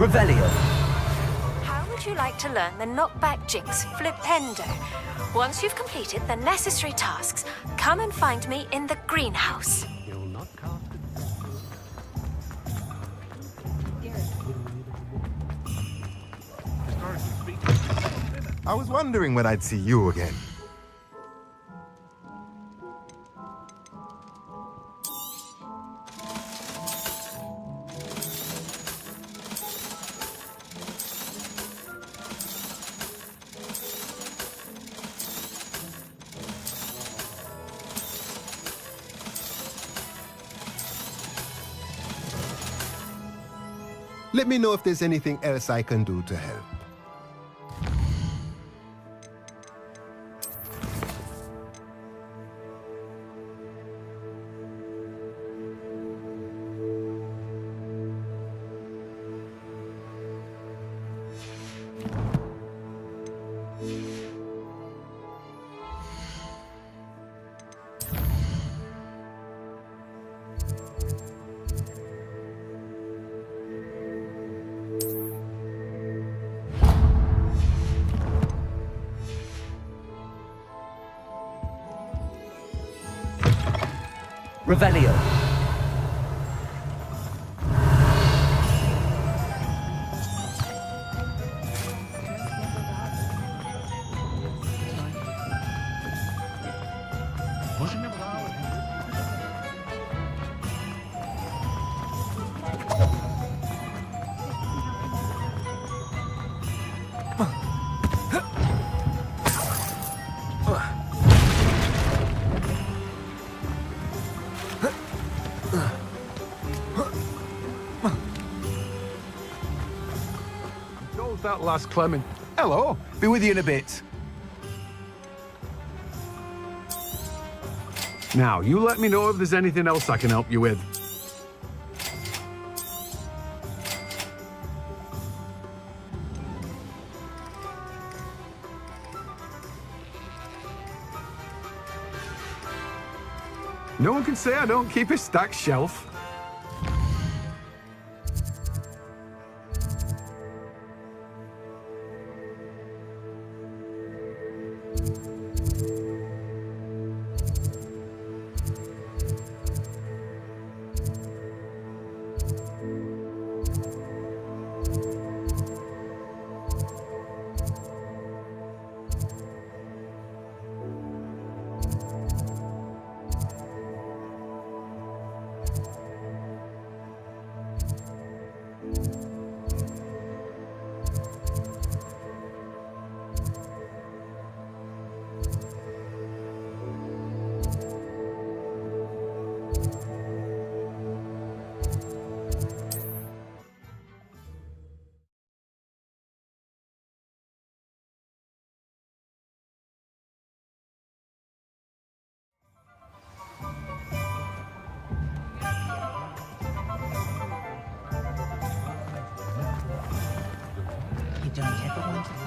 Revelio. How would you like to learn the knockback jinx flipendo? Once you've completed the necessary tasks, come and find me in the greenhouse. I was wondering when I'd see you again. Let me know if there's anything else I can do to help. Revelio. That last Clement. Hello. Be with you in a bit. Now, you let me know if there's anything else I can help you with. No one can say I don't keep a stacked shelf. You don't ever want to